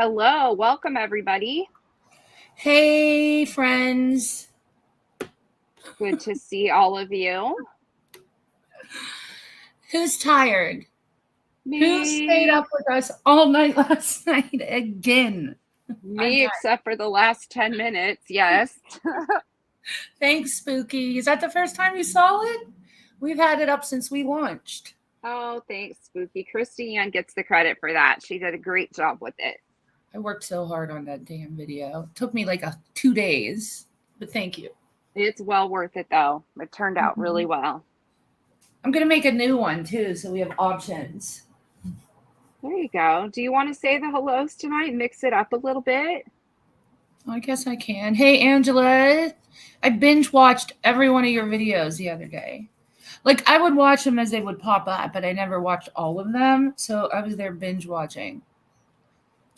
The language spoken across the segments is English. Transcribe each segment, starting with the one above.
Hello, welcome everybody. Hey, friends. Good to see all of you. Who's tired? Me. Who stayed up with us all night last night again? Me, except for the last 10 minutes, yes. Thanks, Spooky. Is that the first time you saw it? We've had it up since we launched. Oh, thanks, Spooky. Christy-Ann gets the credit for that. She did a great job with it. I worked so hard on that damn video. It took me like 2 days, but thank you. It's well worth it, though. It turned out really well. I'm going to make a new one, too, so we have options. There you go. Do you want to say the hellos tonight? Mix it up a little bit? I guess I can. Hey, Angela. I binge watched every one of your videos the other day. Like, I would watch them as they would pop up, but I never watched all of them. So I was there binge watching.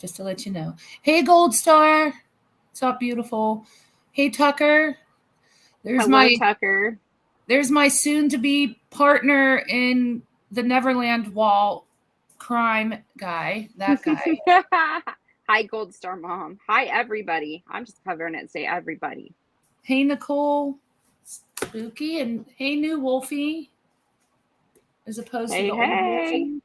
Just to let you know. Hey, Gold Star. What's up, beautiful? Hey, Tucker. Hello, Tucker. There's my soon-to-be partner in the Neverland Wall crime guy. That guy. Hi, Gold Star Mom. Hi, everybody. I'm just covering it and say everybody. Hey, Nicole. Spooky. And hey, New Wolfie. As opposed to the old Wolfie.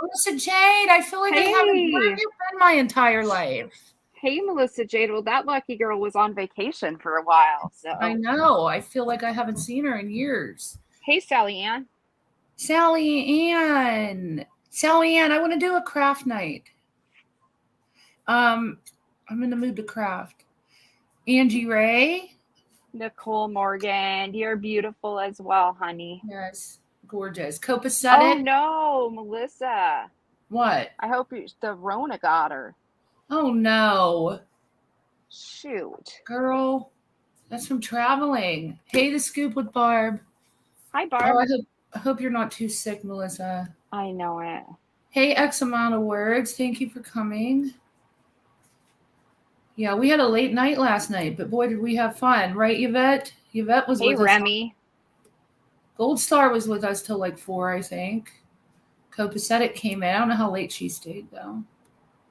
Melissa Jade, I feel like I haven't. Where have you been my entire life? Hey, Melissa Jade. Well, that lucky girl was on vacation for a while. So I know. I feel like I haven't seen her in years. Hey, Sally Ann. Sally Ann. Sally Ann, I want to do a craft night. I'm in the mood to craft. Angie Ray. Nicole Morgan. You're beautiful as well, honey. Yes. Gorgeous. Copacetic. Oh, no, Melissa. What? I hope the Rona got her. Oh, no. Shoot. Girl, that's from traveling. Hey, The Scoop with Barb. Hi, Barb. Oh, I hope you're not too sick, Melissa. I know it. Hey, X amount of words. Thank you for coming. Yeah, we had a late night last night, but boy, did we have fun. Right, Yvette? Yvette was with us. Hey, Remy. Gold Star was with us till like 4, I think. Copacetic came in. I don't know how late she stayed, though.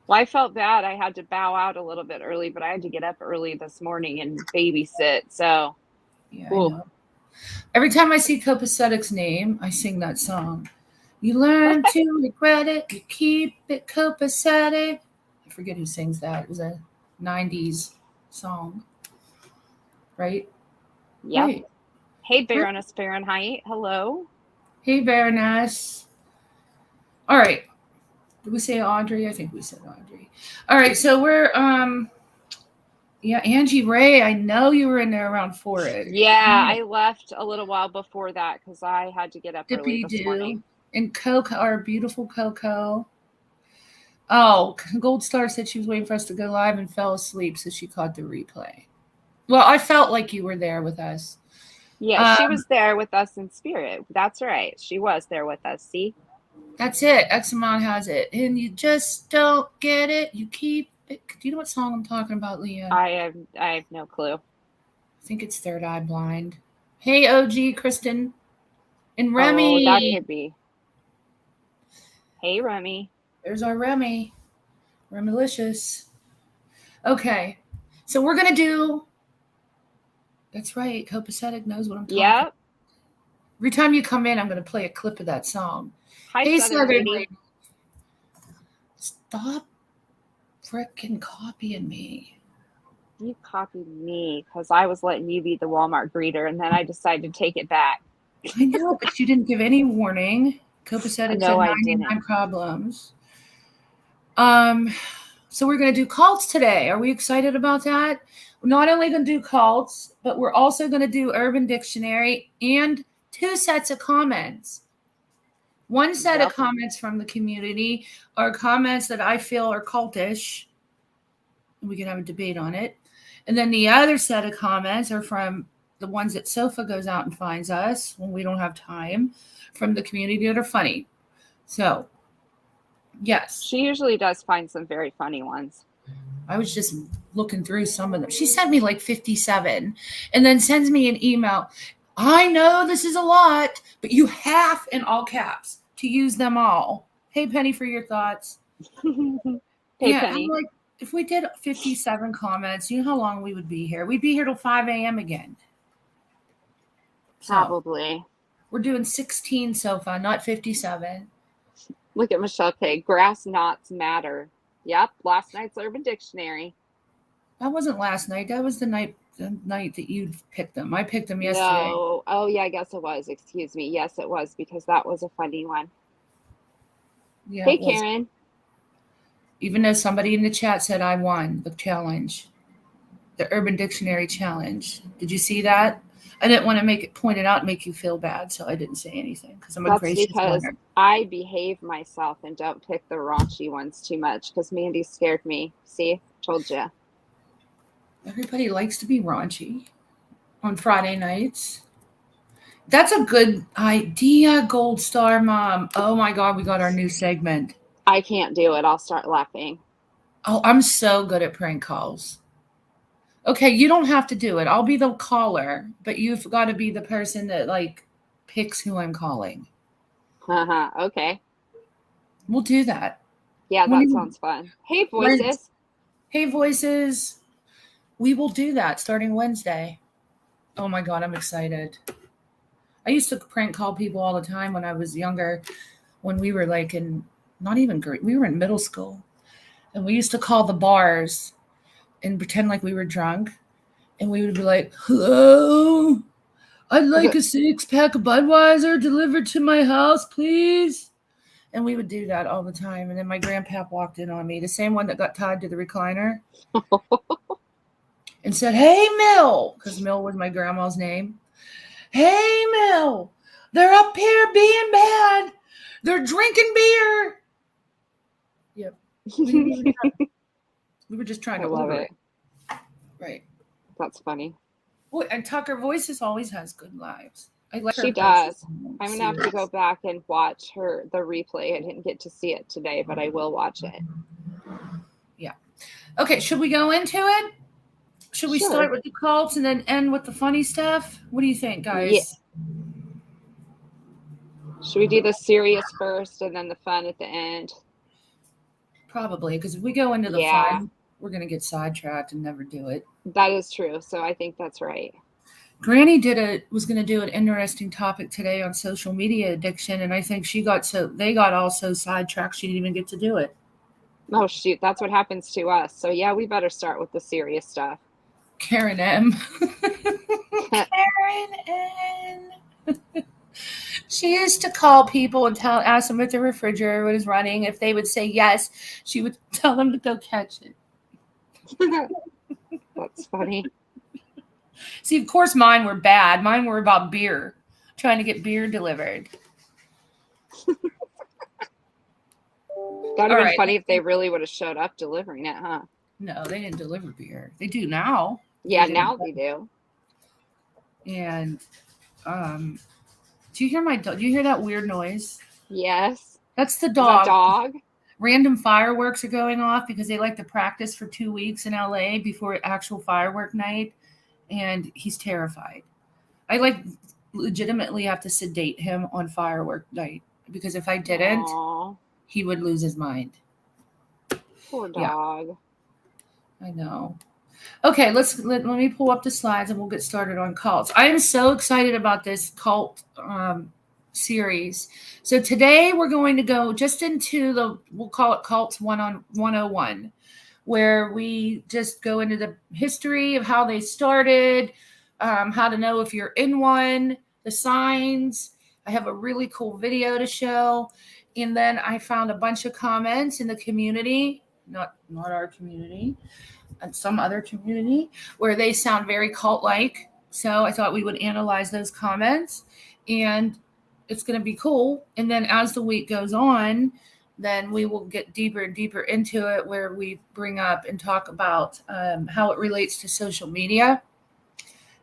Well, I felt bad. I had to bow out a little bit early, but I had to get up early this morning and babysit. So, yeah, I know. Every time I see Copacetic's name, I sing that song. You learn to regret it. You keep it copacetic. I forget who sings that. It was a 90s song. Right? Yeah. Right. Hey, Baroness Fahrenheit. Hello. Hey, Baroness. All right. Did we say Audrey? I think we said Audrey. All right. So we're, yeah, Angie Ray. I know you were in there around 4. Yeah, I left a little while before that because I had to get up early this morning. And Coco, our beautiful Coco. Oh, Gold Star said she was waiting for us to go live and fell asleep, so she caught the replay. Well, I felt like you were there with us. Yeah, she was there with us in spirit. That's right. She was there with us. See? That's it. Examon has it. And you just don't get it. You keep it. Do you know what song I'm talking about, Leah? I have no clue. I think it's Third Eye Blind. Hey, OG, Kristen. And Remy. Oh, that could be. Hey, Remy. There's our Remy. Remilicious. Okay. So we're going to do... That's right. Copacetic knows what I'm talking about. Yep. Every time you come in, I'm going to play a clip of that song. Hi, hey, Southern Lady. Stop frickin' copying me. You copied me because I was letting you be the Walmart greeter, and then I decided to take it back. I know, but you didn't give any warning. Copacetic said 99 problems. So we're going to do cults today. Are we excited about that? We're not only going to do cults, but we're also going to do Urban Dictionary and 2 sets of comments. One set of comments from the community are comments that I feel are cultish. We can have a debate on it. And then the other set of comments are from the ones that Sofa goes out and finds us when we don't have time, from the community that are funny. So, yes. She usually does find some very funny ones. I was just looking through some of them. She sent me like 57 and then sends me an email. I know this is a lot, but you have, in all caps, to use them all. Hey, Penny, for your thoughts. Okay, Yeah, Penny. I'm like, if we did 57 comments, you know how long we would be here? We'd be here till 5 a.m. again. So Probably. we're doing 16 so far, not 57. Look at Michelle K. Grass knots matter. Yep, last night's Urban Dictionary. That wasn't last night. That was the night that you picked them. I picked them yesterday. No. Oh, yeah, I guess it was. Excuse me. Yes, it was because that was a funny one. Yeah, Hey, it was. Karen. Even though somebody in the chat said I won the challenge, the Urban Dictionary challenge. Did you see that? I didn't want to make it pointed out and make you feel bad, so I didn't say anything because I'm a That's gracious because winner. I behave myself and don't pick the raunchy ones too much because Mandy scared me. See, told you. Everybody likes to be raunchy on Friday nights. That's a good idea, Gold Star Mom. Oh my God, we got our new segment. I can't do it. I'll start laughing. Oh, I'm so good at prank calls. Okay, you don't have to do it. I'll be the caller, but you've got to be the person that like picks who I'm calling. Okay. We'll do that. Yeah, that sounds fun. Hey, voices. Hey, voices. We will do that starting Wednesday. Oh my God, I'm excited. I used to prank call people all the time when I was younger, when we were like in, not even great, we were in middle school. And we used to call the bars and pretend like we were drunk. And we would be like, hello, I'd like a 6-pack of Budweiser delivered to my house, please. And we would do that all the time. And then my grandpa walked in on me, the same one that got tied to the recliner, and said, hey, Mill, because Mill was my grandma's name. Hey, Mill, they're up here being bad. They're drinking beer. Yep. We were just trying to order it. Right. That's funny. Well, and Tucker Voices always has good lives. I like she does. I'm going to have to go back and watch the replay. I didn't get to see it today, but I will watch it. Yeah. Okay, should we go into it? Should we start with the cults and then end with the funny stuff? What do you think, guys? Yeah. Should we do the serious first and then the fun at the end? Probably, because if we go into the fun, we're going to get sidetracked and never do it. That is true. So I think that's right. Granny was going to do an interesting topic today on social media addiction, and I think they got all so sidetracked she didn't even get to do it. Oh, shoot. That's what happens to us. So, yeah, we better start with the serious stuff. Karen M. Karen N. She used to call people and ask them if the refrigerator was running. If they would say yes, she would tell them to go catch it. That's funny. See, of course, mine were bad. Mine were about beer, trying to get beer delivered. That would have been funny if they really would have showed up delivering it, huh? No, they didn't deliver beer. They do now. Yeah, now they do. And do you hear that weird noise? Yes. That's the dog. Is that dog? Random fireworks are going off because they like to practice for 2 weeks in LA before actual firework night, and he's terrified. I legitimately have to sedate him on firework night because if I didn't, he would lose his mind. Poor dog. Yeah. I know. Okay, let me pull up the slides and we'll get started on cults. I am so excited about this cult series. So today we're going to go just into we'll call it Cults 101, where we just go into the history of how they started, how to know if you're in one, the signs. I have a really cool video to show. And then I found a bunch of comments in the community, not our community, and some other community, where they sound very cult-like. So I thought we would analyze those comments, and it's going to be cool. And then as the week goes on, then we will get deeper and deeper into it, where we bring up and talk about how it relates to social media,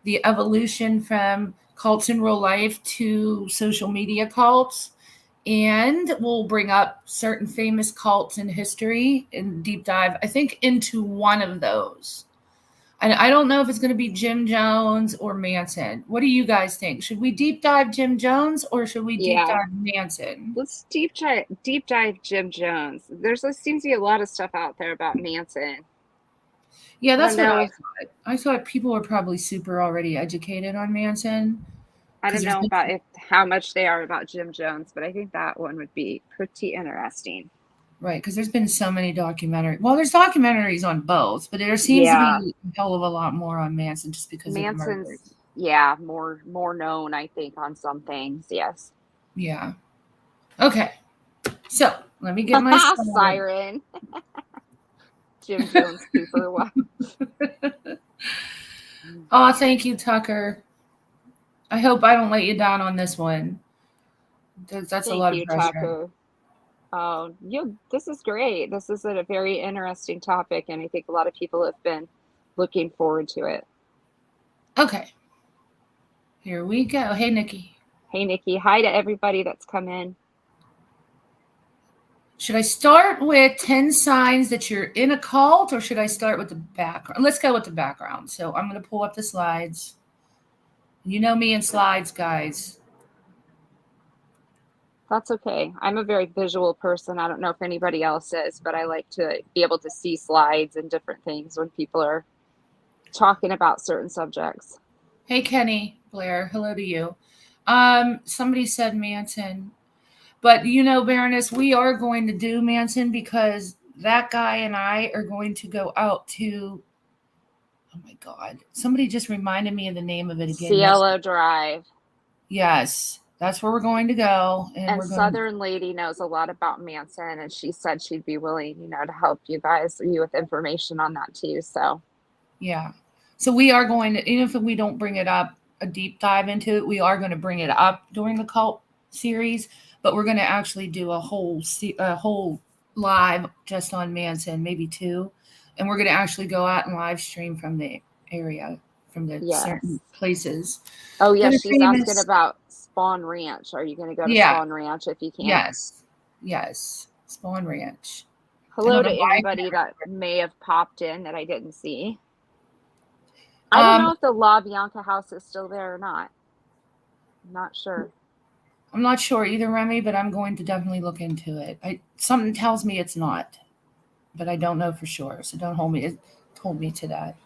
the evolution from cults in real life to social media cults. And we'll bring up certain famous cults in history and deep dive, I think, into one of those. And I don't know if it's going to be Jim Jones or Manson. What do you guys think? Should we deep dive Jim Jones or should we deep Yeah. dive Manson? Let's deep dive Jim Jones. There seems to be a lot of stuff out there about Manson. Yeah, that's what I thought. I thought people were probably super already educated on Manson. I don't know about how much they are about Jim Jones, but I think that one would be pretty interesting. Right, because there's been so many documentaries. Well, there's documentaries on both, but there seems to be a hell of a lot more on Manson just because of the murders. Yeah, more known, I think, on some things. Yes. Yeah. Okay. So let me get my siren. Jim Jones Cooper. Oh, thank you, Tucker. I hope I don't let you down on this one. That's a lot of pressure. Tucker. Oh, this is great. This is a very interesting topic, and I think a lot of people have been looking forward to it. Okay. Here we go. Hey, Nikki. Hey, Nikki. Hi to everybody that's come in. Should I start with 10 signs that you're in a cult, or should I start with the background? Let's go with the background. So I'm going to pull up the slides. You know me and slides, guys. That's okay. I'm a very visual person. I don't know if anybody else is, but I like to be able to see slides and different things when people are talking about certain subjects. Hey, Kenny Blair. Hello to you. Somebody said Manson. But, Baroness, we are going to do Manson because that guy and I are going to go out to, oh, my God. Somebody just reminded me of the name of it again. Cielo Drive. Yes, that's where we're going to go. And Southern Lady knows a lot about Manson, and she said she'd be willing, to help you with information on that too. So, yeah. So we are going to, even if we don't bring it up, a deep dive into it, we are going to bring it up during the cult series. But we're going to actually do a whole live just on Manson, maybe 2. And we're going to actually go out and live stream from the area, from the certain places. Oh, yeah. She's asking about Spawn Ranch. Are you going to go to Spawn Ranch if you can? Yes. Spawn Ranch. Hello to anybody that may have popped in that I didn't see. I don't know if the La Bianca house is still there or not. I'm not sure. I'm not sure either, Remy, but I'm going to definitely look into it. Something tells me it's not, but I don't know for sure. So don't hold me to that.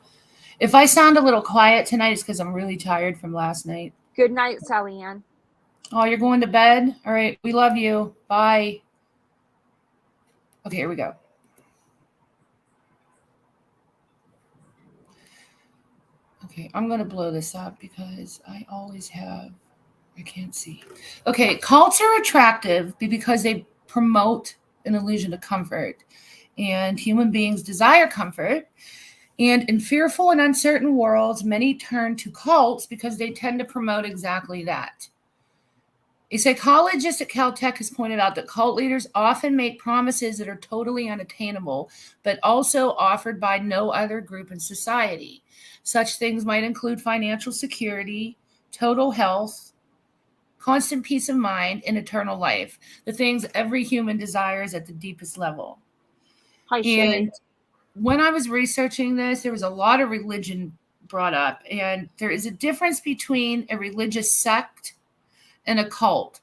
If I sound a little quiet tonight, it's because I'm really tired from last night. Good night, Sally Ann. Oh, you're going to bed? All right. We love you. Bye. Okay, here we go. Okay, I'm going to blow this up because I always have. I can't see. Okay, cults are attractive because they promote an illusion of comfort, and human beings desire comfort. And in fearful and uncertain worlds, many turn to cults because they tend to promote exactly that. A psychologist at Caltech has pointed out that cult leaders often make promises that are totally unattainable, but also offered by no other group in society. Such things might include financial security, total health, constant peace of mind, and eternal life, the things every human desires at the deepest level. And when I was researching this, there was a lot of religion brought up, and there is a difference between a religious sect and a cult.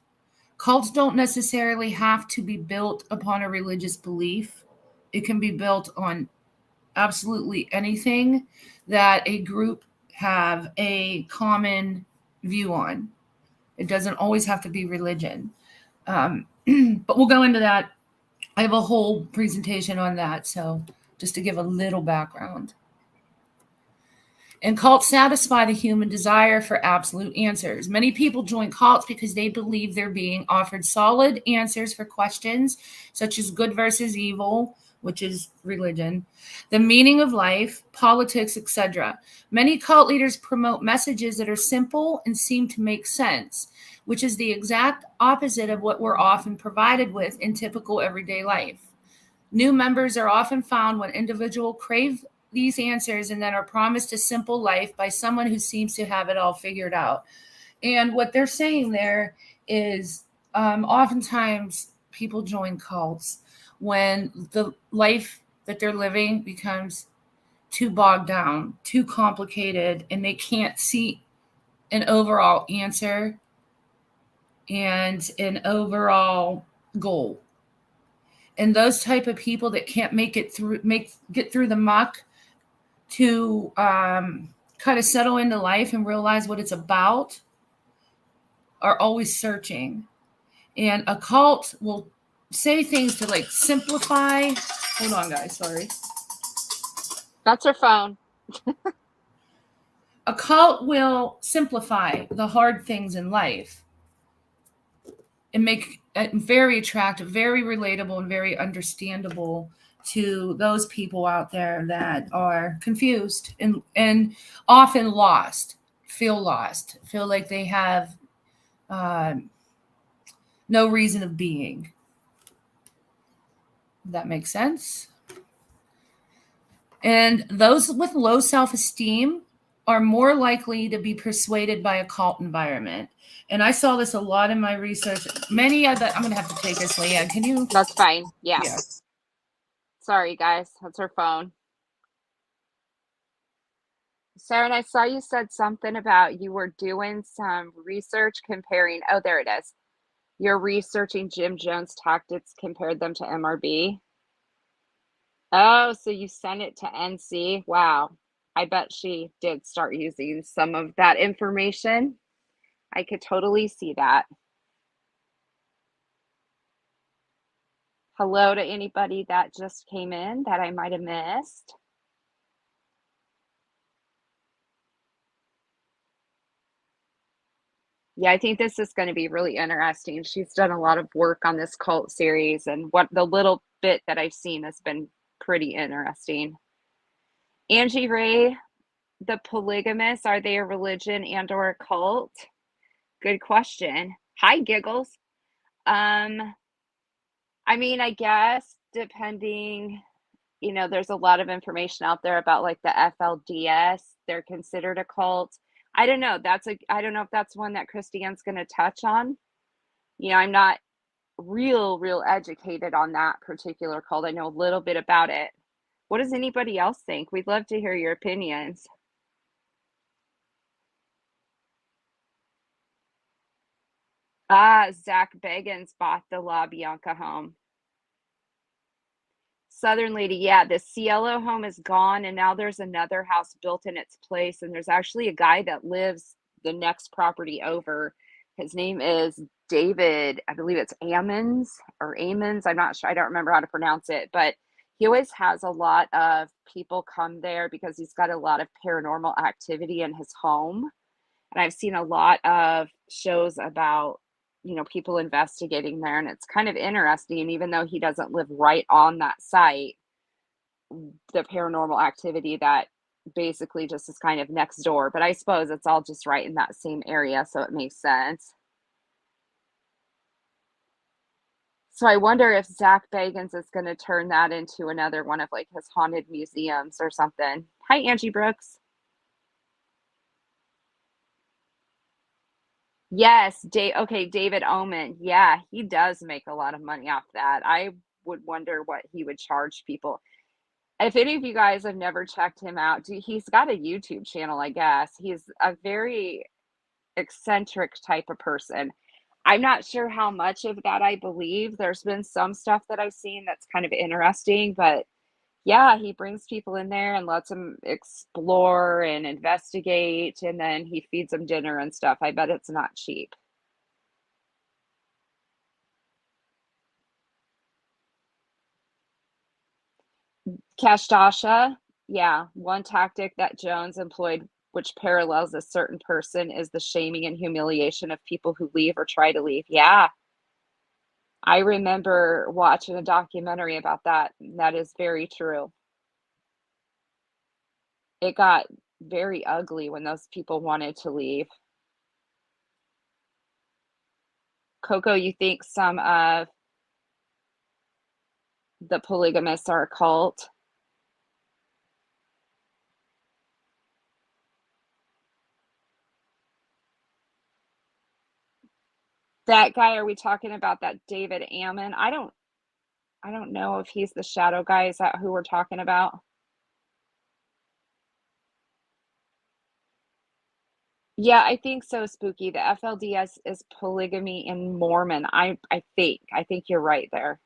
Cults don't necessarily have to be built upon a religious belief. It can be built on absolutely anything that a group have a common view on. It doesn't always have to be religion. But we'll go into that. I have a whole presentation on that, so just to give a little background. And cults satisfy the human desire for absolute answers. Many people join cults because they believe they're being offered solid answers for questions such as good versus evil, which is religion, the meaning of life, politics, etc. Many cult leaders promote messages that are simple and seem to make sense, which is the exact opposite of what we're often provided with in typical everyday life. New members are often found when individuals crave these answers and then are promised a simple life by someone who seems to have it all figured out. And what they're saying there is oftentimes people join cults when the life that they're living becomes too bogged down, too complicated, and they can't see an overall answer and an overall goal. And those type of people that can't get through the muck to kind of settle into life and realize what it's about are always searching. And a cult will say things to like simplify. Hold on, guys. Sorry. That's her phone. A cult will simplify the hard things in life and make it very attractive, very relatable, and very understandable to those people out there that are confused and often feel lost, feel like they have no reason of being. Does that make sense? And those with low self-esteem are more likely to be persuaded by a cult environment. And I saw this a lot in my research. Many of the, I'm going to have to take this, Leanne. Can you? That's fine. Yeah. Yeah. Sorry, guys. That's her phone. Sarah, and I saw you said something about you were doing some research comparing. Oh, there it is. You're researching Jim Jones tactics, compared them to MRB. Oh, so you sent it to NC. Wow. I bet she did start using some of that information. I could totally see that. Hello to anybody that just came in that I might have missed. Yeah, I think this is going to be really interesting. She's done a lot of work on this cult series, and what the little bit that I've seen has been pretty interesting. Angie Ray, the polygamists, are they a religion and or a cult? Good question. Hi, Giggles. Um, I mean, I guess depending, there's a lot of information out there about like the FLDS. They're considered a cult. I don't know. I don't know if that's one that Christiane's going to touch on. I'm not real educated on that particular cult. I know a little bit about it. What does anybody else think? We'd love to hear your opinions. Zach Bagans bought the La Bianca home. Southern Lady, yeah, the Cielo home is gone, and now there's another house built in its place, and there's actually a guy that lives the next property over. His name is David, I believe it's Ammons. I'm not sure. I don't remember how to pronounce it, but he always has a lot of people come there because he's got a lot of paranormal activity in his home. And I've seen a lot of shows about, people investigating there, and it's kind of interesting. Even though he doesn't live right on that site, the paranormal activity that basically just is kind of next door. But I suppose it's all just right in that same area, so it makes sense. So I wonder if Zach Bagans is going to turn that into another one of like his haunted museums or something. Hi, Angie Brooks. Yes, okay, David Omen. Yeah, he does make a lot of money off that. I would wonder what he would charge people. If any of you guys have never checked him out, he's got a YouTube channel, I guess. He's a very eccentric type of person. I'm not sure how much of that I believe. There's been some stuff that I've seen that's kind of interesting, but yeah, he brings people in there and lets them explore and investigate, and then he feeds them dinner and stuff. I bet it's not cheap. Kashdasha, yeah, one tactic that Jones employed, which parallels a certain person, is the shaming and humiliation of people who leave or try to leave. Yeah, I remember watching a documentary about that. That is very true. It got very ugly when those people wanted to leave. Coco, you think some of the polygamists are a cult? That guy, are we talking about that David Ammon? I don't know if he's the shadow guy. Is that who we're talking about? Yeah, I think so, Spooky. The FLDS is polygamy in Mormon. I think. I think you're right there.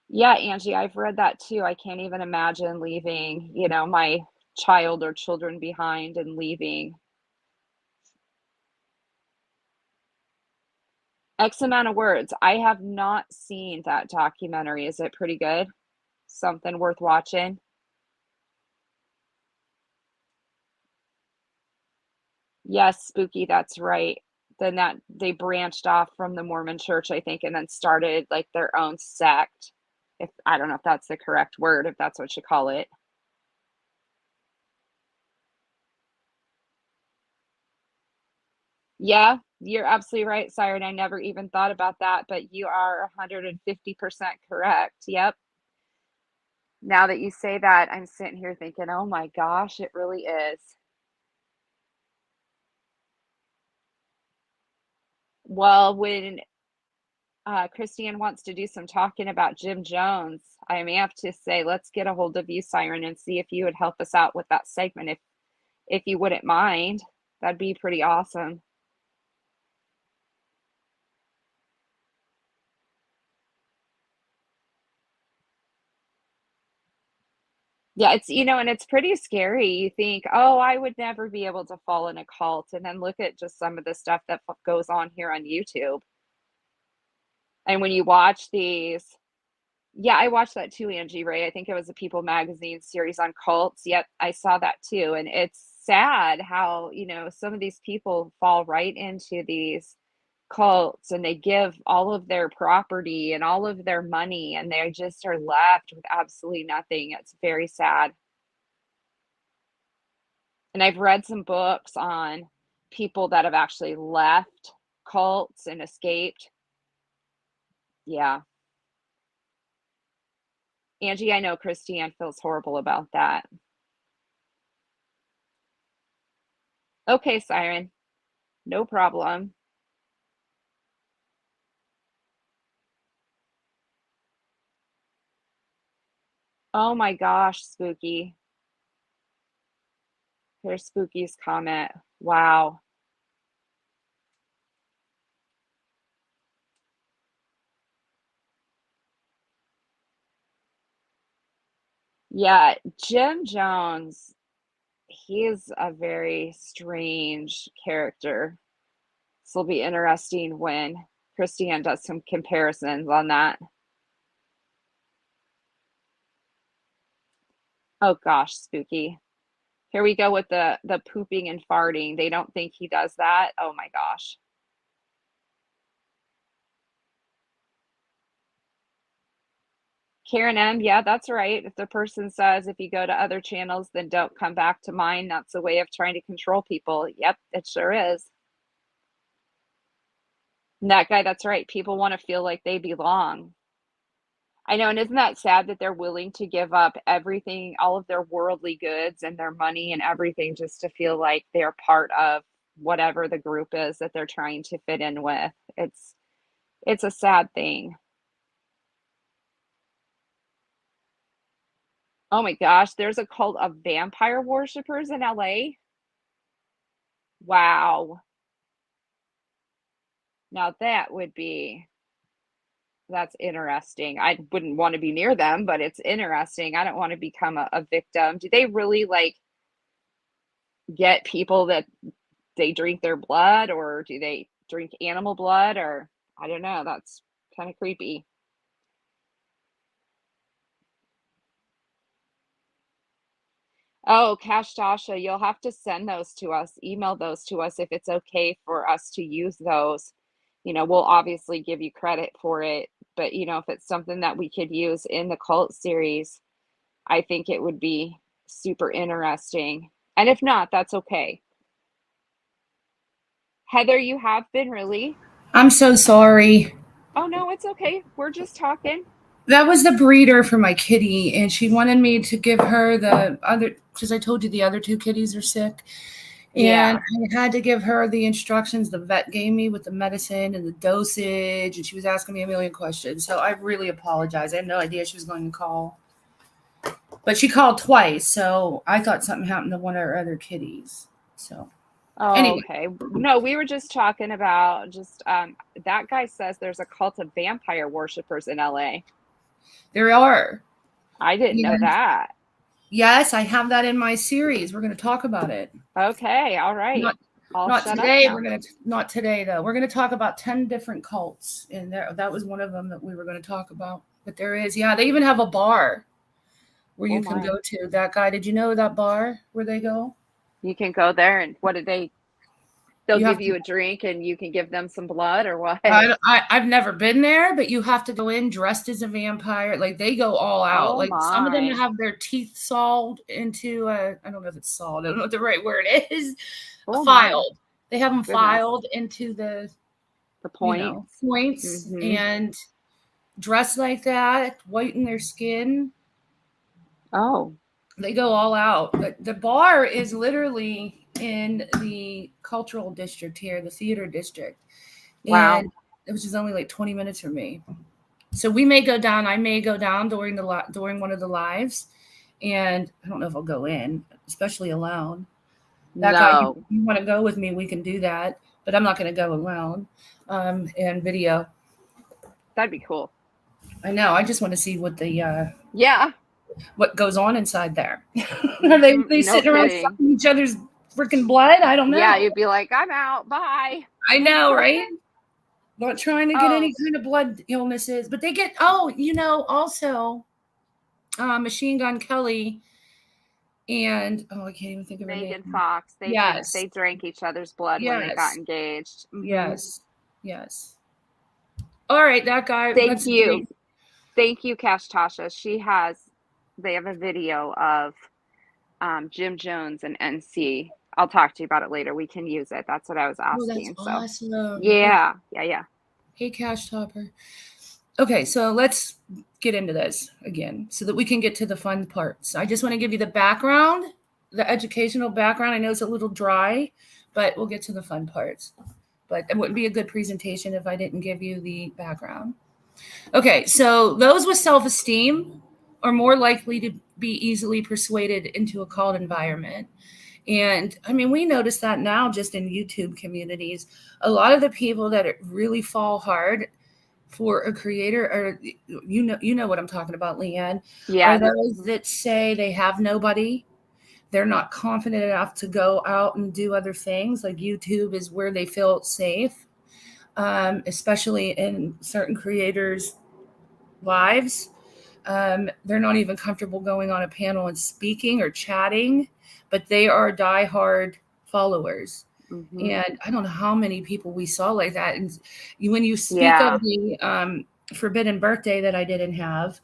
Yeah, Angie, I've read that too. I can't even imagine leaving, my child or children behind and leaving X amount of words. I have not seen that documentary. Is it pretty good? Something worth watching? Yes, Spooky, that's right. Then that they branched off from the Mormon church, I think, and then started like their own sect. If I don't know if that's the correct word, if that's what you call it. Yeah, you're absolutely right, Siren. I never even thought about that, but you are 150% correct. Yep. Now that you say that, I'm sitting here thinking, oh my gosh, it really is. Well, when Christiane wants to do some talking about Jim Jones, I may have to say, let's get a hold of you, Siren, and see if you would help us out with that segment if you wouldn't mind. That'd be pretty awesome. Yeah, and it's pretty scary. You think, oh, I would never be able to fall in a cult. And then look at just some of the stuff that goes on here on YouTube. And when you watch these, yeah, I watched that too, Angie Ray. I think it was a People magazine series on cults. Yep, I saw that too. And it's sad how, some of these people fall right into these cults and they give all of their property and all of their money and they just are left with absolutely nothing. It's very sad. And I've read some books on people that have actually left cults and escaped. Yeah. Angie, I know Christiane feels horrible about that. Okay, Siren, no problem. Oh my gosh, Spooky. Here's Spooky's comment. Wow. Yeah, Jim Jones, he's a very strange character. This will be interesting when Christiane does some comparisons on that. Oh gosh, Spooky. Here we go with the pooping and farting. They don't think he does that. Oh my gosh. Karen M, yeah, that's right. If the person says if you go to other channels, then don't come back to mine, that's a way of trying to control people. Yep, it sure is. And that guy, that's right. People want to feel like they belong. I know, and isn't that sad that they're willing to give up everything, all of their worldly goods and their money and everything just to feel like they're part of whatever the group is that they're trying to fit in with. It's a sad thing. Oh my gosh, there's a cult of vampire worshipers in LA. Wow. Now that's interesting. I wouldn't want to be near them, but it's interesting. I don't want to become a victim. Do they really like get people that they drink their blood or do they drink animal blood or I don't know. That's kind of creepy. Oh, Cash Dasha, you'll have to send those to us, email those to us if it's okay for us to use those. We'll obviously give you credit for it, but if it's something that we could use in the cult series, I think it would be super interesting. And if not, that's okay. Heather, you have been really? I'm so sorry. Oh no, it's okay. We're just talking. That was the breeder for my kitty, and she wanted me to give her the other because I told you the other two kitties are sick. And Yeah. I had to give her the instructions the vet gave me with the medicine and the dosage, and she was asking me a million questions. So I really apologize. I had no idea she was going to call. But she called twice, so I thought something happened to one of our other kitties. So Oh, anyway, okay. No, we were just talking about just that guy says there's a cult of vampire worshipers in LA. there are. I didn't know And that. yes, I have that in my series. We're going to talk about it. Okay, all right. Not I'll not shut up today. now. Not today though. We're going to talk about 10 different cults, and that was one of them that we were going to talk about. But there is, yeah, they even have a bar where Oh you can my. go to. That guy, did you know that bar where they go? You can go there and what do they they'll You have give to. you a drink and you can give them some blood or what? I've never been there, but you have to go in dressed as a vampire. Like they go all out. Oh Like some of them my. have their teeth sawed into I don't know if it's sawed. I don't know what the right word is. Oh my Filed. They have them goodness. filed into the The points. points Mm-hmm. and dressed like that, whiten their skin. Oh, They go all out. But the bar is literally in the cultural district here, the theater district, wow. and which is only like 20 minutes from me. So we may go down. I may go down during one of the lives, and I don't know if I'll go in, especially alone. That guy, No. you want to go with me? We can do that, but I'm not going to go alone. And video. That'd be cool. I know. I just want to see what the Yeah. what goes on inside there. Are Mm-hmm. they No sitting around kidding. sucking each other's freaking blood? I don't Yeah, know. you'd be like, I'm out. Bye. I know, right? Not trying to get Oh, any kind of blood illnesses, but they get. Oh, also, Machine Gun Kelly and I can't even think of her name. Megan Fox. Yes, They drank each other's blood when they got yes, engaged. Mm-hmm. yes, yes. All right, that guy. Thank That's you. great. Thank you, Cash Tasha. They have a video of Jim Jones and NC. I'll talk to you about it later. We can use it. That's what I was Oh, that's asking. So, awesome. Okay. yeah, yeah, yeah. Hey, Cash Topper. Okay, so let's get into this again so that we can get to the fun parts. I just want to give you the background, the educational background. I know it's a little dry, but we'll get to the fun parts. But it wouldn't be a good presentation if I didn't give you the background. Okay, so those with self-esteem are more likely to be easily persuaded into a cult environment. And I mean, we notice that now just in YouTube communities. A lot of the people that really fall hard for a creator, or you know what I'm talking about, Leanne, are Yes. those that say they have nobody. They're not confident enough to go out and do other things. Like YouTube is where they feel safe, especially in certain creators' lives. They're not even comfortable going on a panel and speaking or chatting, but they are diehard followers. Mm-hmm. And I don't know how many people we saw like that. And when you speak of Yeah. the forbidden birthday that I didn't have,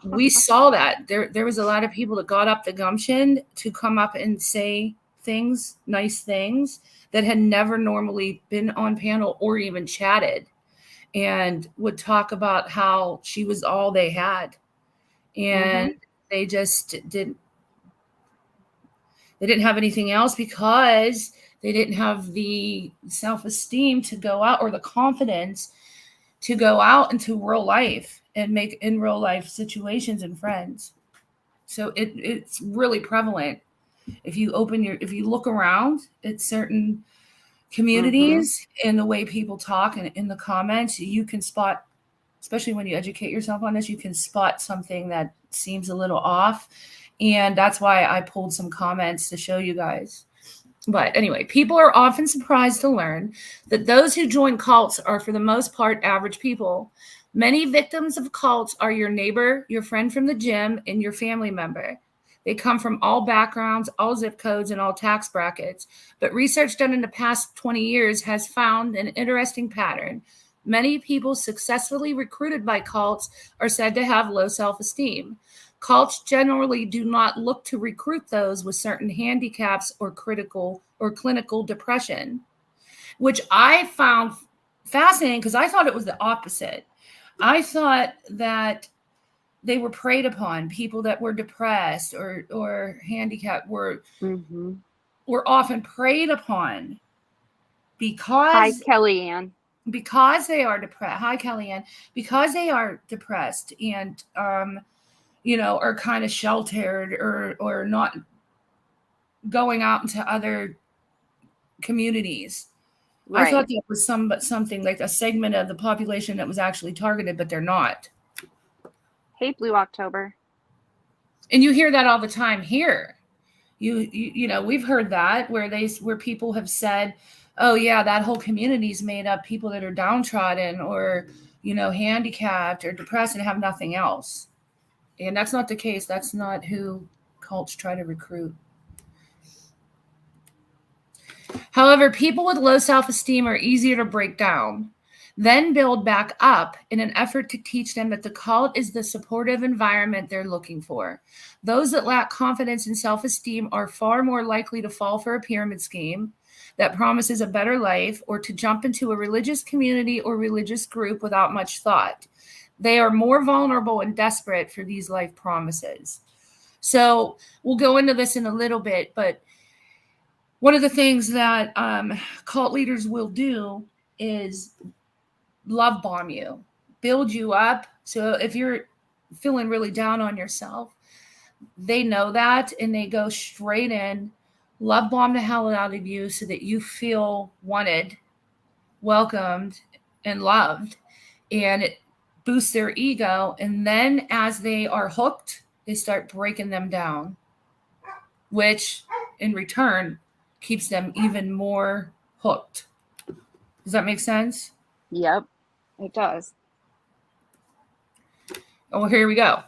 we saw that there was a lot of people that got up the gumption to come up and say things, nice things that had never normally been on panel or even chatted, and would talk about how she was all they had, Mm-hmm. and they just didn't have anything else because they didn't have the self-esteem to go out or the confidence to go out into real life and make in real life situations and friends. So it's really prevalent. If you look around at certain Mm-hmm. communities and the way people talk and in the comments, you can spot, especially when you educate yourself on this, you can spot something that seems a little off. And that's why I pulled some comments to show you guys. But anyway, people are often surprised to learn that those who join cults are, for the most part, average people. Many victims of cults are your neighbor, your friend from the gym, and your family member. They come from all backgrounds, all zip codes, and all tax brackets. But research done in the past 20 years has found an interesting pattern. Many people successfully recruited by cults are said to have low self-esteem. Cults generally do not look to recruit those with certain handicaps or critical or clinical depression, which I found fascinating because I thought it was the opposite. I thought that they were preyed upon. People that were depressed or handicapped Mm-hmm. were often preyed upon Hi, because Kellyanne. because they are depressed. Hi, Kellyanne. Because they are depressed and are kind of sheltered or not going out into other communities. I Right. thought that was something like a segment of the population that was actually targeted, but they're not. Hey, Blue October. And you hear that all the time here. We've heard that where people have said, "Oh yeah, that whole community is made up people that are downtrodden or handicapped or depressed and have nothing else." And that's not the case. That's not who cults try to recruit. However, people with low self-esteem are easier to break down, then build back up in an effort to teach them that the cult is the supportive environment they're looking for. Those that lack confidence and self-esteem are far more likely to fall for a pyramid scheme that promises a better life or to jump into a religious community or religious group without much thought. They are more vulnerable and desperate for these life promises. So we'll go into this in a little bit, but one of the things that cult leaders will do is love bomb you, build you up. So if you're feeling really down on yourself, they know that and they go straight in, love bomb the hell out of you so that you feel wanted, welcomed, and loved. And it boosts their ego. And then as they are hooked, they start breaking them down, which in return keeps them even more hooked. Does that make sense? Yep, it does. Oh, here we go.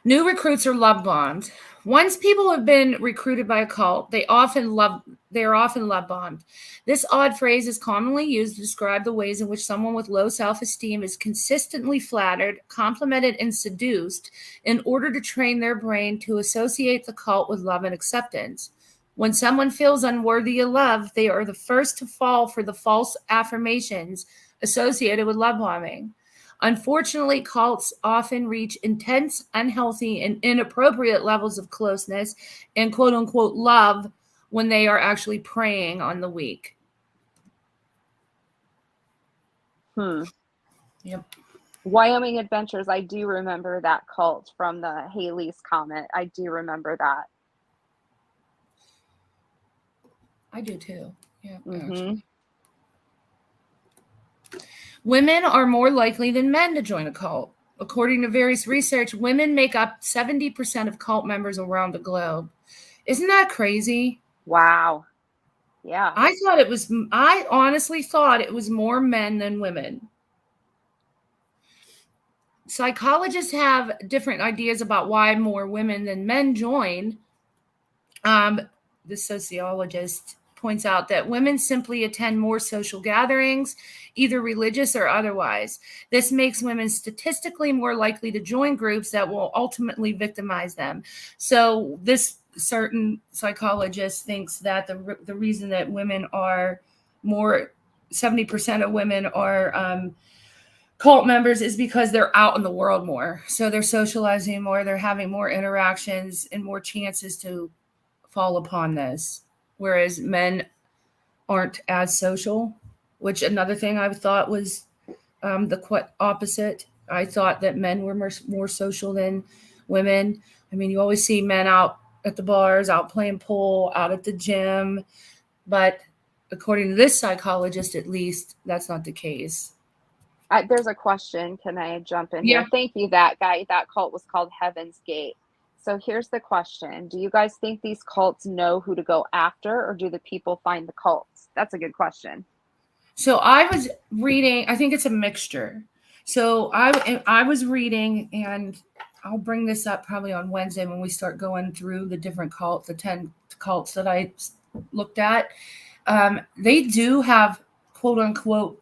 New recruits are love bombed. Once people have been recruited by a cult, they are often love bombed. This odd phrase is commonly used to describe the ways in which someone with low self-esteem is consistently flattered, complimented, and seduced in order to train their brain to associate the cult with love and acceptance. When someone feels unworthy of love, they are the first to fall for the false affirmations associated with love bombing. Unfortunately, cults often reach intense, unhealthy, and inappropriate levels of closeness and quote unquote love when they are actually preying on the weak. Yep. Wyoming Adventures. I do remember that cult from the Haley's Comet. I do remember that. I do too. Yeah, Mm-hmm. Women are more likely than men to join a cult. According to various research, women make up 70% of cult members around the globe. Isn't that crazy? Wow. Yeah. I honestly thought it was more men than women. Psychologists have different ideas about why more women than men join. The sociologist points out that women simply attend more social gatherings, either religious or otherwise. This makes women statistically more likely to join groups that will ultimately victimize them. So this certain psychologist thinks that the reason that women are more, 70% of women are cult members is because they're out in the world more. So they're socializing more, they're having more interactions and more chances to fall upon this, whereas men aren't as social, which another thing I thought was the opposite. I thought that men were more social than women. I mean, you always see men out at the bars, out playing pool, out at the gym, but according to this psychologist, at least, that's not the case. There's a question. Can I jump in Yeah. here? Thank you, that guy. That cult was called Heaven's Gate. So here's the question. Do you guys think these cults know who to go after, or do the people find the cults? That's a good question. So I was reading, I think it's a mixture. So I was reading, and I'll bring this up probably on Wednesday when we start going through the different cults, the 10 cults that I looked at. They do have quote unquote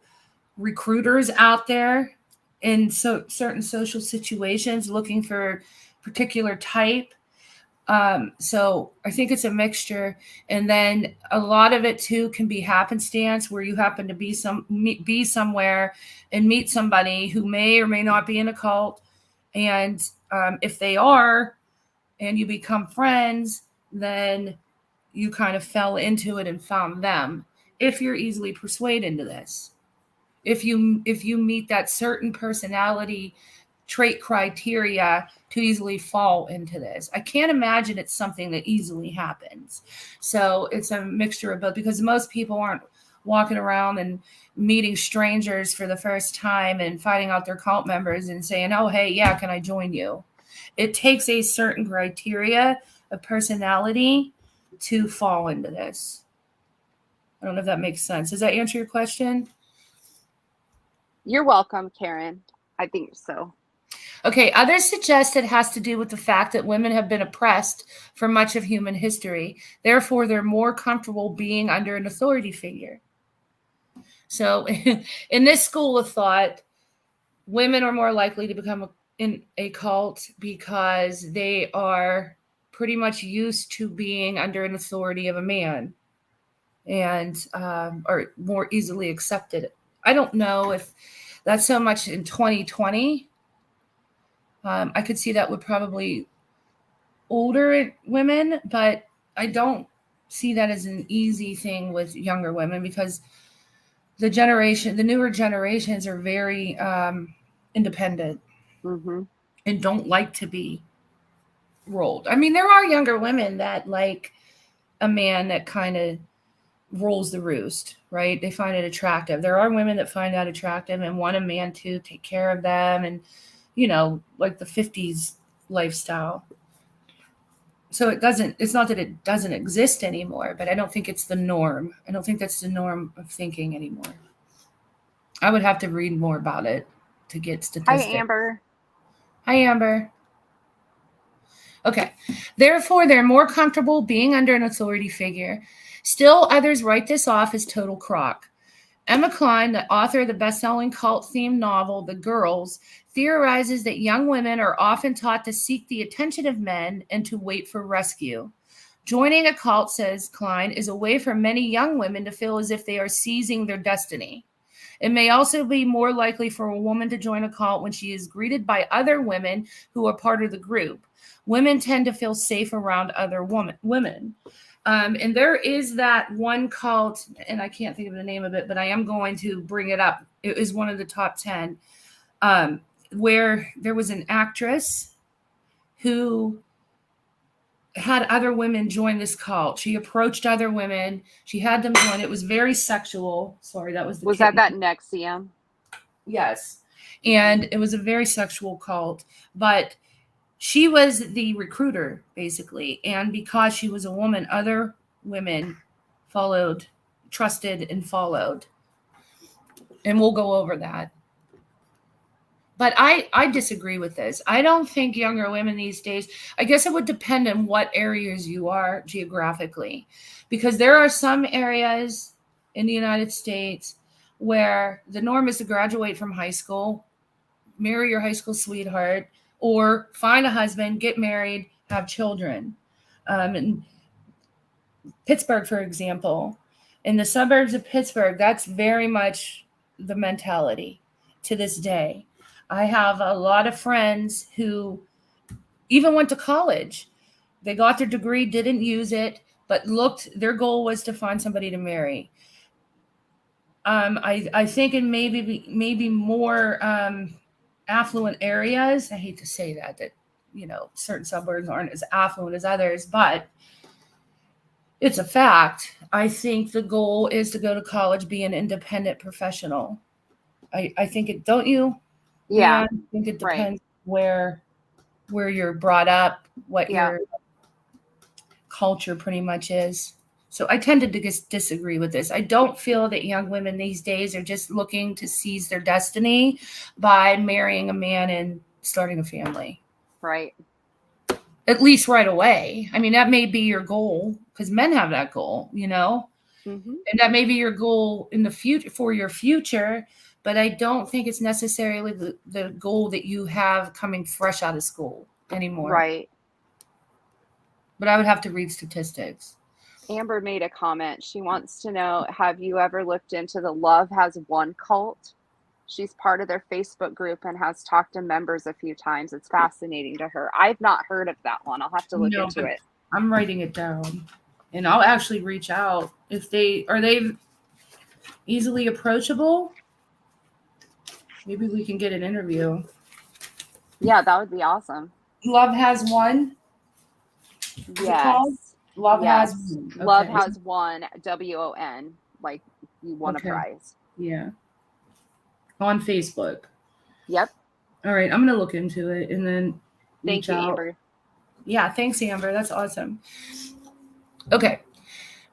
recruiters out there in certain social situations looking for particular type. So I think it's a mixture, and then a lot of it too can be happenstance, where you happen to be somewhere and meet somebody who may or may not be in a cult, and if they are, and you become friends, then you kind of fell into it and found them. If you're easily persuaded into this, if you meet that certain personality trait criteria to easily fall into this. I can't imagine it's something that easily happens. So it's a mixture of both, because most people aren't walking around and meeting strangers for the first time and finding out their cult members and saying, oh, hey, yeah, can I join you? It takes a certain criteria of personality to fall into this. I don't know if that makes sense. Does that answer your question? You're welcome, Karen. I think so. Okay, others suggest it has to do with the fact that women have been oppressed for much of human history. Therefore, they're more comfortable being under an authority figure. So, in this school of thought, women are more likely to become in a cult because they are pretty much used to being under an authority of a man and are more easily accepted. I don't know if that's so much in 2020. I could see that with probably older women, but I don't see that as an easy thing with younger women, because the newer generations are very independent and don't like to be rolled. I mean, there are younger women that like a man that kind of rolls the roost, right? They find it attractive. There are women that find that attractive and want a man to take care of them, and like the 50s lifestyle. So it's not that it doesn't exist anymore, but I don't think it's the norm. I don't think that's the norm of thinking anymore. I would have to read more about it to get statistics. Hi, Amber. Hi, Amber. Okay. Therefore, they're more comfortable being under an authority figure. Still, others write this off as total crock. Emma Cline, the author of the best-selling cult-themed novel, The Girls, theorizes that young women are often taught to seek the attention of men and to wait for rescue. Joining a cult, says Cline, is a way for many young women to feel as if they are seizing their destiny. It may also be more likely for a woman to join a cult when she is greeted by other women who are part of the group. Women tend to feel safe around other women. And there is that one cult, and I can't think of the name of it, but I am going to bring it up. It is one of the top 10, where there was an actress who had other women join this cult. She approached other women. She had them join. It was very sexual. Sorry, that was the that NXIVM? Yes. And it was a very sexual cult, but she was the recruiter, basically. And because she was a woman, other women trusted and followed. And we'll go over that. But I disagree with this. I don't think younger women these days, I guess it would depend on what areas you are geographically, because there are some areas in the United States where the norm is to graduate from high school, marry your high school sweetheart, or find a husband, get married, have children. In Pittsburgh, for example, in the suburbs of Pittsburgh, that's very much the mentality to this day. I have a lot of friends who even went to college. They got their degree, didn't use it, but their goal was to find somebody to marry. I think in maybe more affluent areas, I hate to say that certain suburbs aren't as affluent as others, but it's a fact. I think the goal is to go to college, be an independent professional. I think it, don't you? Yeah. I think it depends where you're brought up, what your culture pretty much is. So I tended to just disagree with this. I don't feel that young women these days are just looking to seize their destiny by marrying a man and starting a family. Right. At least right away. I mean, that may be your goal, because men have that goal, and that may be your goal in the future for your future. But I don't think it's necessarily the goal that you have coming fresh out of school anymore. Right. But I would have to read statistics. Amber made a comment. She wants to know, have you ever looked into the Love Has Won cult? She's part of their Facebook group and has talked to members a few times. It's fascinating to her. I've not heard of that one. I'll have to look into it. I'm writing it down, and I'll actually reach out. If they easily approachable, maybe we can get an interview. Yeah, that would be awesome. Love Has Won. Is it called? Yes. Love Has Yes. Won. Love Okay. has won, WON, like you won a Okay. prize. Yeah. On Facebook. Yep. All right. I'm going to look into it and then Thank reach you, out. Amber. Yeah. Thanks, Amber. That's awesome. Okay.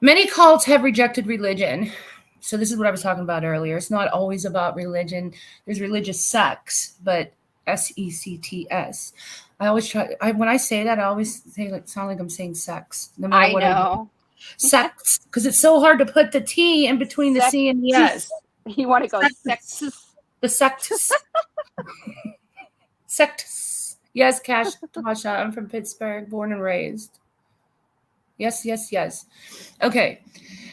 Many cults have rejected religion. So this is what I was talking about earlier. It's not always about religion. There's religious sects, but SECTS. I always try. When I say that, I always say sound like I'm saying sex, no matter I what I do. know. Sects, because it's so hard to put the T in between the C and the S. You want to go Sects. sex? The sects. Sects. Yes, Cash Tasha. I'm from Pittsburgh, born and raised. Yes, yes, yes. Okay.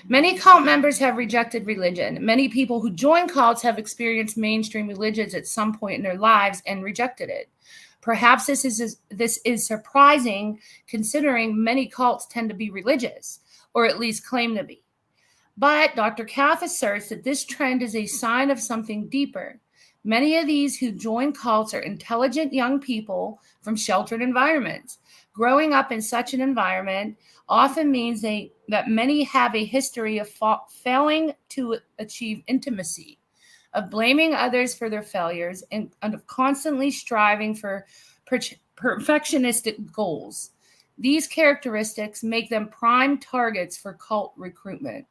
Many cult members have rejected religion. Many people who join cults have experienced mainstream religions at some point in their lives and rejected it. Perhaps this is surprising, considering many cults tend to be religious, or at least claim to be. But Dr. Kath asserts that this trend is a sign of something deeper. Many of these who join cults are intelligent young people from sheltered environments. Growing up in such an environment often means that many have a history of failing to achieve intimacy, of blaming others for their failures, and of constantly striving for perfectionistic goals. These characteristics make them prime targets for cult recruitment.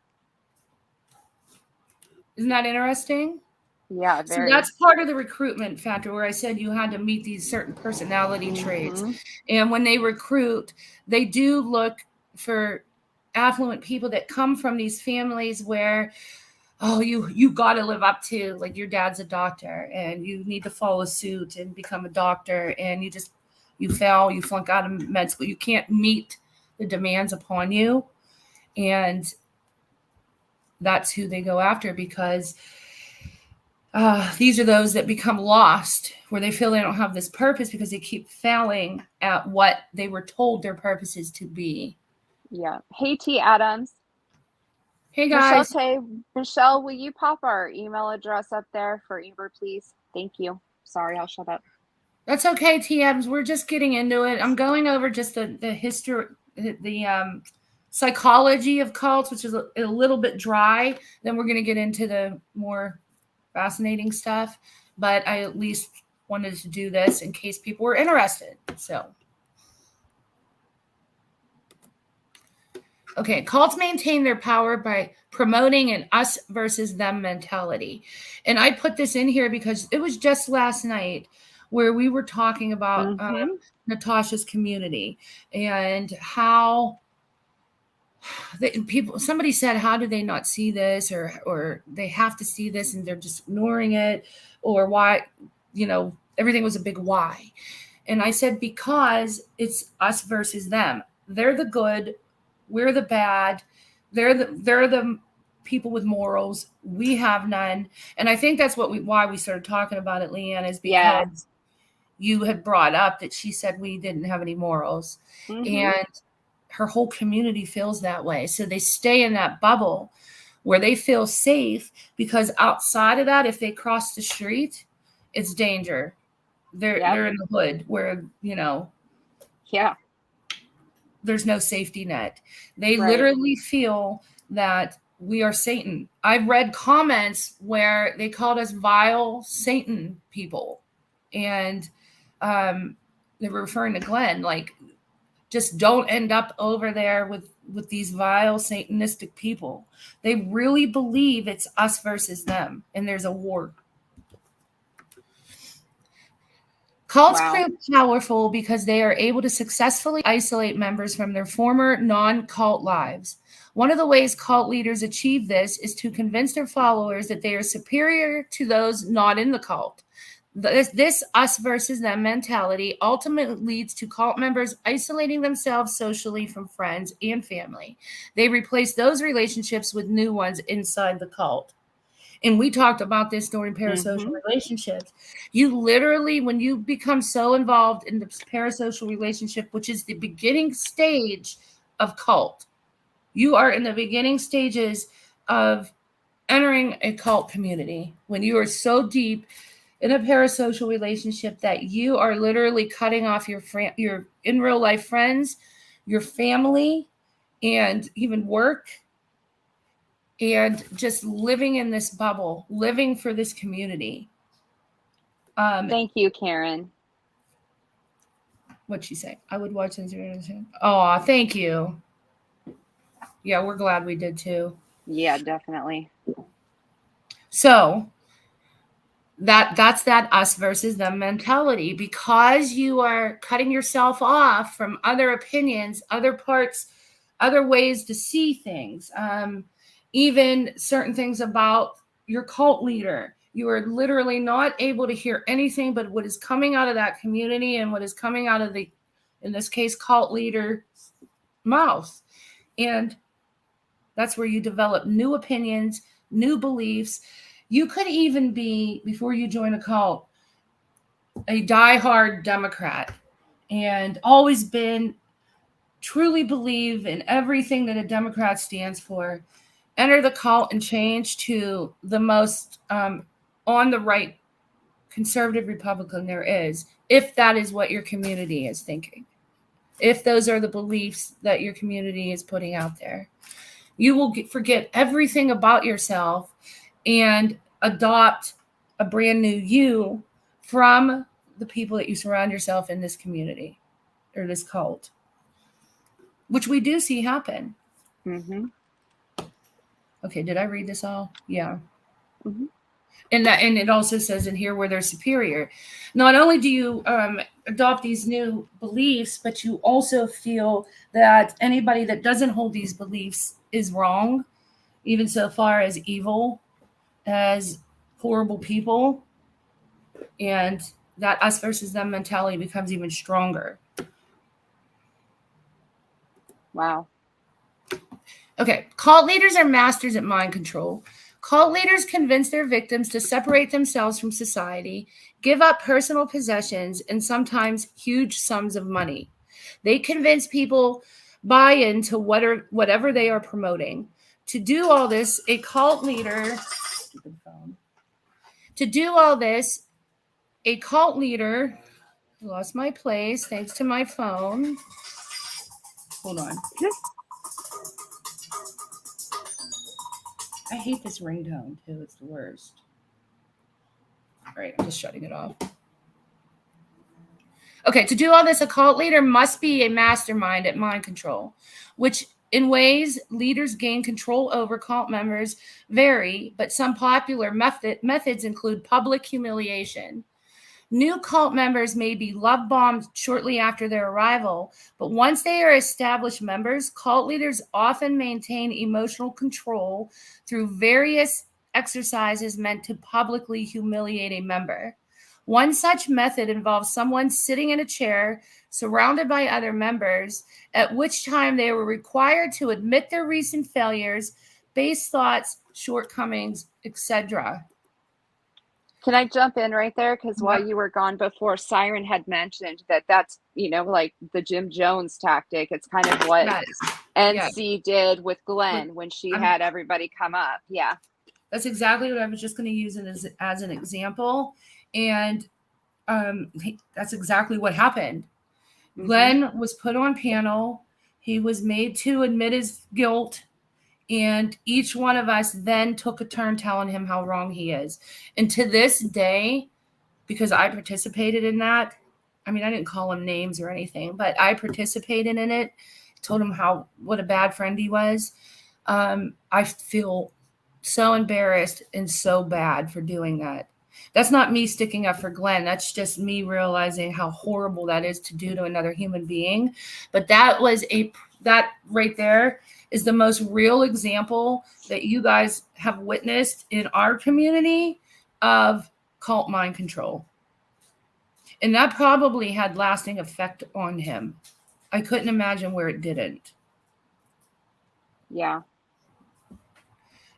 Isn't that interesting? Yeah, So very. that's part of the recruitment factor where I said you had to meet these certain personality traits. And when they recruit, they do look for affluent people that come from these families where, oh, you got to live up to, like, your dad's a doctor and you need to follow suit and become a doctor, and you fail, you flunk out of med school, you can't meet the demands upon you. And that's who they go after, because these are those that become lost, where they feel they don't have this purpose because they keep failing at what they were told their purpose is to be. Yeah. Hey, T. Adams. Hey, guys. Michelle, will you pop our email address up there for Amber, please? Thank you. Sorry, I'll shut up. That's okay, T. Adams. We're just getting into it. I'm going over just the history, the psychology of cults, which is a little bit dry. Then we're going to get into the more fascinating stuff. But I at least wanted to do this in case people were interested. So, okay, cults maintain their power by promoting an us versus them mentality. And I put this in here because it was just last night where we were talking about Natasha's community and how somebody said, how do they not see this, or they have to see this and they're just ignoring it, or why, everything was a big why. And I said, because it's us versus them. They're the good, we're the bad. They're the people with morals. We have none. And I think that's why we started talking about it, Leanne, is because you had brought up that she said we didn't have any morals. And her whole community feels that way. So they stay in that bubble where they feel safe, because outside of that, if they cross the street, it's danger. They're in the hood where, there's no safety net. They literally feel that we are Satan. I've read comments where they called us vile Satan people. And they were referring to Glenn, like, just don't end up over there with these vile Satanistic people. They really believe it's us versus them, and there's a war. Cults prove powerful because they are able to successfully isolate members from their former non-cult lives. One of the ways cult leaders achieve this is to convince their followers that they are superior to those not in the cult. This us versus them mentality ultimately leads to cult members isolating themselves socially from friends and family. They replace those relationships with new ones inside the cult. And we talked about this during parasocial relationships. You literally, when you become so involved in the parasocial relationship, which is the beginning stage of cult, you are in the beginning stages of entering a cult community. When you are so deep in a parasocial relationship that you are literally cutting off your in real life friends, your family, and even work, and just living in this bubble, living for this community. Thank you, Karen. What'd she say? I would watch Instagram. Oh, thank you. Yeah, we're glad we did too. Yeah, definitely. So that's that us versus them mentality, because you are cutting yourself off from other opinions, other parts, other ways to see things, even certain things about your cult leader. You are literally not able to hear anything but what is coming out of that community and what is coming out of the, in this case, cult leader mouth. And that's where you develop new opinions, new beliefs. You could even be, before you join a cult, a diehard Democrat and always been, truly believe in everything that a Democrat stands for. Enter the cult and change to the most on the right conservative Republican there is, if that is what your community is thinking, if those are the beliefs that your community is putting out there. You will forget everything about yourself and adopt a brand new you from the people that you surround yourself in this community or this cult, which we do see happen. Mm-hmm. Okay, did I read this all? Yeah. Mm-hmm. And it also says in here where they're superior. Not only do you adopt these new beliefs, but you also feel that anybody that doesn't hold these beliefs is wrong, even so far as evil, as horrible people. And that us versus them mentality becomes even stronger. Wow. Okay, cult leaders are masters at mind control. Cult leaders convince their victims to separate themselves from society, give up personal possessions, and sometimes huge sums of money. They convince people buy into whatever they are promoting. To do all this, a cult leader I lost my place thanks to my phone. Hold on. I hate this ringtone too. It's the worst. All right, I'm just shutting it off. Okay, to do all this, a cult leader must be a mastermind at mind control, which in ways leaders gain control over cult members vary, but some popular methods include public humiliation. New cult members may be love bombed shortly after their arrival, but once they are established members, cult leaders often maintain emotional control through various exercises meant to publicly humiliate a member. One such method involves someone sitting in a chair surrounded by other members, at which time they were required to admit their recent failures, base thoughts, shortcomings, etc. Can I jump in right there? Because while Yep. you were gone before, Siren had mentioned that that's, like the Jim Jones tactic. It's kind of what Yes. NC did with Glenn when she had everybody come up. Yeah. That's exactly what I was just going to use it as an example. And that's exactly what happened. Mm-hmm. Glenn was put on panel. He was made to admit his guilt. And each one of us then took a turn telling him how wrong he is. And to this day, because I participated in that, I mean, I didn't call him names or anything, but I participated in it, told him what a bad friend he was. I feel so embarrassed and so bad for doing that. That's not me sticking up for Glenn. That's just me realizing how horrible that is to do to another human being. But that right there is the most real example that you guys have witnessed in our community of cult mind control. And that probably had lasting effect on him. I couldn't imagine where it didn't. Yeah.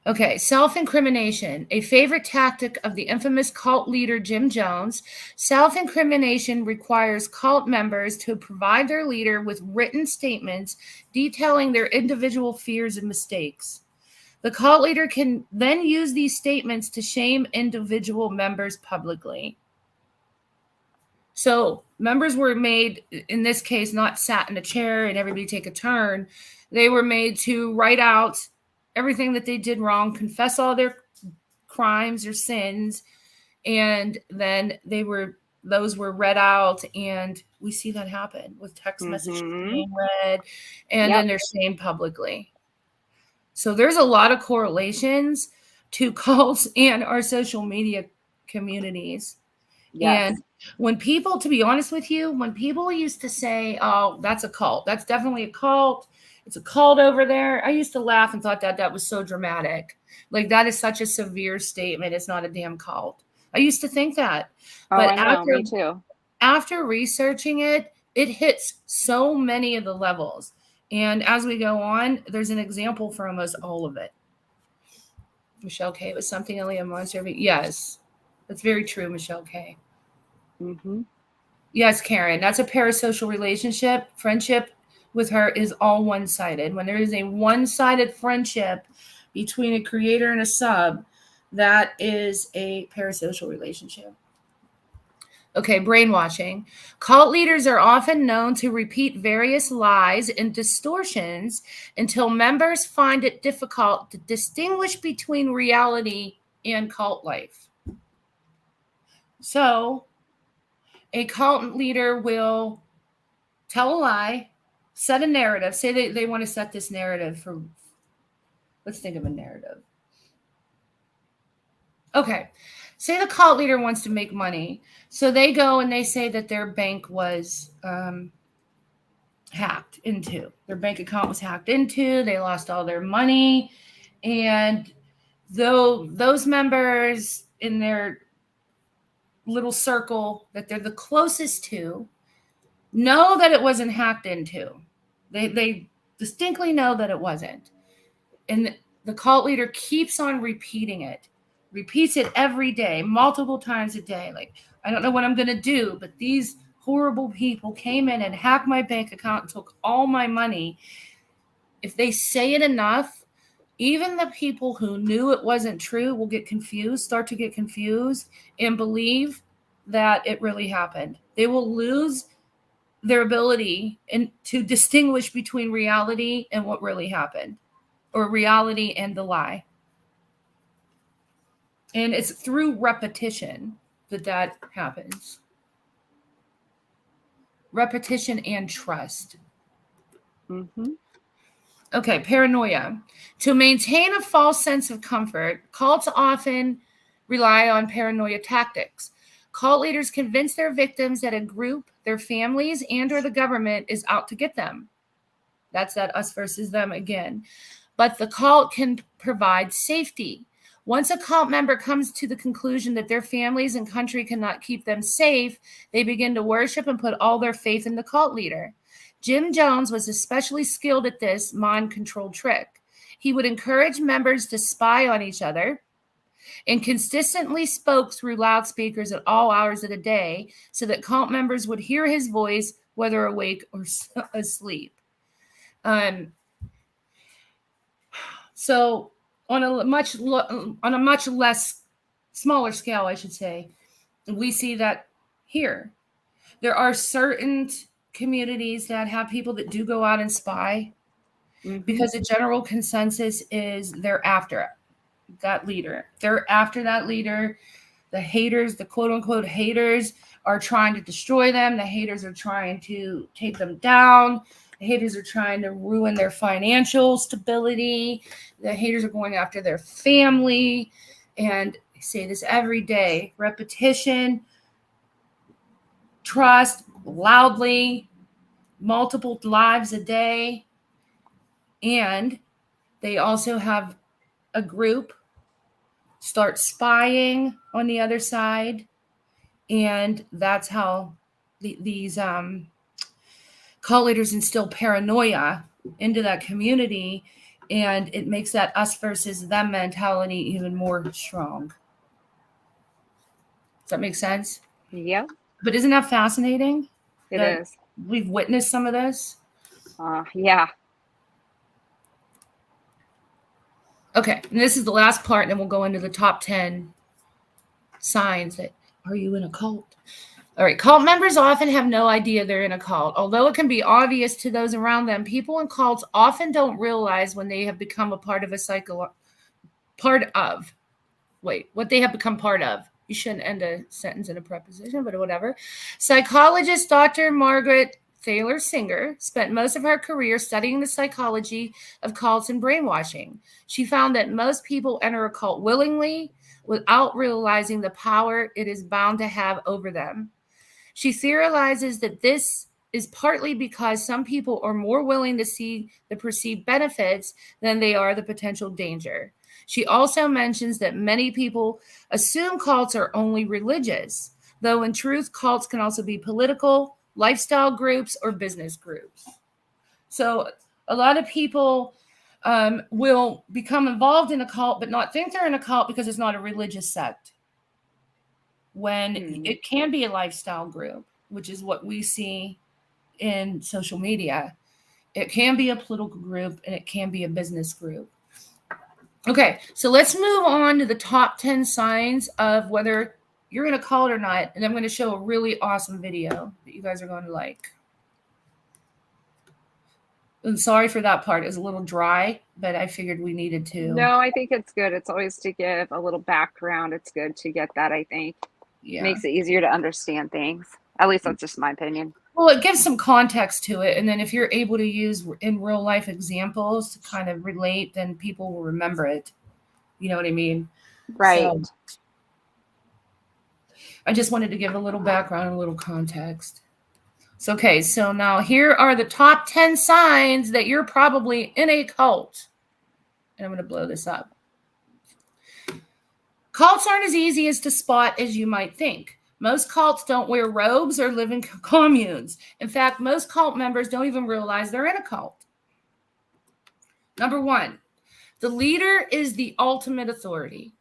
Okay, self-incrimination, a favorite tactic of the infamous cult leader Jim Jones. Self-incrimination requires cult members to provide their leader with written statements detailing their individual fears and mistakes. The cult leader can then use these statements to shame individual members publicly. So members were made, in this case, not sat in a chair and everybody take a turn. They were made to write out everything that they did wrong, confess all their crimes or sins, and then those were read out, and we see that happen with text messages being read, and then they're shamed publicly. So there's a lot of correlations to cults and our social media communities. Yes. And when people, to be honest with you, when people used to say, oh, that's a cult, that's definitely a cult, it's a cult over there, I used to laugh and thought that was so dramatic. Like, that is such a severe statement. It's not a damn cult. I used to think that. But I know, me too. After researching it, it hits so many of the levels. And as we go on, there's an example for almost all of it. Michelle K. was something only a monster. Yes, that's very true, Michelle K. Mm-hmm. Yes, Karen, that's a parasocial relationship. Friendship with her is all one-sided. When there is a one-sided friendship between a creator and a sub, that is a parasocial relationship. Okay, brainwashing. Cult leaders are often known to repeat various lies and distortions until members find it difficult to distinguish between reality and cult life. So, a cult leader will tell a lie, set a narrative. Say they want to set this narrative for, let's think of a narrative. Okay, say the cult leader wants to make money. So they go and they say that their bank was hacked into. Their bank account was hacked into. They lost all their money. And though those members in their little circle that they're the closest to know that it wasn't hacked into. They distinctly know that it wasn't. And the cult leader keeps on repeating it, repeats it every day, multiple times a day. Like, I don't know what I'm going to do, but these horrible people came in and hacked my bank account and took all my money. If they say it enough, even the people who knew it wasn't true will get confused, start to get confused, and believe that it really happened. They will lose their ability to distinguish between reality and what really happened, or reality and the lie. And it's through repetition that happens. Repetition and trust. Mm-hmm. Okay, paranoia. To maintain a false sense of comfort, cults often rely on paranoia tactics. Cult leaders convince their victims that a group, their families, and or the government is out to get them. That's that us versus them again. But the cult can provide safety. Once a cult member comes to the conclusion that their families and country cannot keep them safe, they begin to worship and put all their faith in the cult leader. Jim Jones was especially skilled at this mind control trick. He would encourage members to spy on each other and consistently spoke through loudspeakers at all hours of the day so that cult members would hear his voice, whether awake or asleep. So on a much less smaller scale, I should say, we see that here. There are certain communities that have people that do go out and spy, because the general consensus is they're after that leader. They're after that leader. The haters, the quote unquote haters, are trying to destroy them. The haters are trying to take them down. The haters are trying to ruin their financial stability. The haters are going after their family. And I say this every day: repetition, trust, loudly, multiple lives a day. And they also have a group start spying on the other side. And that's how these cult leaders instill paranoia into that community. And it makes that us versus them mentality even more strong. Does that make sense? Yeah. But isn't that fascinating? It is. We've witnessed some of this. Yeah. Okay, and this is the last part, and then we'll go into the top 10 signs that are you in a cult? All right, cult members often have no idea they're in a cult. Although it can be obvious to those around them, people in cults often don't realize when they have become a part of what they have become part of. You shouldn't end a sentence in a preposition, but whatever. Psychologist Dr. Margaret Thaler Singer spent most of her career studying the psychology of cults and brainwashing. She found that most people enter a cult willingly without realizing the power it is bound to have over them. She theorizes that this is partly because some people are more willing to see the perceived benefits than they are the potential danger. She also mentions that many people assume cults are only religious, though in truth, cults can also be political, lifestyle groups, or business groups. So a lot of people will become involved in a cult but not think they're in a cult because it's not a religious sect, when it can be a lifestyle group, which is what we see in social media. It can be a political group and it can be a business group. Okay, so let's move on to the top 10 signs of whether you're in a cult or not. And I'm going to show a really awesome video that you guys are going to like. And sorry for that part. It was a little dry, but I figured we needed to. No, I think it's good. It's always to give a little background. It's good to get that, I think. Yeah. Makes it easier to understand things. At least that's just my opinion. Well, it gives some context to it. And then if you're able to use in real life examples to kind of relate, then people will remember it. You know what I mean? Right. So, I just wanted to give a little background and a little context. So, okay, so now here are the top 10 signs that you're probably in a cult. And I'm going to blow this up. Cults aren't as easy as to spot as you might think. Most cults don't wear robes or live in communes. In fact, most cult members don't even realize they're in a cult. Number 1, the leader is the ultimate authority.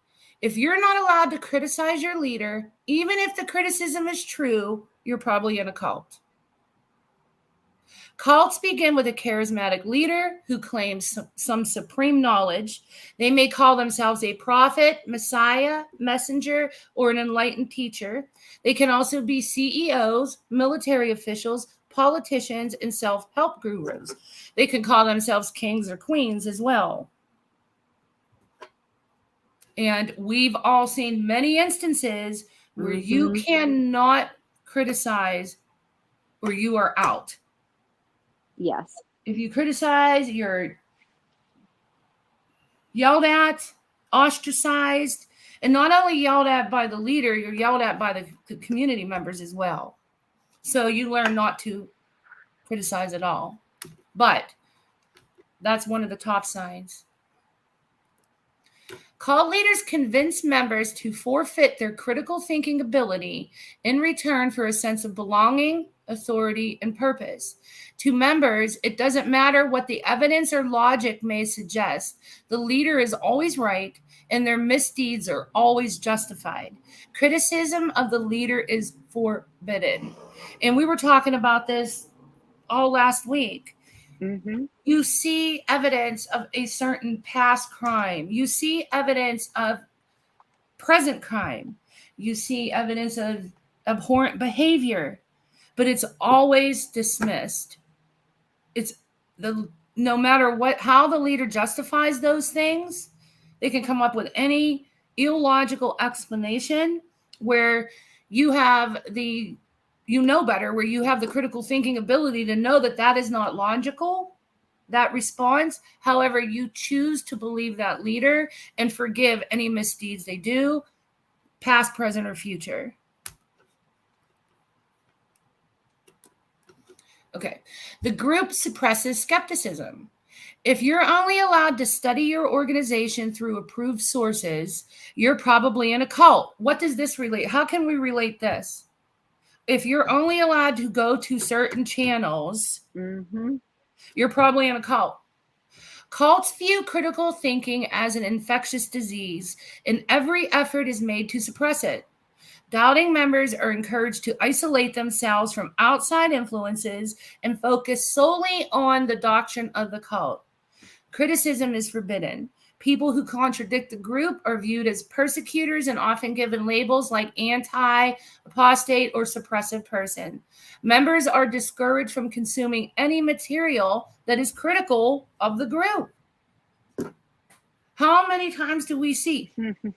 If you're not allowed to criticize your leader, even if the criticism is true, you're probably in a cult. Cults begin with a charismatic leader who claims some supreme knowledge. They may call themselves a prophet, messiah, messenger, or an enlightened teacher. They can also be CEOs, military officials, politicians, and self-help gurus. They can call themselves kings or queens as well. And we've all seen many instances where you cannot criticize or you are out. Yes. If you criticize, you're yelled at, ostracized, and not only yelled at by the leader, you're yelled at by the community members as well. So you learn not to criticize at all. But that's one of the top signs. Cult leaders convince members to forfeit their critical thinking ability in return for a sense of belonging, authority, and purpose. To members, it doesn't matter what the evidence or logic may suggest. The leader is always right, and their misdeeds are always justified. Criticism of the leader is forbidden. And we were talking about this all last week. You see evidence of a certain past crime. You see evidence of present crime. You see evidence of abhorrent behavior, but it's always dismissed. No matter how the leader justifies those things, they can come up with any illogical explanation where you have better, where you have the critical thinking ability to know that is not logical, that response. However, you choose to believe that leader and forgive any misdeeds they do, past, present, or future. Okay. The group suppresses skepticism. If you're only allowed to study your organization through approved sources, you're probably in a cult. What does this relate? How can we relate this? If you're only allowed to go to certain channels, you're probably in a cult. Cults view critical thinking as an infectious disease, and every effort is made to suppress it. Doubting members are encouraged to isolate themselves from outside influences and focus solely on the doctrine of the cult. Criticism is forbidden. People who contradict the group are viewed as persecutors and often given labels like anti, apostate, or suppressive person. Members are discouraged from consuming any material that is critical of the group. How many times do we see,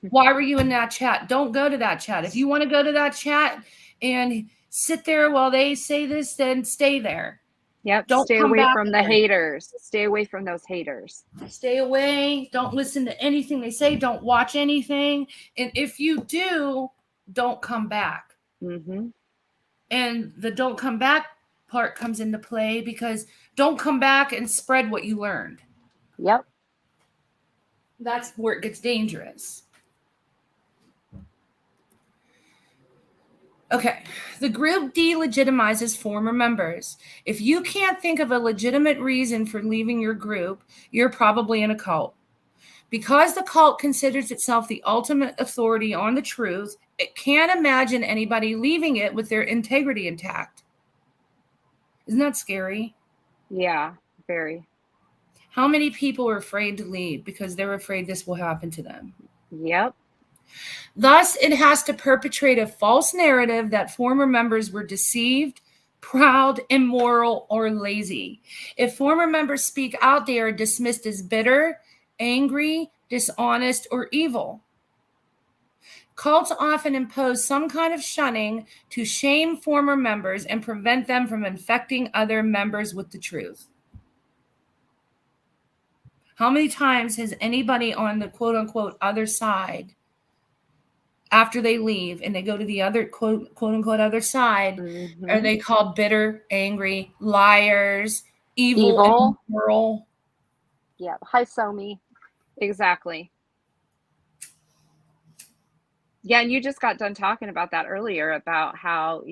why were you in that chat? Don't go to that chat. If you want to go to that chat and sit there while they say this, then stay there. Yep. Don't stay come away back from the haters. Stay away from those haters. Stay away. Don't listen to anything they say. Don't watch anything. And if you do, don't come back. Mm-hmm. And the don't come back part comes into play because don't come back and spread what you learned. Yep. That's where it gets dangerous. Okay, the group delegitimizes former members. If you can't think of a legitimate reason for leaving your group, you're probably in a cult. Because the cult considers itself the ultimate authority on the truth, it can't imagine anybody leaving it with their integrity intact. Isn't that scary? Yeah, very. How many people are afraid to leave because they're afraid this will happen to them? Yep. Thus, it has to perpetrate a false narrative that former members were deceived, proud, immoral, or lazy. If former members speak out, they are dismissed as bitter, angry, dishonest, or evil. Cults often impose some kind of shunning to shame former members and prevent them from infecting other members with the truth. How many times has anybody on the quote-unquote other side, after they leave and they go to the other quote-unquote other side, Mm-hmm. are they called bitter, angry, liars, evil. Immoral? Yeah. Hi, Somi. Exactly. Yeah, and you just got done talking about that earlier about how,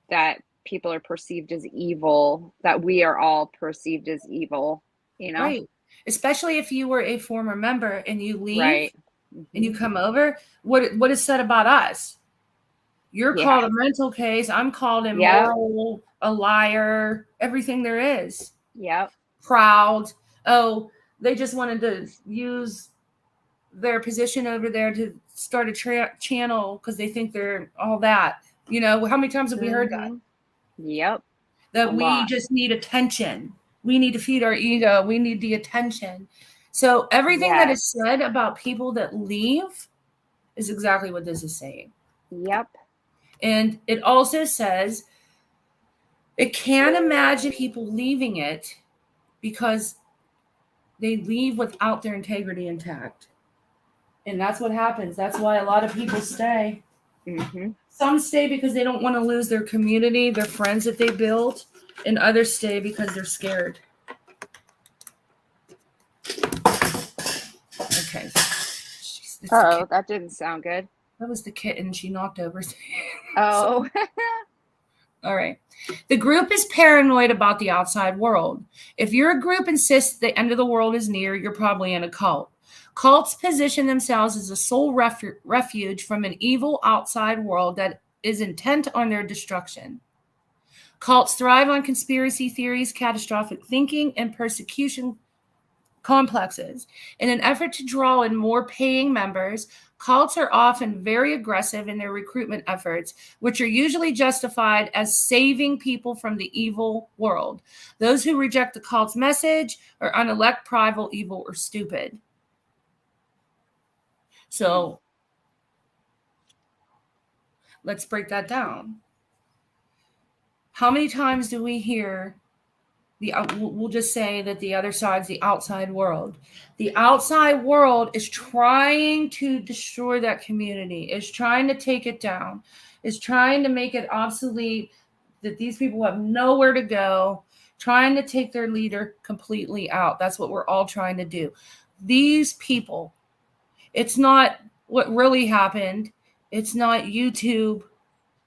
that people are perceived as evil, that we are all perceived as evil, Right. Especially if you were a former member and you leave, right. Mm-hmm. and you come over, what is said about us? You're called a mental case. I'm called immoral, a liar, everything there is. Yep. Proud. Oh, they just wanted to use their position over there to start a channel because they think they're all that. How many times have we heard that? Yep. That we just need attention. We need to feed our ego. We need the attention. So everything that is said about people that leave is exactly what this is saying. Yep. And it also says it can't imagine people leaving it because they leave without their integrity intact. And that's what happens. That's why a lot of people stay. Mm-hmm. Some stay because they don't want to lose their community, their friends that they built, and others stay because they're scared. Okay. Oh, that didn't sound good. That was the kitten. She knocked over. Oh. All right. The group is paranoid about the outside world. If your group insists the end of the world is near, you're probably in a cult. Cults position themselves as a sole refuge from an evil outside world that is intent on their destruction. Cults thrive on conspiracy theories, catastrophic thinking, and persecution complexes. In an effort to draw in more paying members, cults are often very aggressive in their recruitment efforts, which are usually justified as saving people from the evil world. Those who reject the cult's message are unelect, primal, evil, or stupid. So let's break that down. How many times do we hear we'll just say that the other side's the outside world. The outside world is trying to destroy that community, is trying to take it down, is trying to make it obsolete, that these people have nowhere to go, trying to take their leader completely out. That's what we're all trying to do. These people, it's not what really happened. It's not YouTube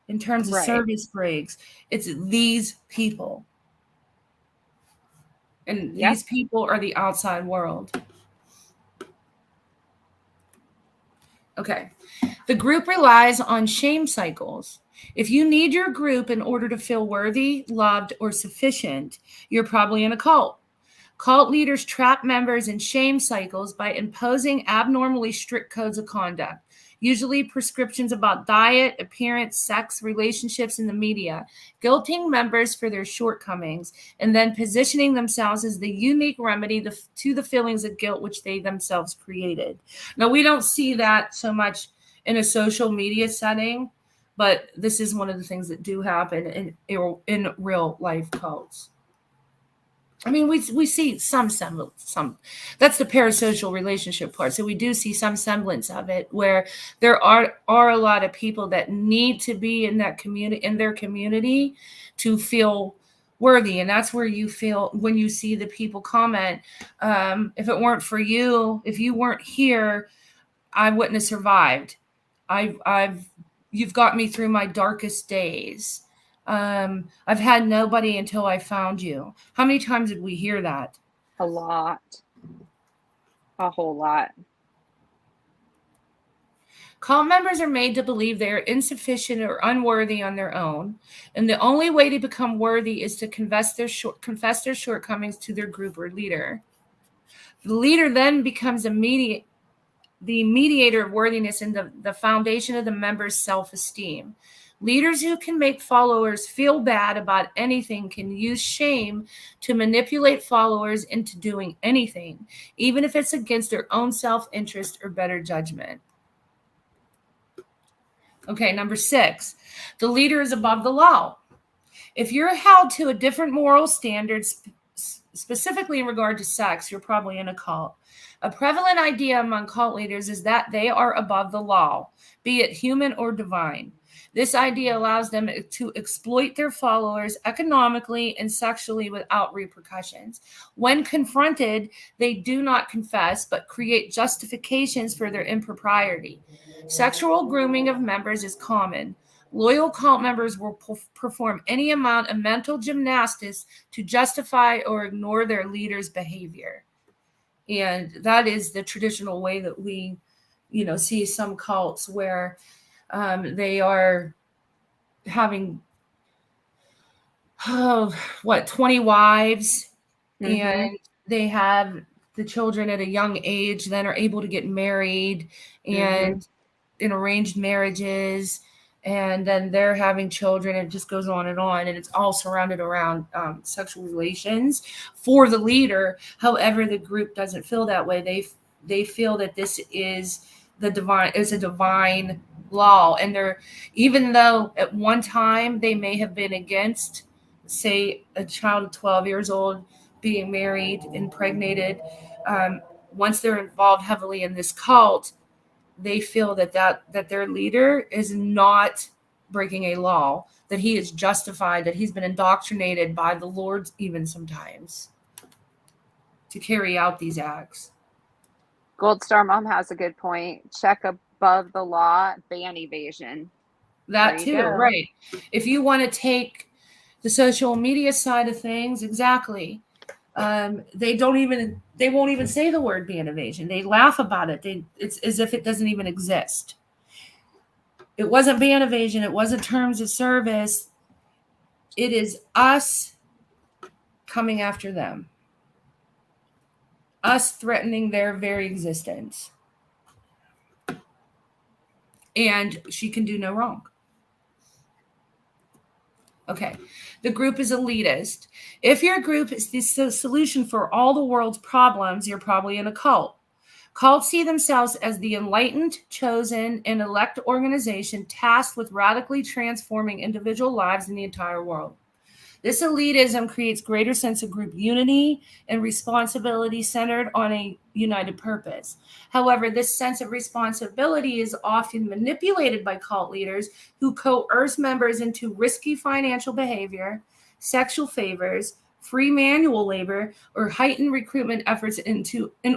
in terms of service breaks. It's these people. And these people are the outside world. Okay. The group relies on shame cycles. If you need your group in order to feel worthy, loved, or sufficient, you're probably in a cult. Cult leaders trap members in shame cycles by imposing abnormally strict codes of conduct, usually prescriptions about diet, appearance, sex, relationships, and the media, guilting members for their shortcomings, and then positioning themselves as the unique remedy to the feelings of guilt which they themselves created. Now, we don't see that so much in a social media setting, but this is one of the things that do happen in real life cults. I mean, we see some that's the parasocial relationship part. So we do see some semblance of it where there are a lot of people that need to be in that community, in their community, to feel worthy. And that's where you feel when you see the people comment, if it weren't for you, if you weren't here, I wouldn't have survived. You've got me through my darkest days. I've had nobody until I found you. How many times did we hear that? A lot. A whole lot. Cult members are made to believe they are insufficient or unworthy on their own, and the only way to become worthy is to confess their shortcomings to their group or leader. The leader then becomes the mediator of worthiness and the foundation of the member's self-esteem. Leaders who can make followers feel bad about anything can use shame to manipulate followers into doing anything, even if it's against their own self-interest or better judgment. Okay, number 6, the leader is above the law. If you're held to a different moral standard, specifically in regard to sex, you're probably in a cult. A prevalent idea among cult leaders is that they are above the law, be it human or divine. This idea allows them to exploit their followers economically and sexually without repercussions. When confronted, they do not confess, but create justifications for their impropriety. Sexual grooming of members is common. Loyal cult members will perform any amount of mental gymnastics to justify or ignore their leader's behavior. And that is the traditional way that we, see some cults where they are having 20 wives, and they have the children at a young age, then are able to get married and in arranged marriages, and then they're having children. It just goes on, and it's all surrounded around sexual relations for the leader. However, the group doesn't feel that way. They feel that this is a divine law, and they're, even though at one time they may have been against, say, a child of 12 years old being married, impregnated, once they're involved heavily in this cult, they feel that their leader is not breaking a law, that he is justified, that he's been indoctrinated by the Lord even sometimes to carry out these acts. Gold Star Mom has a good point. Check above the law, ban evasion. That too, right. If you want to take the social media side of things, exactly. They won't even say the word ban evasion. They laugh about it. It's as if it doesn't even exist. It wasn't ban evasion. It wasn't terms of service. It is us coming after them. Us threatening their very existence. And she can do no wrong. Okay, the group is elitist. If your group is the solution for all the world's problems, you're probably in a cult. Cults see themselves as the enlightened, chosen, and elect organization tasked with radically transforming individual lives in the entire world. This elitism creates greater sense of group unity and responsibility centered on a united purpose. However, this sense of responsibility is often manipulated by cult leaders who coerce members into risky financial behavior, sexual favors, free manual labor, or heightened recruitment efforts in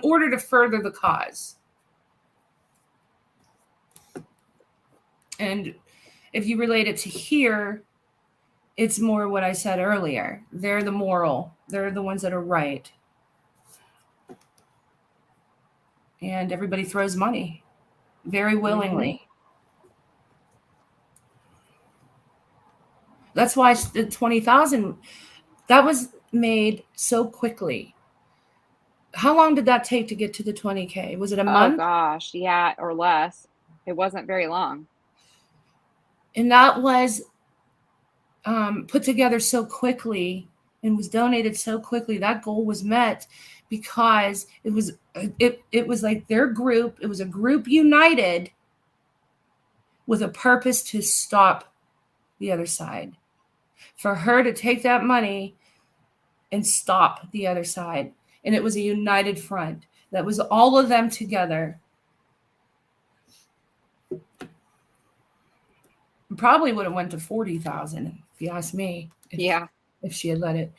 order to further the cause. And if you relate it to here, it's more what I said earlier. They're the moral. They're the ones that are right. And everybody throws money very willingly. That's why the 20,000, that was made so quickly. How long did that take to get to the 20K? Was it a Oh month? gosh, yeah, or less. It wasn't very long. And that was put together so quickly and was donated so quickly. That goal was met because it was like their group. It was a group united with a purpose to stop the other side. For her to take that money and stop the other side. And it was a united front. That was all of them together. Probably would have went to 40,000 if you ask me. If she had let it.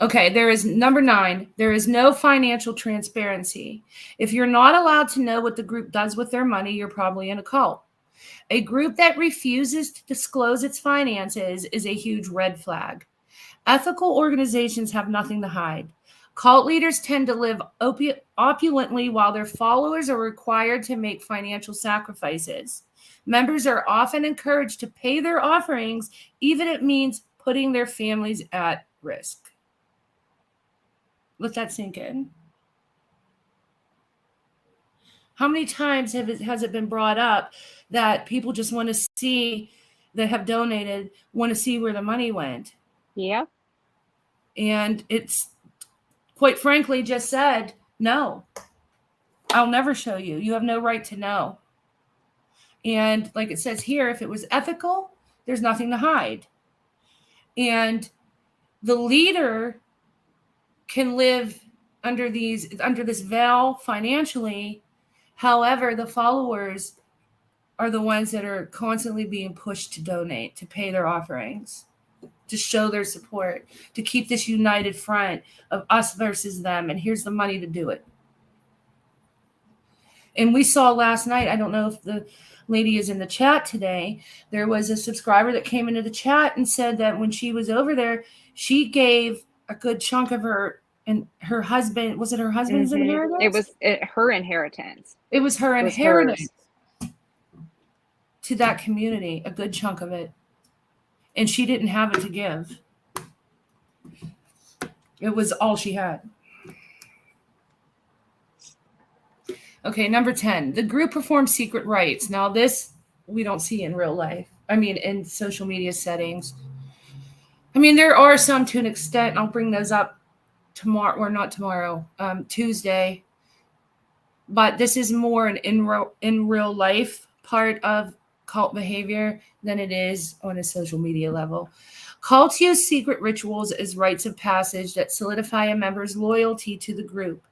Okay, there is number 9. There is no financial transparency. If you're not allowed to know what the group does with their money, you're probably in a cult. A group that refuses to disclose its finances is a huge red flag. Ethical organizations have nothing to hide. Cult leaders tend to live opulently while their followers are required to make financial sacrifices. Members are often encouraged to pay their offerings, even if it means putting their families at risk. Let that sink in. How many times has it been brought up that people just want to see, that have donated, want to see where the money went? Yeah. And it's quite frankly just said, no, I'll never show you. You have no right to know. And like it says here, if it was ethical, there's nothing to hide. And the leader can live under this veil financially. However, the followers are the ones that are constantly being pushed to donate, to pay their offerings, to show their support, to keep this united front of us versus them. And here's the money to do it. And we saw last night, I don't know if the lady is in the chat today, there was a subscriber that came into the chat and said that when she was over there, she gave a good chunk of her, and her husband, was it her husband's inheritance? It was her inheritance. It was her inheritance to that community, a good chunk of it. And she didn't have it to give. It was all she had. Okay, number 10. The group performs secret rites. Now, this we don't see in real life. I mean, in social media settings. I mean, there are some to an extent. I'll bring those up tomorrow, or not tomorrow, Tuesday. But this is more an in real life part of cult behavior than it is on a social media level. Cults use secret rituals as rites of passage that solidify a member's loyalty to the group.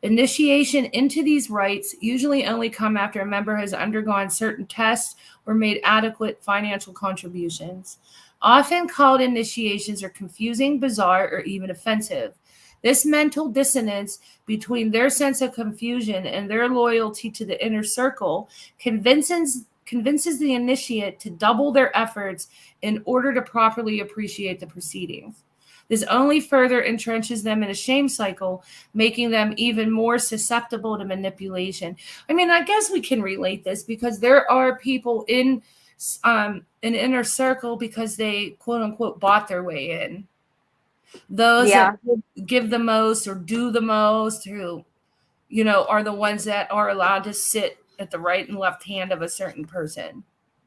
Initiation into these rites usually only come after a member has undergone certain tests or made adequate financial contributions. Often cult initiations are confusing, bizarre, or even offensive. This mental dissonance between their sense of confusion and their loyalty to the inner circle convinces the initiate to double their efforts in order to properly appreciate the proceedings. This only further entrenches them in a shame cycle, making them even more susceptible to manipulation. I mean, I guess we can relate this because there are people in an inner circle because they, quote unquote, bought their way in. Those that give the most or do the most, who, are the ones that are allowed to sit at the right and left hand of a certain person.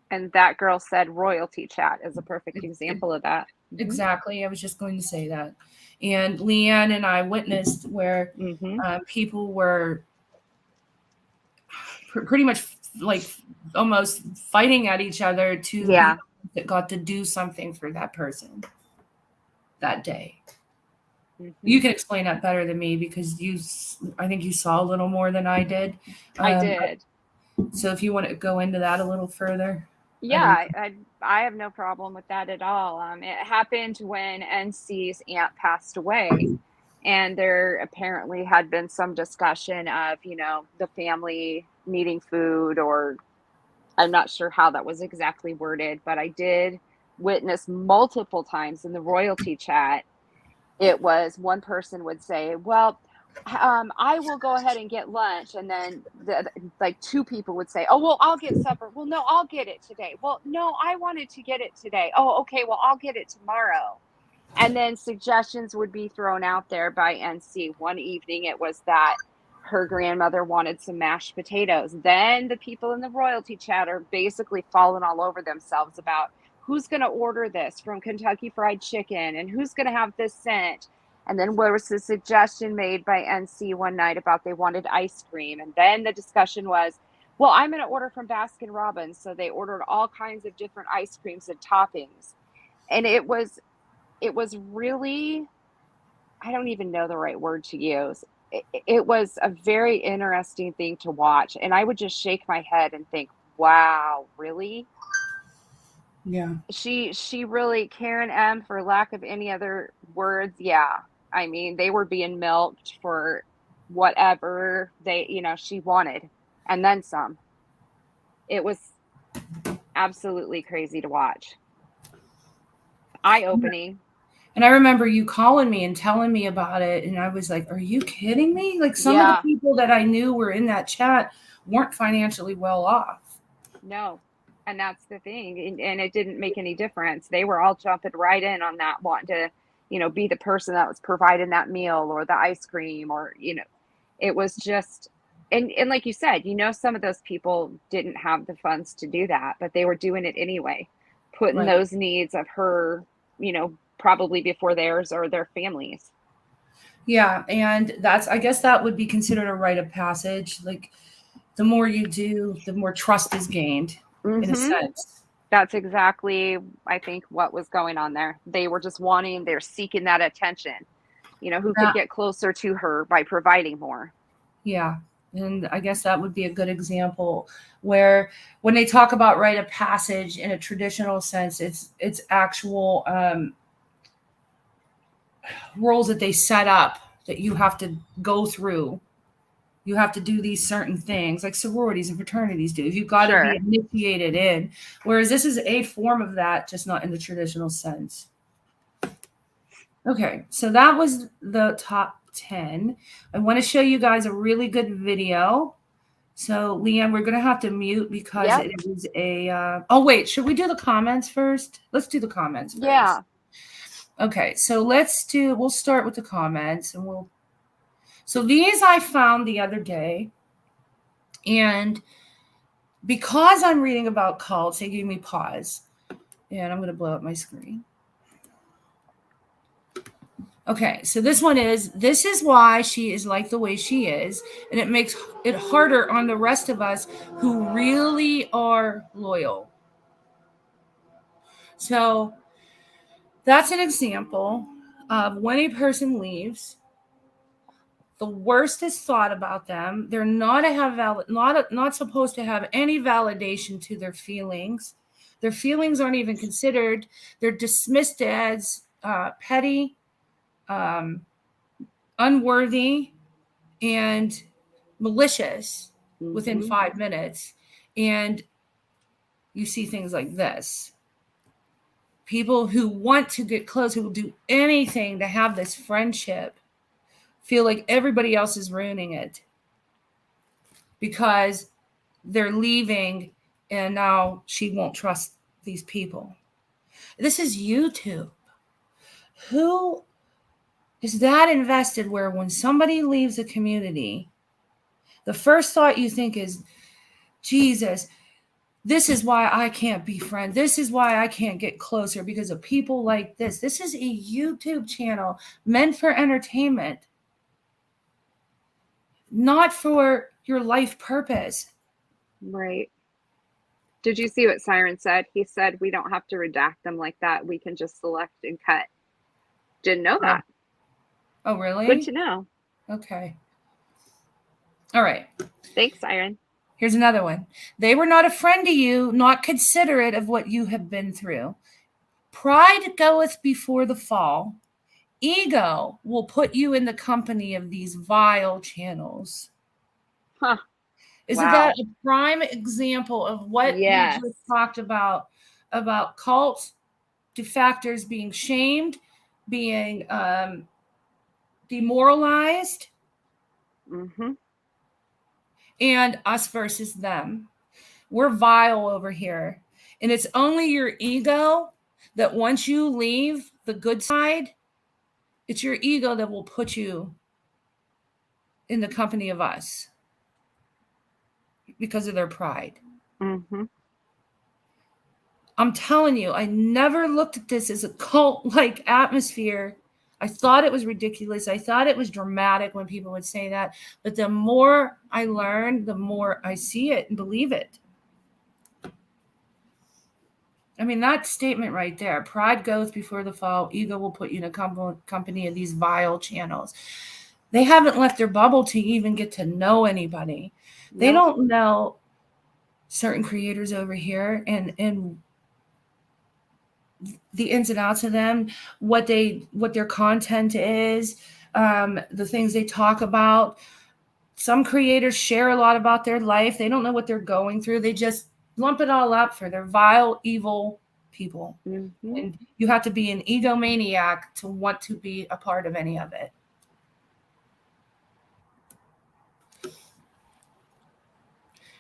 And that girl said royalty chat is a perfect example of that. Exactly. I was just going to say that. And Leanne and I witnessed where people were pretty much like almost fighting at each other to that got to do something for that person that day. You can explain that better than me because I think you saw a little more than I did. I did. So if you want to go into that a little further. Yeah, I have no problem with that at all. It happened when NC's aunt passed away, and there apparently had been some discussion of, the family needing food, or I'm not sure how that was exactly worded, but I did witness multiple times in the royalty chat. It was one person would say, well, I will go ahead and get lunch. And then two people would say, oh, well, I'll get supper. Well, no, I'll get it today. Well, no, I wanted to get it today. Oh, okay. Well, I'll get it tomorrow. And then suggestions would be thrown out there by NC. One evening it was that her grandmother wanted some mashed potatoes. Then the people in the royalty chat are basically falling all over themselves about who's going to order this from Kentucky Fried Chicken and who's going to have this sent. And then there was a suggestion made by NC one night about they wanted ice cream. And then the discussion was, well, I'm going to order from Baskin Robbins. So they ordered all kinds of different ice creams and toppings. And it was really, I don't even know the right word to use. It was a very interesting thing to watch. And I would just shake my head and think, wow, really? Yeah. She really, Karen M, for lack of any other words, yeah. I mean, they were being milked for whatever she wanted and then some. It was absolutely crazy to watch. Eye opening. And I remember you calling me and telling me about it. And I was like, are you kidding me? Like some of the Yeah. people that I knew were in that chat weren't financially well off. No. And that's the thing. And it didn't make any difference. They were all jumping right in on that, wanting to, be the person that was providing that meal or the ice cream or, it was just, and like you said, some of those people didn't have the funds to do that, but they were doing it anyway, putting Right. those needs of her, probably before theirs or their families. Yeah. And I guess that would be considered a rite of passage. Like the more you do, the more trust is gained in a Mm-hmm. sense. That's exactly, I think, what was going on there. They're seeking that attention, who could Yeah. get closer to her by providing more. Yeah. And I guess that would be a good example where when they talk about rite of passage in a traditional sense, it's actual roles that they set up that you have to go through. You have to do these certain things like sororities and fraternities do. You've got to be Sure. initiated in. Whereas this is a form of that, just not in the traditional sense. Okay, so that was the top 10. I want to show you guys a really good video. So, Leanne, we're going to have to mute because Yep. it is a. Oh, wait, should we do the comments first? Let's do the comments first. Yeah. Okay, so we'll start with the comments and so these I found the other day. And because I'm reading about cults, they gave me pause. And I'm going to blow up my screen. Okay, so this is why she is like the way she is, and it makes it harder on the rest of us who really are loyal. So that's an example of when a person leaves, the worst is thought about them. They're not not supposed to have any validation to their feelings. Their feelings aren't even considered. They're dismissed as petty, unworthy, and malicious within 5 minutes. And you see things like this. People who want to get close, who will do anything to have this friendship, feel like everybody else is ruining it because they're leaving and now she won't trust these people. This is YouTube. Who is that invested where when somebody leaves a community, the first thought you think is, Jesus, this is why I can't be friends. This is why I can't get closer because of people like this. This is a YouTube channel meant for entertainment, not for your life purpose. Right. Did you see what Siren said? He said we don't have to redact them like that. We can just select and cut. Didn't know that. Oh, really? Good to know. Okay. All right. Thanks, Siren. Here's another one. They were not a friend to you, not considerate of what you have been through. Pride goeth before the fall. Ego will put you in the company of these vile channels. Huh. Isn't that a prime example of what we just talked about cult defectors being shamed, being demoralized, and us versus them? We're vile over here. And it's only your ego that once you leave, the good side, it's your ego that will put you in the company of us because of their pride. Mm-hmm. I'm telling you, I never looked at this as a cult-like atmosphere. I thought it was ridiculous. I thought it was dramatic when people would say that. But the more I learn, the more I see it and believe it. I mean, that statement right there, pride goes before the fall, ego will put you in a company of these vile channels. They haven't left their bubble to even get to know anybody. They don't know certain creators over here and the ins and outs of them, what their content is, the things they talk about. Some creators share a lot about their life. They don't know what they're going through. They just lump it all up for their vile, evil people. Mm-hmm. And you have to be an egomaniac to want to be a part of any of it.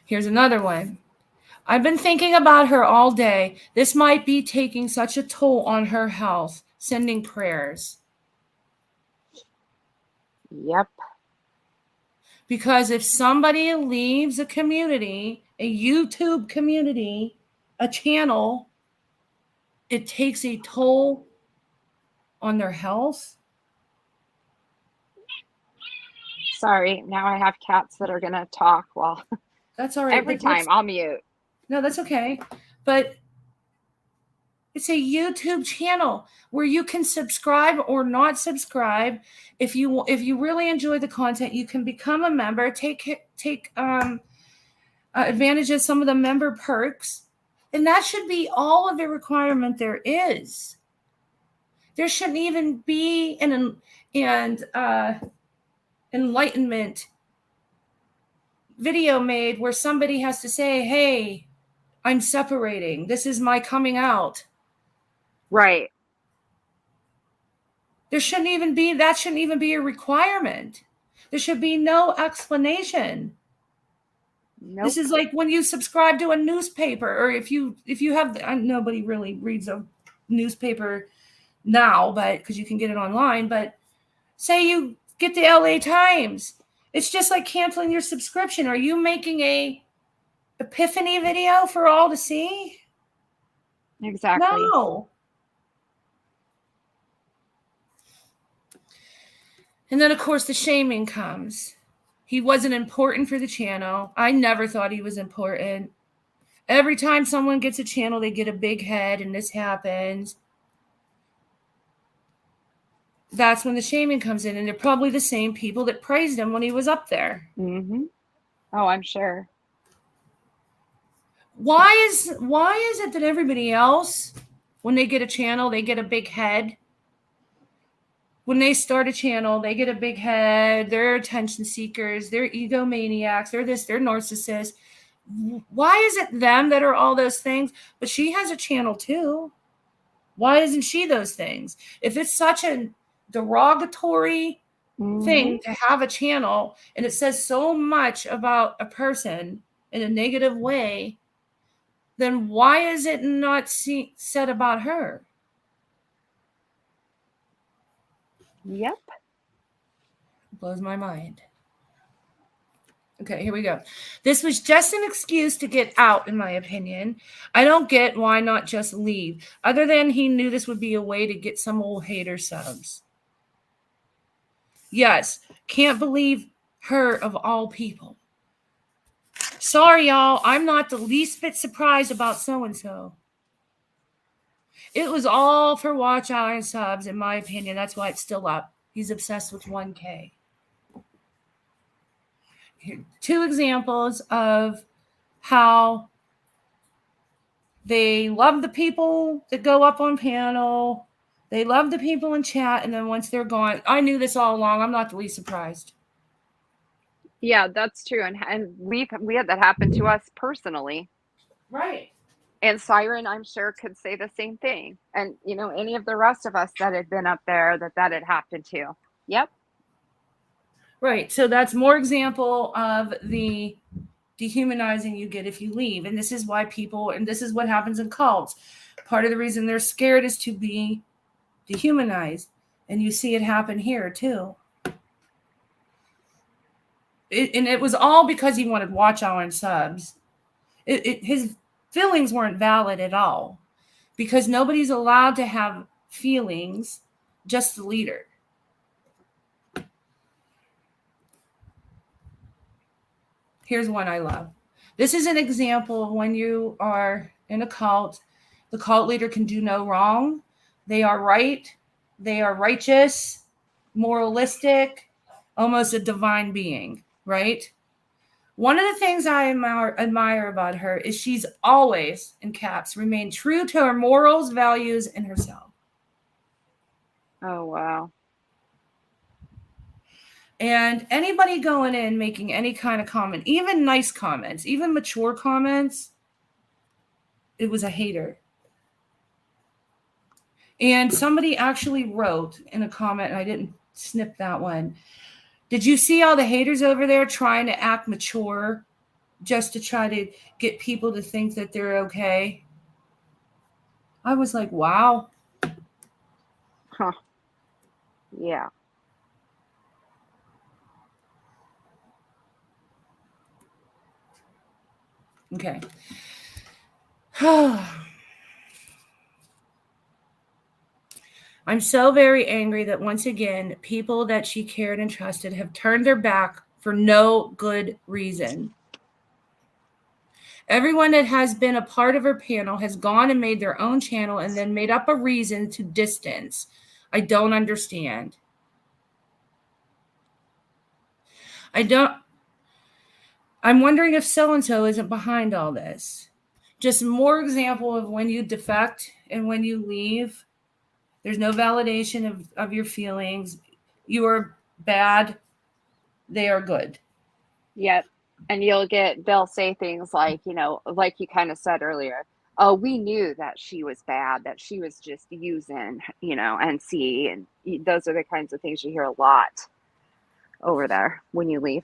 Here's another one. I've been thinking about her all day. This might be taking such a toll on her health. Sending prayers. Yep. Because if somebody leaves a community, a YouTube community, a channel, it takes a toll on their health. Sorry, now I have cats that are going to talk while. That's all right. Every time I'll mute. No, that's okay. But it's a YouTube channel where you can subscribe or not subscribe. If you really enjoy the content, you can become a member, take advantage of some of the member perks, and that should be all of the requirement there is. There shouldn't even be an enlightenment video made where somebody has to say, "Hey, I'm separating. This is my coming out." Right. That shouldn't even be a requirement. There should be no explanation. Nope. This is like when you subscribe to a newspaper, or if you have, nobody really reads a newspaper now, but because you can get it online. But say you get the LA Times, it's just like canceling your subscription. Are you making a epiphany video for all to see? Exactly. No. And then, of course, the shaming comes. He wasn't important for the channel. I never thought he was important. Every time someone gets a channel, they get a big head, and this happens. That's when the shaming comes in, and they're probably the same people that praised him when he was up there. Mm-hmm. Oh, I'm sure. Why is it that everybody else, when they get a channel, they get a big head? When they start a channel, they get a big head. They're attention seekers. They're egomaniacs. They're this. They're narcissists. Why is it them that are all those things? But she has a channel too. Why isn't she those things? If it's such a derogatory thing to have a channel and it says so much about a person in a negative way, then why is it not said about her? Yep. Blows my mind. Okay, here we go. This was just an excuse to get out, in my opinion. I don't get why not just leave, other than he knew this would be a way to get some old hater subs. Yes, can't believe her of all people. Sorry, y'all. I'm not the least bit surprised about so-and-so. It was all for watch hour and subs, in my opinion. That's why it's still up. He's obsessed with 1K. Here, 2 examples of how they love the people that go up on panel. They love the people in chat, and then once they're gone, I knew this all along. I'm not the least surprised. Yeah, that's true. And we had that happen to us personally. Right. And Siren, I'm sure, could say the same thing. And, any of the rest of us that had been up there that had happened to. Yep. Right. So that's more example of the dehumanizing you get if you leave. And this is why and this is what happens in cults. Part of the reason they're scared is to be dehumanized. And you see it happen here too. And it was all because he wanted watch hour and subs. His feelings weren't valid at all, because nobody's allowed to have feelings, just the leader. Here's one I love. This is an example of when you are in a cult, the cult leader can do no wrong. They are right. They are righteous, moralistic, almost a divine being, right? One of the things I admire about her is she's always, in caps, remained true to her morals, values, and herself. Oh, wow. And anybody going in making any kind of comment, even nice comments, even mature comments, it was a hater. And somebody actually wrote in a comment, and I didn't snip that one, did you see all the haters over there trying to act mature just to try to get people to think that they're okay? I was like, wow. Huh. Yeah. Okay. I'm so very angry that once again, people that she cared and trusted have turned their back for no good reason. Everyone that has been a part of her panel has gone and made their own channel and then made up a reason to distance. I don't understand. I'm wondering if so-and-so isn't behind all this. Just more example of when you defect and when you leave. There's no validation of your feelings. You are bad. They are good. Yep. And they'll say things like, like you kind of said earlier, oh, we knew that she was bad, that she was just using, NC. And those are the kinds of things you hear a lot over there when you leave.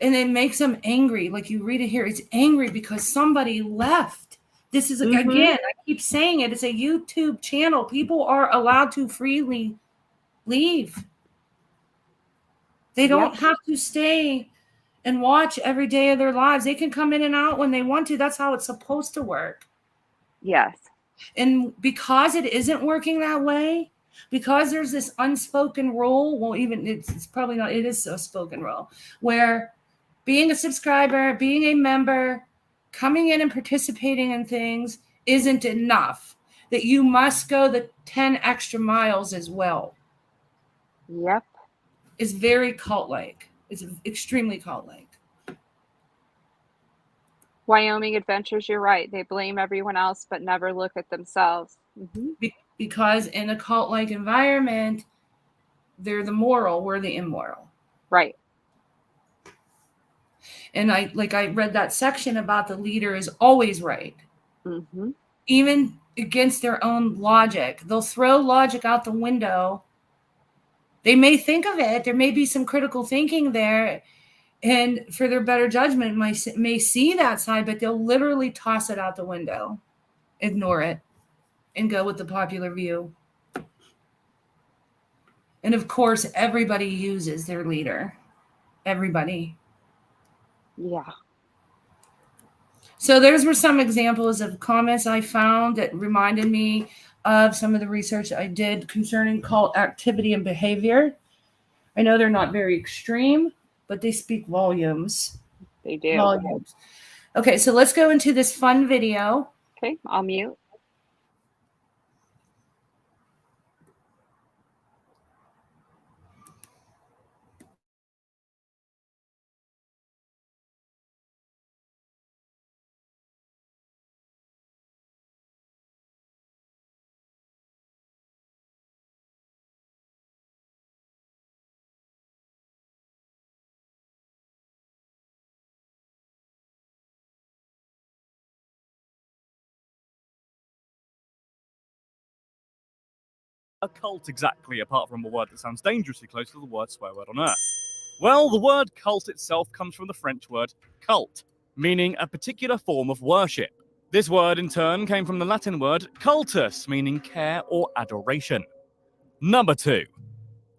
And it makes them angry. Like you read it here, it's angry because somebody left. This is, again, I keep saying it, it's a YouTube channel. People are allowed to freely leave. They don't have to stay and watch every day of their lives. They can come in and out when they want to. That's how it's supposed to work. Yes. And because it isn't working that way, because there's this unspoken rule, well, even it's probably not, it is a spoken rule, where being a subscriber, being a member, coming in and participating in things isn't enough, that you must go the 10 extra miles as well. Yep. It's very cult-like. It's extremely cult-like. Wyoming Adventures, you're right. They blame everyone else, but never look at themselves. Because in a cult-like environment, they're the moral, we're the immoral. Right. And I read that section about the leader is always right. Even against their own logic. They'll throw logic out the window. They may think of it. There may be some critical thinking there. And for their better judgment, may see that side, but they'll literally toss it out the window, ignore it, and go with the popular view. And of course, everybody uses their leader. Everybody. Yeah. So those were some examples of comments I found that reminded me of some of the research I did concerning cult activity and behavior. I know they're not very extreme, but they speak volumes. They do. Volumes. Okay, so let's go into this fun video. Okay, I'll mute. A cult exactly, apart from a word that sounds dangerously close to the worst swear word on earth? Well, the word cult itself comes from the French word culte, meaning a particular form of worship. This word, in turn, came from the Latin word cultus, meaning care or adoration. Number 2.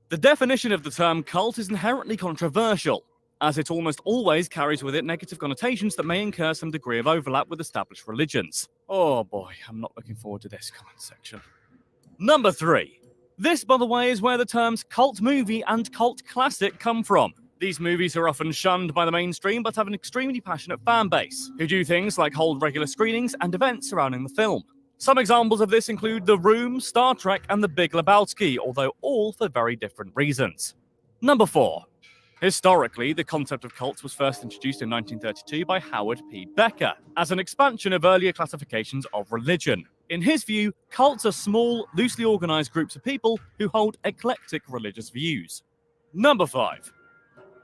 The definition of the term cult is inherently controversial, as it almost always carries with it negative connotations that may incur some degree of overlap with established religions. Oh boy, I'm not looking forward to this comment section. Number 3. This, by the way, is where the terms cult movie and cult classic come from. These movies are often shunned by the mainstream but have an extremely passionate fan base, who do things like hold regular screenings and events surrounding the film. Some examples of this include The Room, Star Trek, and The Big Lebowski, although all for very different reasons. Number 4. Historically, the concept of cults was first introduced in 1932 by Howard P. Becker as an expansion of earlier classifications of religion. In his view, cults are small, loosely organized groups of people who hold eclectic religious views. Number 5.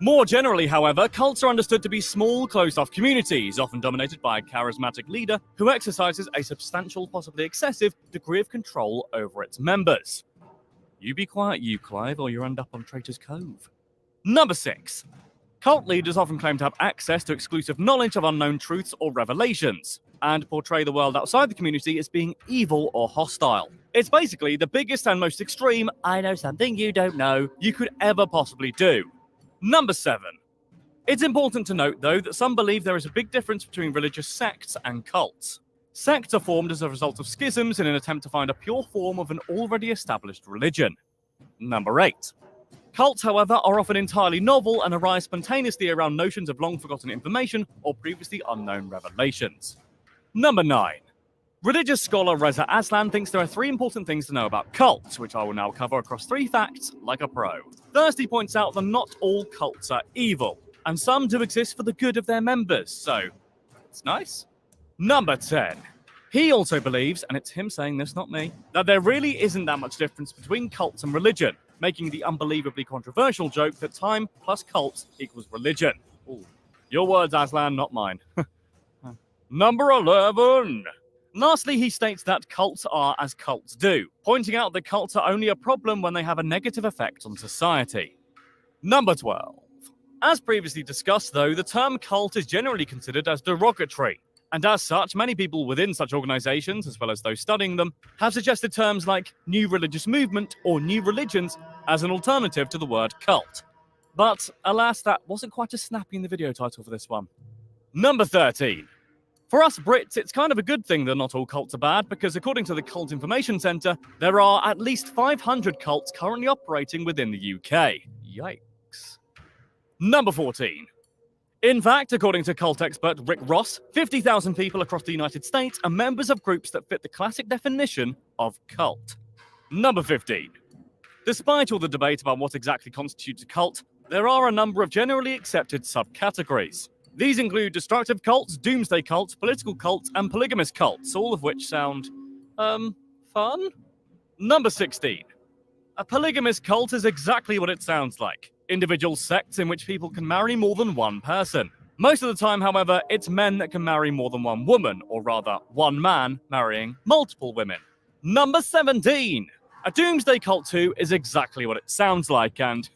More generally, however, cults are understood to be small, closed-off communities, often dominated by a charismatic leader who exercises a substantial, possibly excessive, degree of control over its members. You be quiet, you, Clive, or you end up on Traitor's Cove. Number 6. Cult leaders often claim to have access to exclusive knowledge of unknown truths or revelations, and portray the world outside the community as being evil or hostile. It's basically the biggest and most extreme, I know something you don't know, you could ever possibly do. Number 7. It's important to note, though, that some believe there is a big difference between religious sects and cults. Sects are formed as a result of schisms in an attempt to find a pure form of an already established religion. Number 8. Cults, however, are often entirely novel and arise spontaneously around notions of long-forgotten information or previously unknown revelations. Number 9. Religious scholar Reza Aslan thinks there are 3 important things to know about cults, which I will now cover across 3 facts like a pro. First, he points out that not all cults are evil, and some do exist for the good of their members, so it's nice. Number 10. He also believes, and it's him saying this, not me, that there really isn't that much difference between cults and religion, making the unbelievably controversial joke that time plus cults equals religion. Ooh. Your words, Aslan, not mine. Number 11. Lastly, he states that cults are as cults do, pointing out that cults are only a problem when they have a negative effect on society. Number 12. As previously discussed, though, the term cult is generally considered as derogatory, and as such, many people within such organizations, as well as those studying them, have suggested terms like new religious movement or new religions as an alternative to the word cult. But, alas, that wasn't quite as snappy in the video title for this one. Number 13. For us Brits, it's kind of a good thing that not all cults are bad, because according to the Cult Information Centre, there are at least 500 cults currently operating within the UK. Yikes. Number 14. In fact, according to cult expert Rick Ross, 50,000 people across the United States are members of groups that fit the classic definition of cult. Number 15. Despite all the debate about what exactly constitutes a cult, there are a number of generally accepted subcategories. These include destructive cults, doomsday cults, political cults, and polygamous cults, all of which sound, fun? Number 16. A polygamous cult is exactly what it sounds like. Individual sects in which people can marry more than one person. Most of the time, however, it's men that can marry more than one woman, or rather, one man marrying multiple women. Number 17. A doomsday cult too is exactly what it sounds like, and,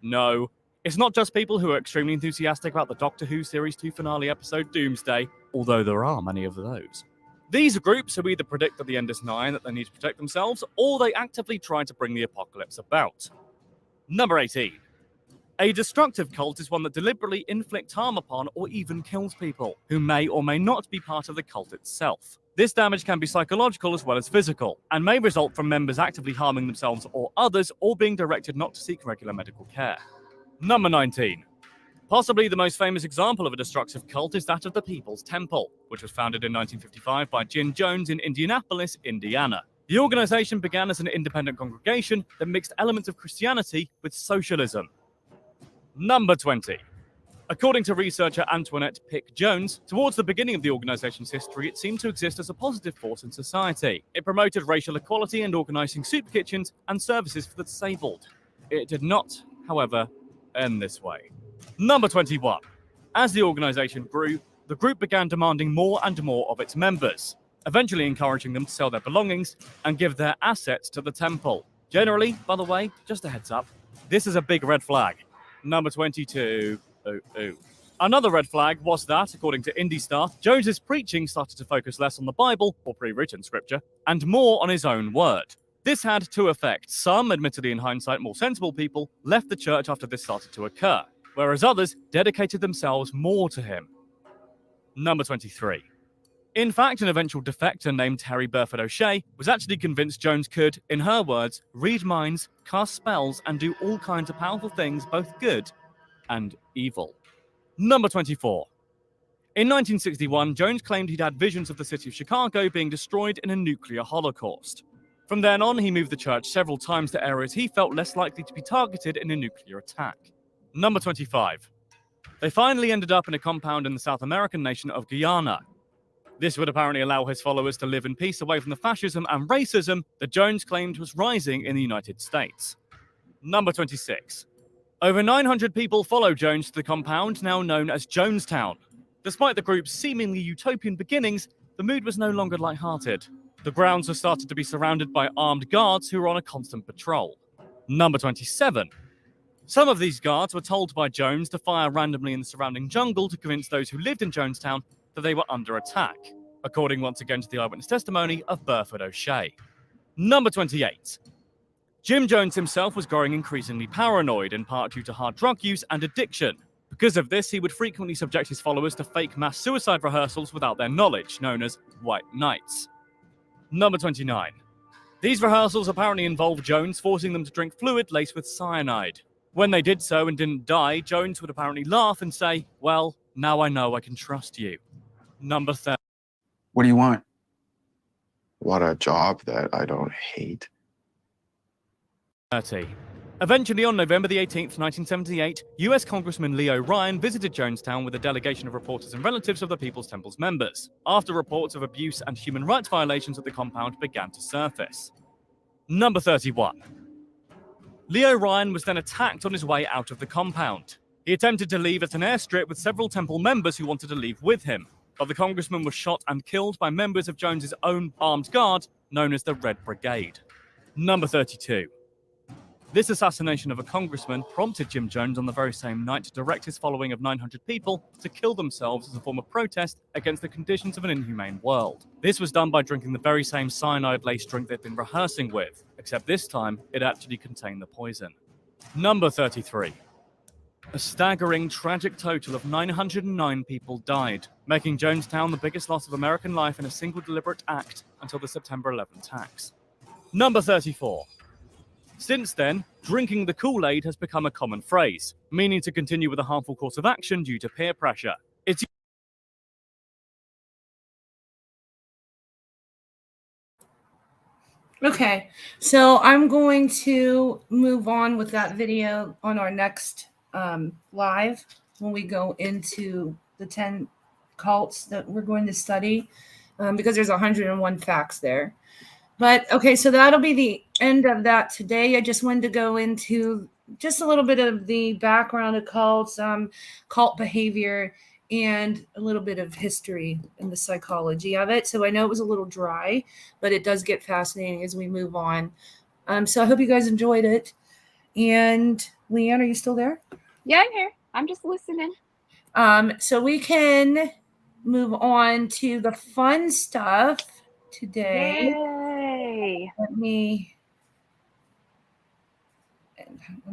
no. It's not just people who are extremely enthusiastic about the Doctor Who Series 2 finale episode Doomsday, although there are many of those. These are groups who either predict that the end is nigh and that they need to protect themselves, or they actively try to bring the apocalypse about. Number 18. A destructive cult is one that deliberately inflicts harm upon or even kills people, who may or may not be part of the cult itself. This damage can be psychological as well as physical, and may result from members actively harming themselves or others, or being directed not to seek regular medical care. Number 19. Possibly the most famous example of a destructive cult is that of the People's Temple, which was founded in 1955 by Jim Jones in Indianapolis, Indiana. The organization began as an independent congregation that mixed elements of Christianity with socialism. Number 20. According to researcher Antoinette Pick Jones, towards the beginning of the organization's history, it seemed to exist as a positive force in society. It promoted racial equality and organizing soup kitchens and services for the disabled. It did not, however, end this way. Number 21. As the organization grew, the group began demanding more and more of its members, eventually encouraging them to sell their belongings and give their assets to the temple. Generally, by the way, just a heads up, this is a big red flag. Number 22. Another red flag was that, according to IndyStar, Jones's preaching started to focus less on the Bible, or pre-written scripture, and more on his own word. This had two effects. Some, admittedly in hindsight more sensible people, left the church after this started to occur, whereas others dedicated themselves more to him. Number 23. In fact, an eventual defector named Terry Burford O'Shea was actually convinced Jones could, in her words, read minds, cast spells, and do all kinds of powerful things, both good and evil. Number 24. In 1961, Jones claimed he'd had visions of the city of Chicago being destroyed in a nuclear holocaust. From then on, he moved the church several times to areas he felt less likely to be targeted in a nuclear attack. Number 25. They finally ended up in a compound in the South American nation of Guyana. This would apparently allow his followers to live in peace away from the fascism and racism that Jones claimed was rising in the United States. Number 26. Over 900 people follow Jones to the compound, now known as Jonestown. Despite the group's seemingly utopian beginnings, the mood was no longer lighthearted. The grounds were started to be surrounded by armed guards who were on a constant patrol. Number 27. Some of these guards were told by Jones to fire randomly in the surrounding jungle to convince those who lived in Jonestown that they were under attack, according once again to the eyewitness testimony of Burford O'Shea. Number 28. Jim Jones himself was growing increasingly paranoid, in part due to hard drug use and addiction. Because of this, he would frequently subject his followers to fake mass suicide rehearsals without their knowledge, known as White Nights. Number 29. These rehearsals apparently involved Jones forcing them to drink fluid laced with cyanide. When they did so and didn't die, Jones would apparently laugh and say, "Well, now I know I can trust you." Number 30. What do you want? I want a job that I don't hate. Eventually, on November the 18th, 1978, US Congressman Leo Ryan visited Jonestown with a delegation of reporters and relatives of the People's Temple's members, after reports of abuse and human rights violations at the compound began to surface. Number 31. Leo Ryan was then attacked on his way out of the compound. He attempted to leave at an airstrip with several temple members who wanted to leave with him, but the congressman was shot and killed by members of Jones's own armed guard, known as the Red Brigade. Number 32. This assassination of a congressman prompted Jim Jones on the very same night to direct his following of 900 people to kill themselves as a form of protest against the conditions of an inhumane world. This was done by drinking the very same cyanide-laced drink they'd been rehearsing with, except this time it actually contained the poison. Number 33. A staggering, tragic total of 909 people died, making Jonestown the biggest loss of American life in a single deliberate act until the September 11 attacks. Number 34. Since then, drinking the Kool-Aid has become a common phrase, meaning to continue with a harmful course of action due to peer pressure. Okay, so I'm going to move on with that video on our next live when we go into the 10 cults that we're going to study, because there's 101 facts there. But okay, so that'll be the end of that today. I just wanted to go into just a little bit of the background of cults, cult behavior, and a little bit of history and the psychology of it. So I know it was a little dry, but it does get fascinating as we move on. So I hope you guys enjoyed it. And Leanne, are you still there? Yeah, I'm here. I'm just listening. So we can move on to the fun stuff today. Yay. Let me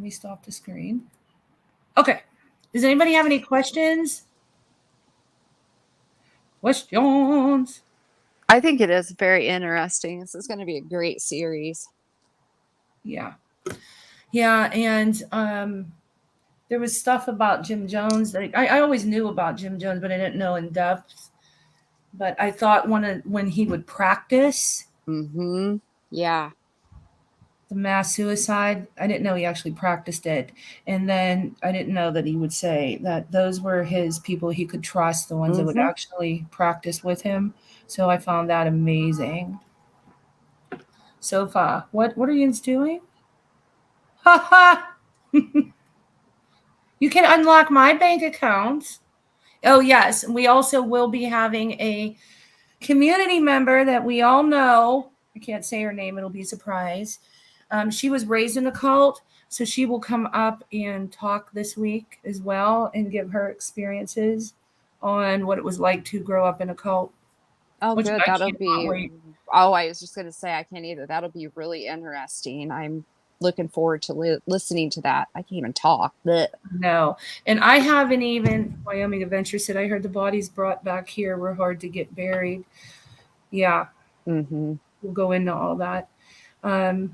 stop the screen. Okay. Does anybody have any questions? Questions? I think it is very interesting. This is going to be a great series. Yeah. Yeah, and there was stuff about Jim Jones that I always knew about Jim Jones, but I didn't know in depth. But I thought when he would practice. Mm-hmm. Yeah. The mass suicide, I didn't know he actually practiced it. And then I didn't know that he would say that those were his people he could trust, the ones that would actually practice with him. So I found that amazing. Sofa, what are you doing? Ha ha! You can unlock my bank account. Oh, yes. We also will be having a community member that we all know. I can't say her name. It'll be a surprise. She was raised in a cult, so she will come up and talk this week as well and give her experiences on what it was like to grow up in a cult. Oh, good. That'll be Oh, I was just going to say I can't either. That'll be really interesting. I'm looking forward to listening to that. I can't even talk. Blech. No. And I haven't even, Wyoming Adventure said, I heard the bodies brought back here were hard to get buried. Yeah. Mm-hmm. We'll go into all that. I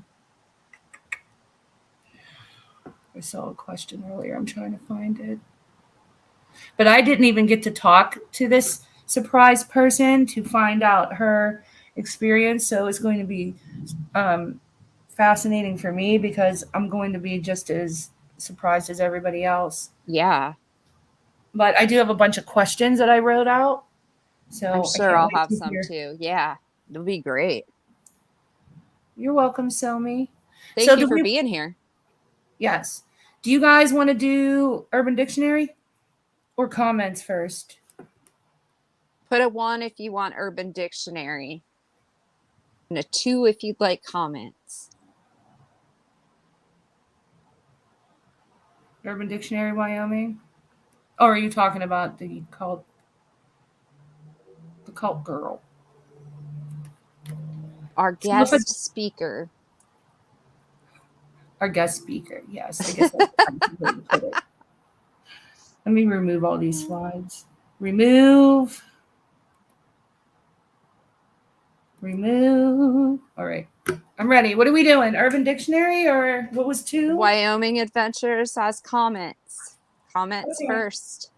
saw a question earlier. I'm trying to find it. But I didn't even get to talk to this surprise person to find out her experience. So it's going to be fascinating for me because I'm going to be just as surprised as everybody else. Yeah. But I do have a bunch of questions that I wrote out. So I'm I sure can't I'll wait have to some hear. too. Yeah. It'll be great. You're welcome, Selmy. Thank you for being here. Yes. Do you guys want to do Urban Dictionary or comments first? Put a 1 if you want Urban Dictionary. And a 2 if you'd like comments. Urban Dictionary, Wyoming? Or are you talking about the cult girl? Our guest speaker. Our guest speaker, yes. I guess that's the way to put it. Let me remove all these slides. Remove. All right. I'm ready. What are we doing? Urban Dictionary or what was 2? Wyoming Adventures has comments. Comments first.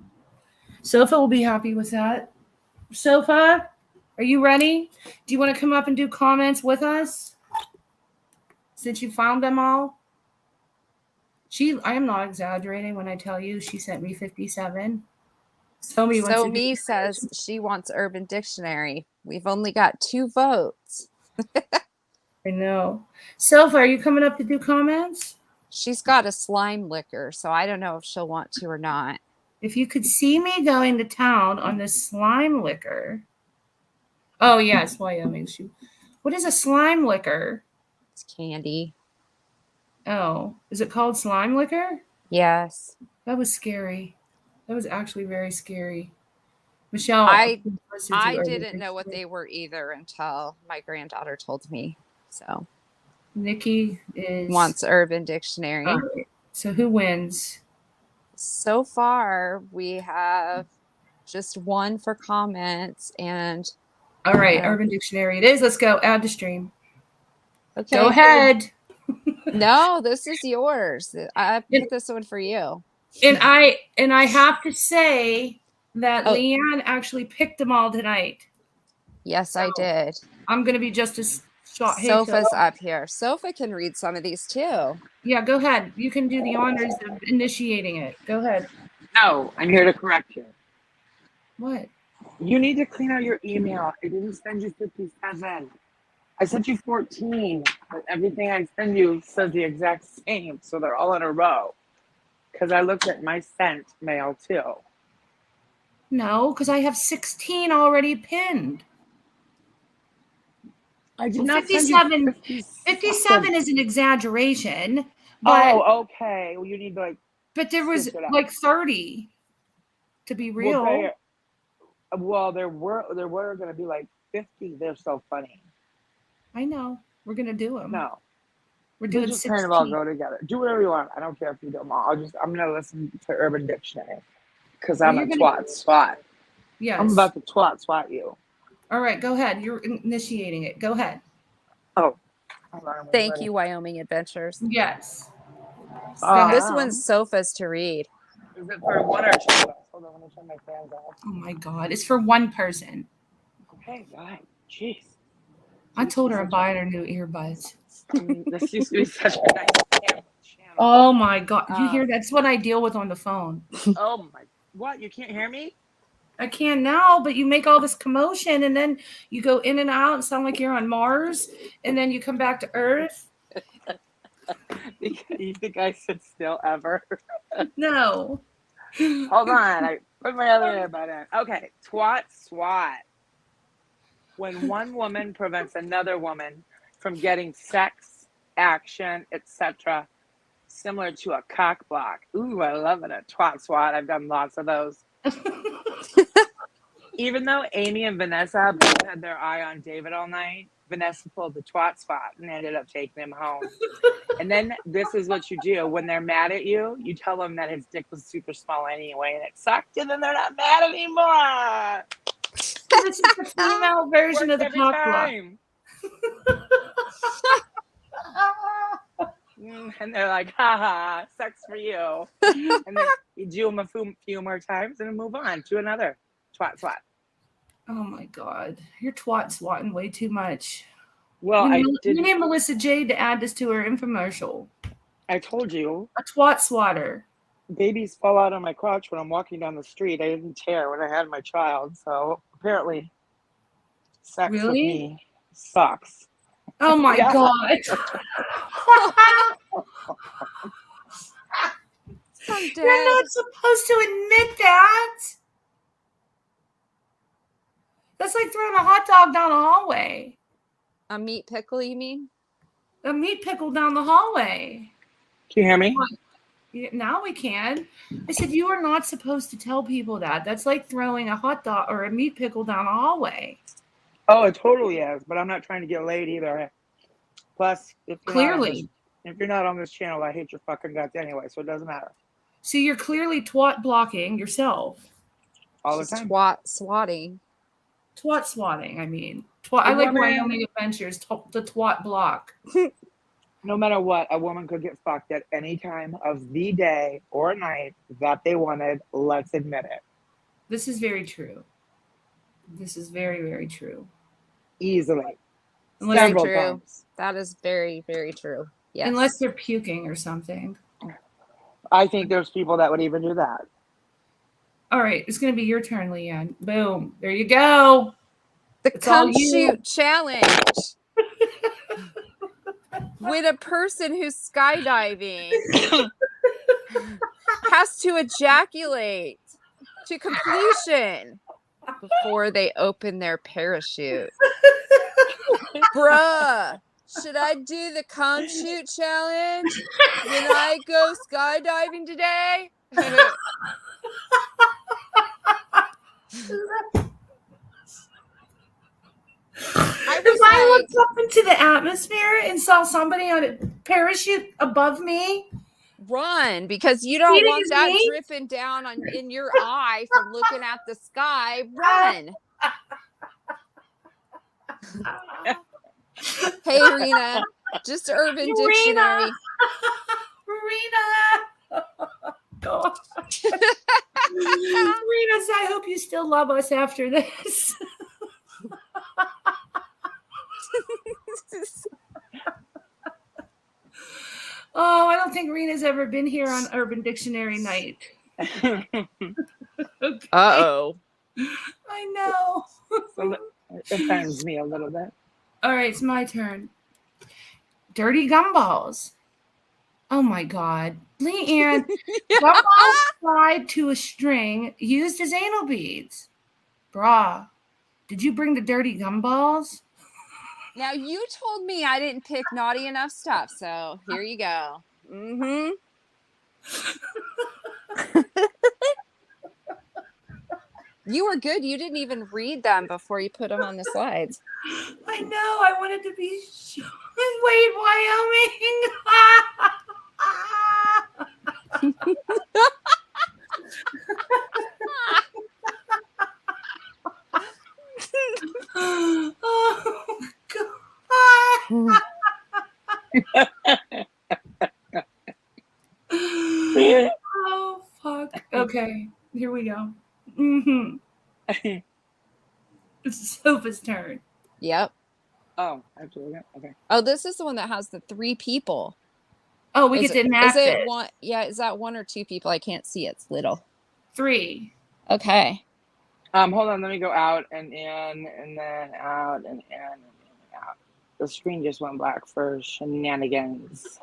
Sofa will be happy with that. Sofa, are you ready? Do you want to come up and do comments with us? Since you found them all? I am not exaggerating when I tell you she sent me 57. So says she wants Urban Dictionary. We've only got 2 votes. I know. Sofa, are you coming up to do comments? She's got a slime liquor, so I don't know if she'll want to or not. If you could see me going to town on this slime liquor. Oh, yes, Wyoming. What is a slime liquor? It's candy. Oh, is it called slime liquor? Yes. That was scary. That was actually very scary. Michelle, I didn't know what they were either until my granddaughter told me. So Nikki wants Urban Dictionary. Right. So who wins? So far, we have just 1 for comments and. All right, Urban Dictionary it is. Let's go. Add to stream. Okay. Go ahead. No, this is yours. I put this one for you. And I have to say that Leanne actually picked them all tonight. Yes, I did. I'm going to be just as shocked. Sofa's up here. Sofa can read some of these too. Yeah, go ahead. You can do the honors of initiating it. Go ahead. No, I'm here to correct you. What? You need to clean out your email. I didn't send you 57. I sent you 14, but everything I send you says the exact same, so they're all in a row. Because I looked at my sent mail too. No, because I have 16 already pinned. I did not 57. 57 is an exaggeration. But, okay. Well, you need to But there was 30 to be real. Well, there were going to be 50. They're so funny. I know. We're going to do them. No. We're doing just 16. kind of all go together. Do whatever you want. I don't care if you do them all. I'm going to listen to Urban Dictionary because I'm a twat swat. Yes. I'm about to twat swat you. All right, go ahead. You're initiating it. Go ahead. Oh. Thank you, Wyoming Adventures. Yes. This one's Sofa's to read. Is it for 1 or 2 of us? Hold on, let me turn my fans off. Oh my God. It's for 1 person. Okay, right. Jeez. I told her I'm buying her new earbuds. This used to be such a nice channel. Oh my God. You hear that's what I deal with on the phone. Oh my, what? You can't hear me? I can now, but you make all this commotion and then you go in and out and sound like you're on Mars and then you come back to Earth. You think I sit still ever? No. Hold on. I put my other earbud in. Okay. Twat swat. When one woman prevents another woman from getting sex, action, etc., similar to a cock block. Ooh, I love it. A twat swat. I've done lots of those. Even though Amy and Vanessa both had their eye on David all night, Vanessa pulled the twat spot and ended up taking him home. And then this is what you do. When they're mad at you, you tell them that his dick was super small anyway and it sucked, and then they're not mad anymore. So this is the female version Works of the every cock block. time. And they're like, haha, sucks for you. And then you do them a few more times and then move on to another twat swat. Oh my God. You're twat swatting way too much. Well, we did. need Melissa Jade to add this to her infomercial. I told you. A twat swatter. Babies fall out on my crotch when I'm walking down the street. I didn't tear when I had my child. So apparently, sex with me sucks. Oh my God. You're not supposed to admit that. That's like throwing a hot dog down the hallway. A meat pickle, you mean? A meat pickle down the hallway. Can you hear me? Now we can. I said you are not supposed to tell people that. That's like throwing a hot dog or a meat pickle down the hallway. Oh, it totally is. But I'm not trying to get laid either. Plus, if you're not on this channel, I hate your fucking guts anyway, so it doesn't matter. So you're clearly twat blocking yourself. All the time. Twat swatting. Twat swatting, I mean. I like Wyoming Adventures, the twat block. No matter what, a woman could get fucked at any time of the day or night that they wanted. Let's admit it. This is very true. This is very, very true. Easily. Very true. Times. That is very, very true. Yes. Unless they're puking or something. I think there's people that would even do that. All right, it's going to be your turn, Leanne. Boom. There you go. The cum shoot challenge. With a person who's skydiving has to ejaculate to completion before they open their parachute. Bruh, should I do the cum shoot challenge when I go skydiving today? If I looked up into the atmosphere and saw somebody on a parachute above me, run, because you don't want that dripping down in your eye from looking at the sky. Run. Hey, Rena, just Urban Dictionary. Rena. God. Rena, I hope you still love us after this. Oh, I don't think Rena's ever been here on Urban Dictionary night. Okay. Uh-oh. I know. So it offends me a little bit. All right, it's my turn. Dirty gumballs. Oh my God. Leanne, gumballs tied to a string used as anal beads. Brah, did you bring the dirty gumballs? Now, you told me I didn't pick naughty enough stuff, so here you go. Mm-hmm. You were good. You didn't even read them before you put them on the slides. I know. I wanted to be sure. Wait, Wyoming. Oh, God. Oh, fuck. Okay, here we go. Mm-hmm. It's Sophie's turn. Yep. Oh, absolutely. Okay. Oh, this is the one that has the 3 people. Oh, we get to enact it. Is it one? Yeah, is that 1 or 2 people? I can't see. It's little. 3. Okay. Hold on. Let me go out and in, and then out and in, and then out. The screen just went black for shenanigans.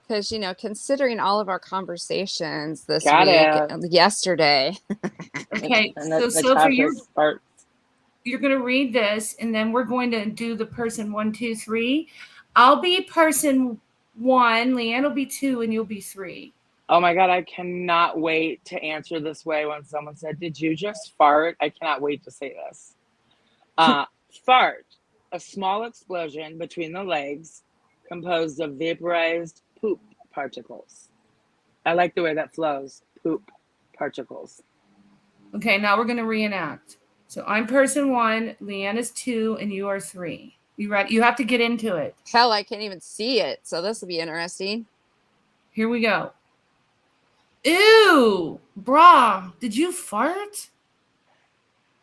Because, considering all of our conversations this week, yesterday. Okay, so Sophie, you're going to read this, and then we're going to do the person 1, 2, 3. I'll be person 1, Leanne will be 2, and you'll be 3. Oh my God, I cannot wait to answer this way when someone said, "Did you just fart?" I cannot wait to say this. Fart, a small explosion between the legs composed of vaporized poop particles. I like the way that flows. Poop particles. Okay, now we're going to reenact. So I'm person 1, Leanne is 2, and you are 3. You ready? You have to get into it. Hell, I can't even see it. So this will be interesting. Here we go. Ew, brah, did you fart?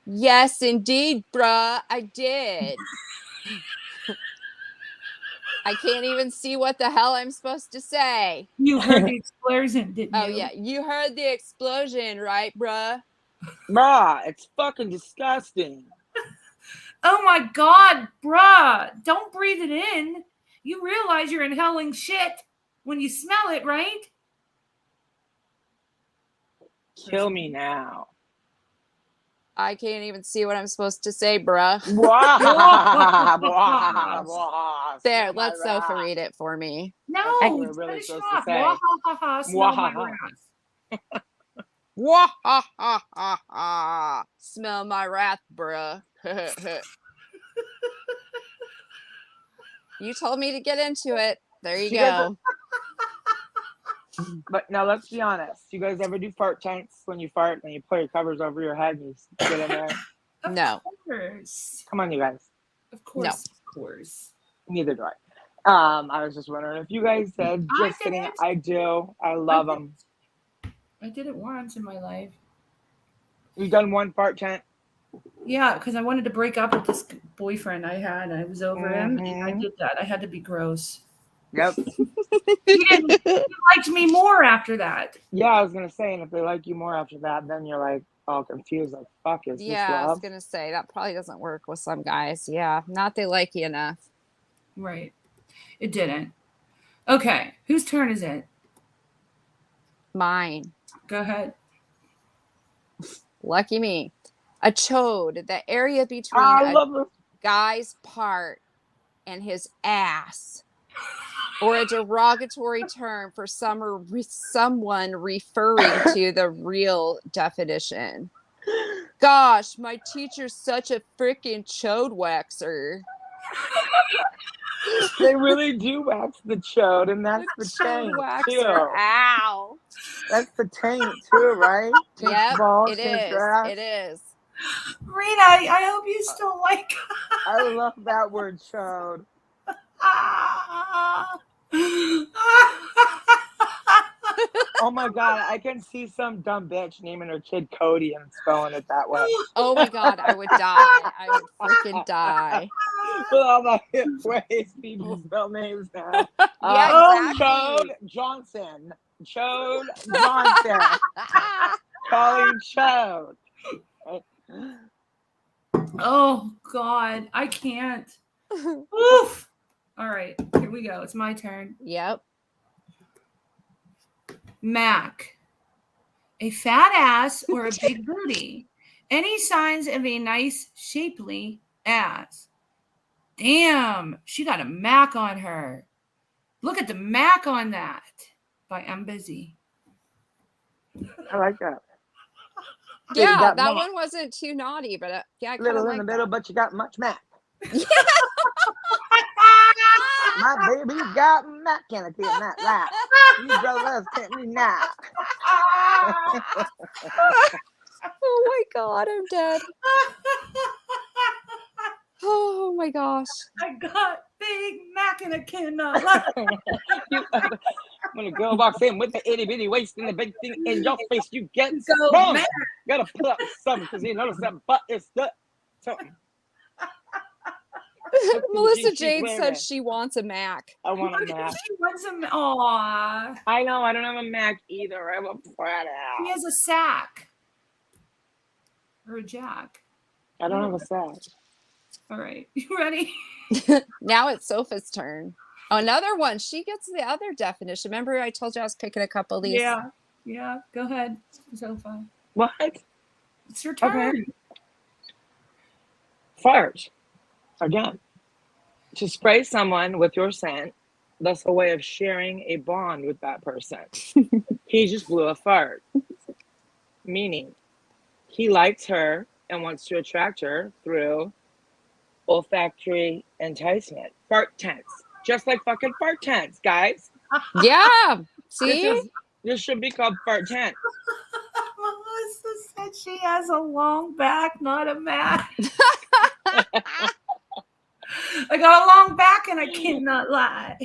Yes, indeed, bruh. I did. I can't even see what the hell I'm supposed to say. You heard the explosion, didn't you? Oh, yeah. You heard the explosion, right, bruh? Bruh, it's fucking disgusting. Oh my God, bruh, don't breathe it in. You realize you're inhaling shit when you smell it, right? Kill me now. I can't even see what I'm supposed to say, bruh. There, let's Sofa read it for me. No, That's what we're really finish supposed off. to say. Wahahaha, smell my Wahaha. wrath. Wah ha ha ha ha. Smell my wrath, bruh. You told me to get into it. There you You guys go. But now let's be honest. You guys ever do fart tanks when you fart and you put your covers over your head and you get in there? No. Of course. Come on, you guys. Of course. Of course. Neither do I. I was just wondering if you guys did. I Just kidding. didn't. I do. I love them. I did it once in my life. You've done one fart tank? Yeah, because I wanted to break up with this boyfriend I had. I was over him, and I Mhm. did that. I had to be gross. Yep. He liked me more after that. Yeah, I was gonna say, and if they like you more after that, then you're like all confused, like, fuck, is this Yeah, I was love? gonna say that probably doesn't work with some guys. Yeah, not they like you enough. Right. It didn't. Okay, whose turn is it? Mine. Go ahead. Lucky me. A chode, the area between I a love this. guy's part and his ass, or a derogatory term for someone referring to the real definition. Gosh, my teacher's such a freaking chode waxer. They really do wax the chode, and that's The the chode taint waxer. too. Ow. That's the taint too, right? Taint Yep, balls, it taint is. your ass. It is. Rita, I hope you still like. I love that word, chode. Oh my god, I can see some dumb bitch naming her kid Cody and spelling it that way. Oh my god, I would die. I would freaking die. With all the hip ways people spell names now. Yeah, exactly. Chode Johnson. Chode Johnson. Calling Chode. Oh God, I can't. Oof. All right, here we go. It's my turn. Yep. Mac. A fat ass or a big booty. Any signs of a nice, shapely ass. Damn, she got a Mac on her. Look at the Mac on that. By I'm Busy. I like that. Yeah, got that Mac. one wasn't too naughty, but yeah, I kind of Little like in the middle, that. but you got much Mac. Yeah. My baby got Mac in it in that lap. You brothers can't me now. Oh my god, I'm dead. Oh my gosh. I got Big Mac and I cannot lie. When a girl walks in with the itty bitty waist and the big thing in your face, you get Go sprung. Mac. Gotta pull up something because you notice that butt is the something. Melissa she's Jade wearing. said she wants a Mac. I want a Mac. She wants some. Aw. I know, I don't have a Mac either. I have a flat He out. has a sack. Or a jack. I don't have a sack. All right. You ready? Now it's Sophie's turn. Oh, another one. She gets the other definition. Remember I told you I was picking a couple of these? Yeah. Yeah. Go ahead. Sofa. What? It's your turn. Okay. Fart. Again. To spray someone with your scent That's a way of sharing a bond with that person. He just blew a fart, meaning he likes her and wants to attract her through olfactory enticement. Fart tense. Just like fucking fart tense, guys. Yeah. See? This should be called fart tense. Melissa said she has a long back, not a mat. I got a long back and I cannot lie.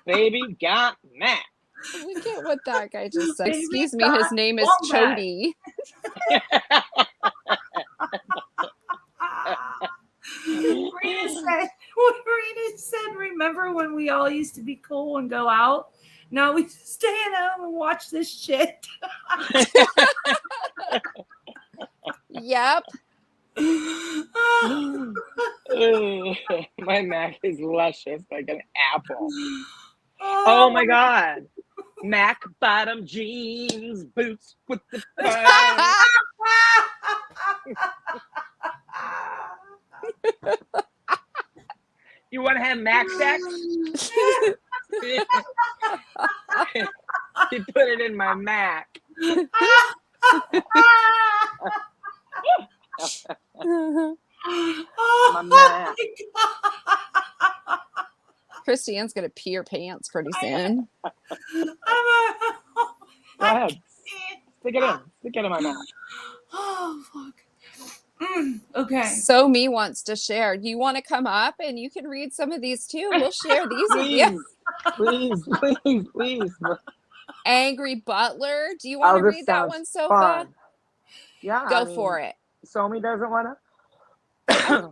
Baby got Mac. Look at what that guy just said. Baby Excuse me, his got name is long back. Chody. Rena said, remember when we all used to be cool and go out? Now we just stay at home and watch this shit. Yep. My Mac is luscious like an apple. Oh my god. Mac bottom jeans, boots with the fur. You want to have Mac sex? He put it in my Mac. My Mac. Christiane's gonna pee her pants pretty soon. Go ahead. Stick it in. Stick it in my mouth. Oh, fuck. Okay. So me wants to share. Do you want to come up and you can read some of these too? We'll share these with you. Please. Angry Butler. Do you want to read that one, Sofa? Fun. Yeah. Go for it. Somi doesn't want to?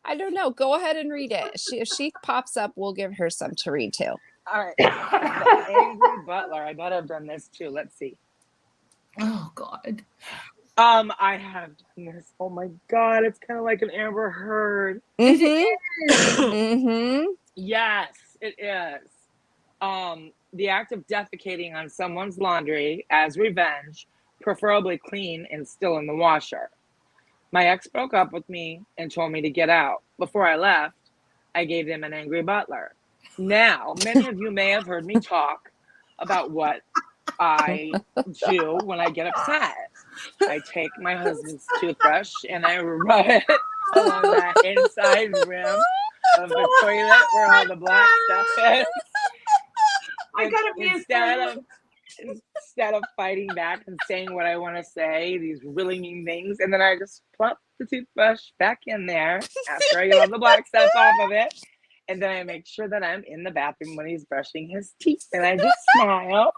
I don't know. Go ahead and read it. If she pops up, we'll give her some to read too. All right. The Angry Butler. I bet I've done this too. Let's see. Oh, God. I have done this. Oh my god, it's kind of like an Amber Heard. Mm-hmm. Yes, it is. The act of defecating on someone's laundry as revenge, preferably clean and still in the washer. My ex broke up with me and told me to get out. Before I left, I gave him an angry butler. Now, many of you may have heard me talk about what I do when I get upset. I take my husband's toothbrush and I rub it along that inside rim of the toilet where all the black stuff is. I gotta be instead of fighting back and saying what I want to say, these really mean things, and then I just plop the toothbrush back in there after I get all the black stuff off of it, and then I make sure that I'm in the bathroom when he's brushing his teeth, and I just smile.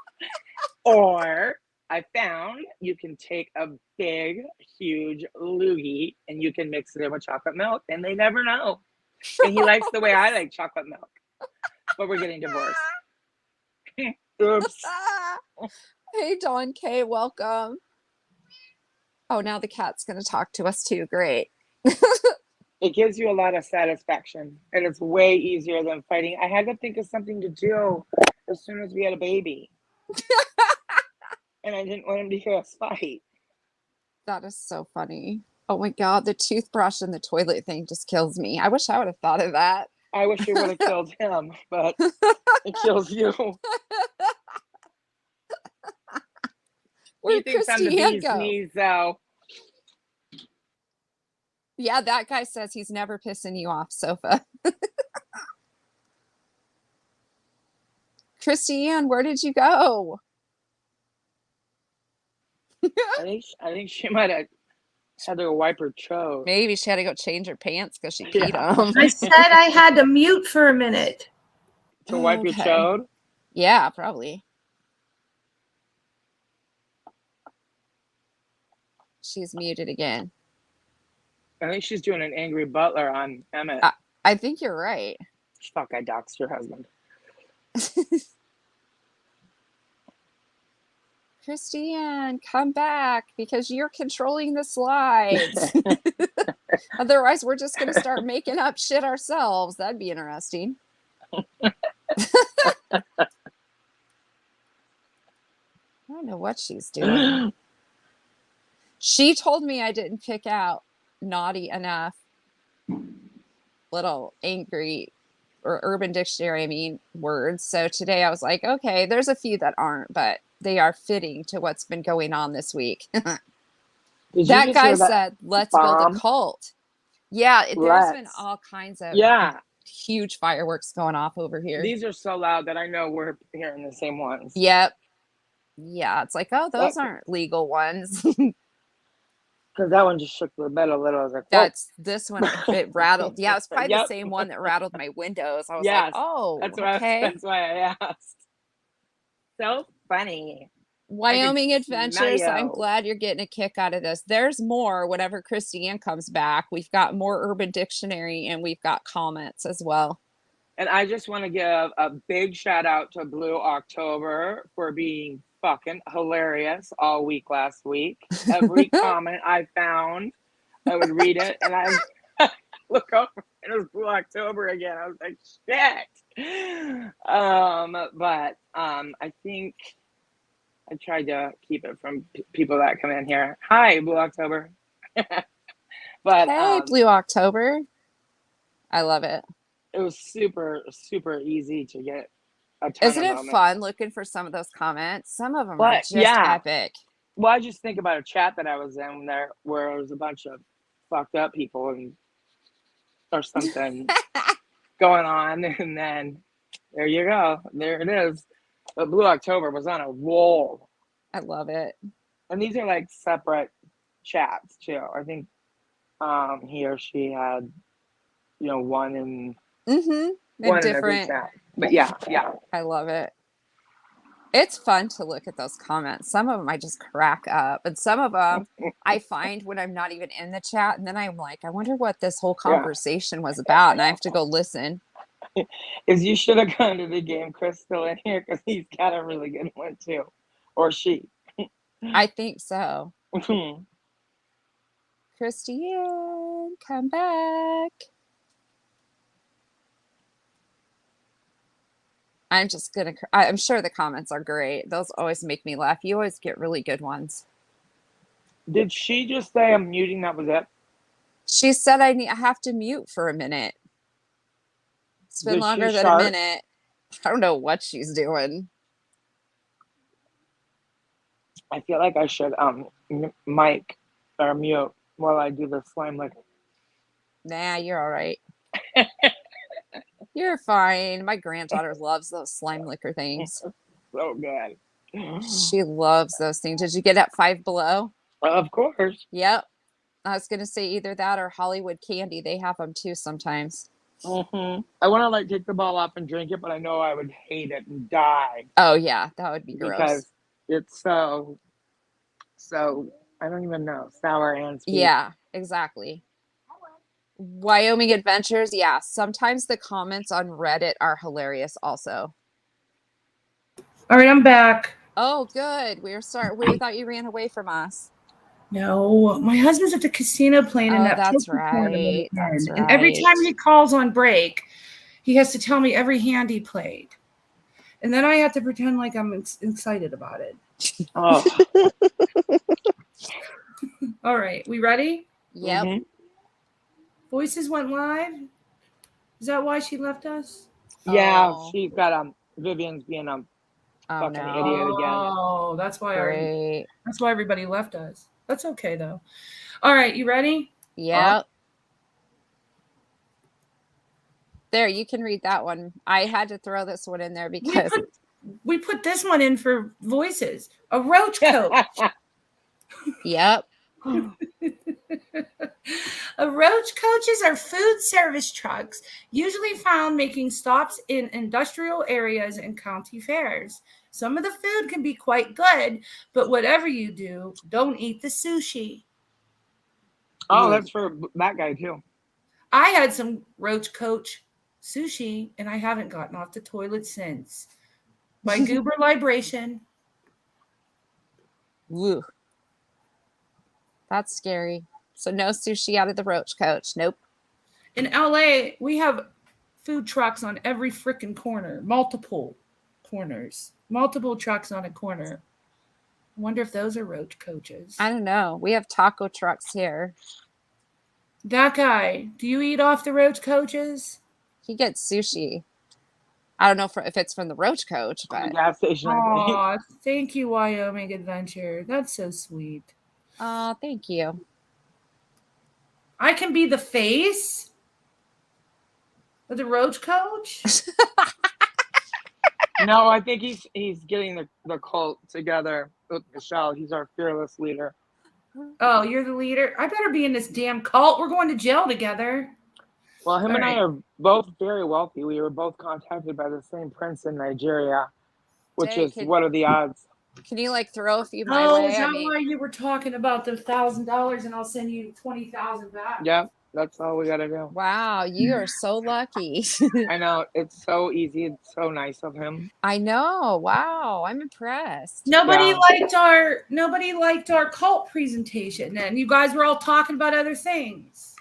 Or I found you can take a big, huge loogie and you can mix it in with chocolate milk, and they never know. And he likes the way I like chocolate milk, but we're getting divorced. Oops. Hey, Dawn K, welcome. Oh, now the cat's going to talk to us too. Great. It gives you a lot of satisfaction, and it's way easier than fighting. I had to think of something to do as soon as we had a baby. And I didn't want him to hear us fight. That is so funny. Oh my God, the toothbrush and the toilet thing just kills me. I wish I would have thought of that. I wish it would have killed him, but it kills you. Where'd He thinks I'm the Christiane bee's go? knees, though. Yeah, that guy says he's never pissing you off, Sofa. Christiane, where did you go? I think she might have had to go wipe her chode. Maybe she had to go change her pants because she Yeah. peed on I them. said I had to mute for a minute. To wipe your Okay. chode? Yeah, probably. She's muted again. I think she's doing an angry butler on Emmett. I think you're right. Fuck, I doxed your husband. Christiane, come back because you're controlling the slides. Otherwise, we're just going to start making up shit ourselves. That'd be interesting. I don't know what she's doing. She told me I didn't pick out naughty enough. little angry or Urban Dictionary, I mean, words. So today I was like, okay, there's a few that aren't, but they are fitting to what's been going on this week. Did you That just guy hear that said, let's build a bomb? cult. Yeah, there's been Let's. all kinds of Yeah. huge fireworks going off over here. These are so loud that I know we're hearing the same ones. Yep. Yeah, it's like, oh, those That- aren't legal ones. Because that one just shook the bed a little. I was like, whoa. That's this one. It rattled. Yeah, it's probably the Yep. same one that rattled my windows. I was like, Yes. oh, That's why. okay. That's why I asked. So funny. Wyoming Adventures. I'm smell. glad you're getting a kick out of this. There's more whenever Christiane comes back. We've got more Urban Dictionary and we've got comments as well. And I just want to give a big shout out to Blue October for being fucking hilarious all week last week. Every comment I found, I would read it and I look over and it was Blue October again. I was like, shit. But I think I tried to keep it from people that come in here. Hi, Blue October. But Hey, Blue October. I love it. it was super, super easy to get a ton Isn't of it moments. fun looking for some of those comments? Some of them are But, just yeah. epic. Well, I just think about a chat that I was in there where it was a bunch of fucked up people and or something going on, and then there you go. There it is. But Blue October was on a roll. I love it. And these are like separate chats too. I think he or she had, one in one in every Different. chat. But yeah. I love it. It's fun to look at those comments. Some of them I just crack up, and some of them I find when I'm not even in the chat, and then I'm like, I wonder what this whole conversation was about, and I have to go listen. Is you should have gone to the game, Chris, still in here because he's got a really good one too, or she. I think so. Christiane, come back. I'm sure the comments are great. Those always make me laugh. You always get really good ones. Did she just say I'm muting? That was it? She said I have to mute for a minute. It's been Did longer she than sharp? a minute. I don't know what she's doing. I feel like I should mic or mute while I do the slime lick. Nah, you're all right. You're fine. My granddaughter loves those slime licker things. So good. She loves those things. Did you get at Five Below? Of course. Yep. I was going to say either that or Hollywood Candy. They have them too sometimes. I want to take the ball up and drink it, but I know I would hate it and die. Oh, yeah. That would be gross. Because it's so, I don't even know, sour and sweet. Yeah, exactly. Wyoming Adventures. Yeah. Sometimes the comments on Reddit are hilarious also. All right, I'm back. Oh, good. We thought you ran away from us. No, my husband's at the casino playing in that that's poker right. tournament. That's And every right. time he calls on break, he has to tell me every hand he played. And then I have to pretend like I'm excited about it. Oh. All right, we ready? Yep. Mhm. Voices went live. Is that why she left us? Yeah, Oh. she's got Vivian's being a fucking no. idiot again. Oh, that's why Great. that's why everybody left us. That's okay though. All right, you ready? Yep. There, you can read that one. I had to throw this one in there because We put this one in for voices. A roach coach. yep. Roach coaches are food service trucks usually found making stops in industrial areas and county fairs. Some of the food can be quite good, but whatever you do, don't eat the sushi. Oh, that's for that guy too. I had some roach coach sushi and I haven't gotten off the toilet since. My goober libration. Woo. That's scary. So no sushi out of the roach coach. Nope. In LA, we have food trucks on every freaking corner, multiple corners, multiple trucks on a corner. I wonder if those are roach coaches. I don't know. We have taco trucks here. That guy, do you eat off the road coaches? He gets sushi. I don't know if it's from the Roach Coach, From the but gas station, I think. Aw, thank you, Wyoming Adventure. That's so sweet. oh, thank you. I can be the face of the road coach? No, I think he's getting the cult together with Michelle. He's our fearless leader. Oh, you're the leader? I better be in this damn cult. We're going to jail together. Well, him All and right. I are both very wealthy. We were both contacted by the same prince in Nigeria, which Jay, is what are the odds? can you like throw a few my Oh, way? is I that mean, why you were talking about the $1,000 and I'll send you 20,000 back? Yeah, that's all we gotta do. wow, you are so lucky. I know, it's so easy. It's so nice of him. I know. Wow, I'm impressed. Nobody Yeah. liked our cult presentation, and you guys were all talking about other things.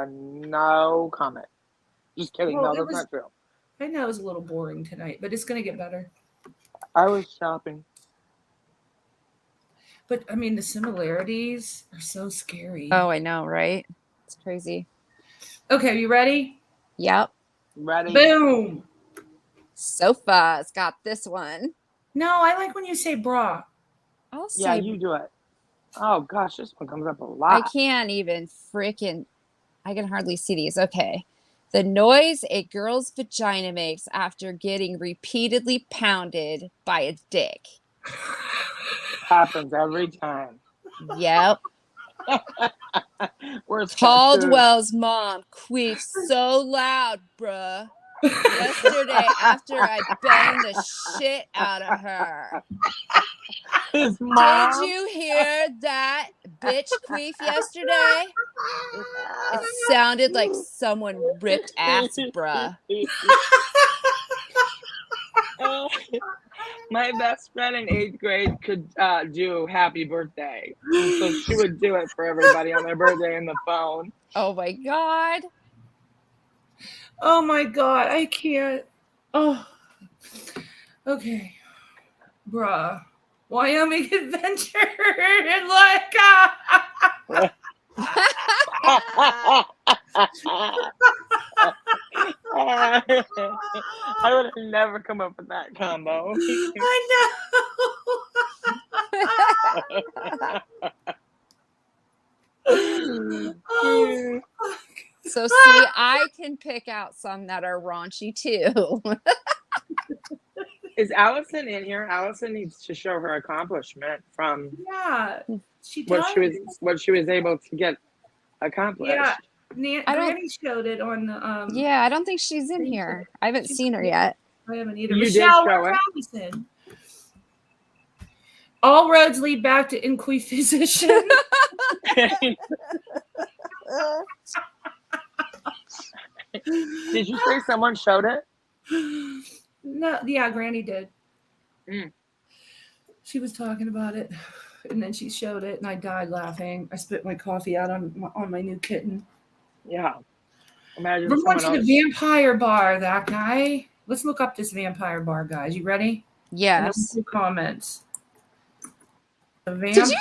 No comment. Just kidding. Well, No, it that's was- not true. I know it was a little boring tonight, but it's going to get better. I was shopping. But I mean, the similarities are so scary. Oh, I know, right? It's crazy. Okay, you ready? Yep. Ready? Boom. Sofa's got this one. No, I like when you say bra. I'll Yeah, say you do it. Oh gosh, this one comes up a I lot. can't even freaking. I can hardly see these. Okay. The noise a girl's vagina makes after getting repeatedly pounded by a dick. Happens every time. Yep. Where's Caldwell's mom queefs so loud, bruh. Yesterday after I banged the shit out of her. His mom. Did you hear that bitch queef yesterday? It sounded like someone ripped ass, bruh. My best friend in 8th grade could do happy birthday. So she would do it for everybody on their birthday in the phone. Oh my god. Oh my God, I can't. Oh, okay. Bruh. Wyoming Adventure. Like, I would have never come up with that combo. I know. Oh, fuck. So see, I can pick out some that are raunchy too. Is Allison in here? Allison needs to show her accomplishment from Yeah, she does. what she was able to get accomplished. Yeah, I don't- Granny showed it on the. Yeah, I don't think she's in here. I haven't seen her yet. I haven't either. You did Michelle, show where's it. Allison? All roads lead back to Inquisition. Did you say someone showed it? No, yeah, Granny did. Mm. She was talking about it, and then she showed it, and I died laughing. I spit my coffee out on my new kitten. Yeah. Imagine We're going someone to the else. vampire bar, that guy. Let's look up this vampire bar, guys. You ready? And then Yes. we'll do comments. The Did vampire.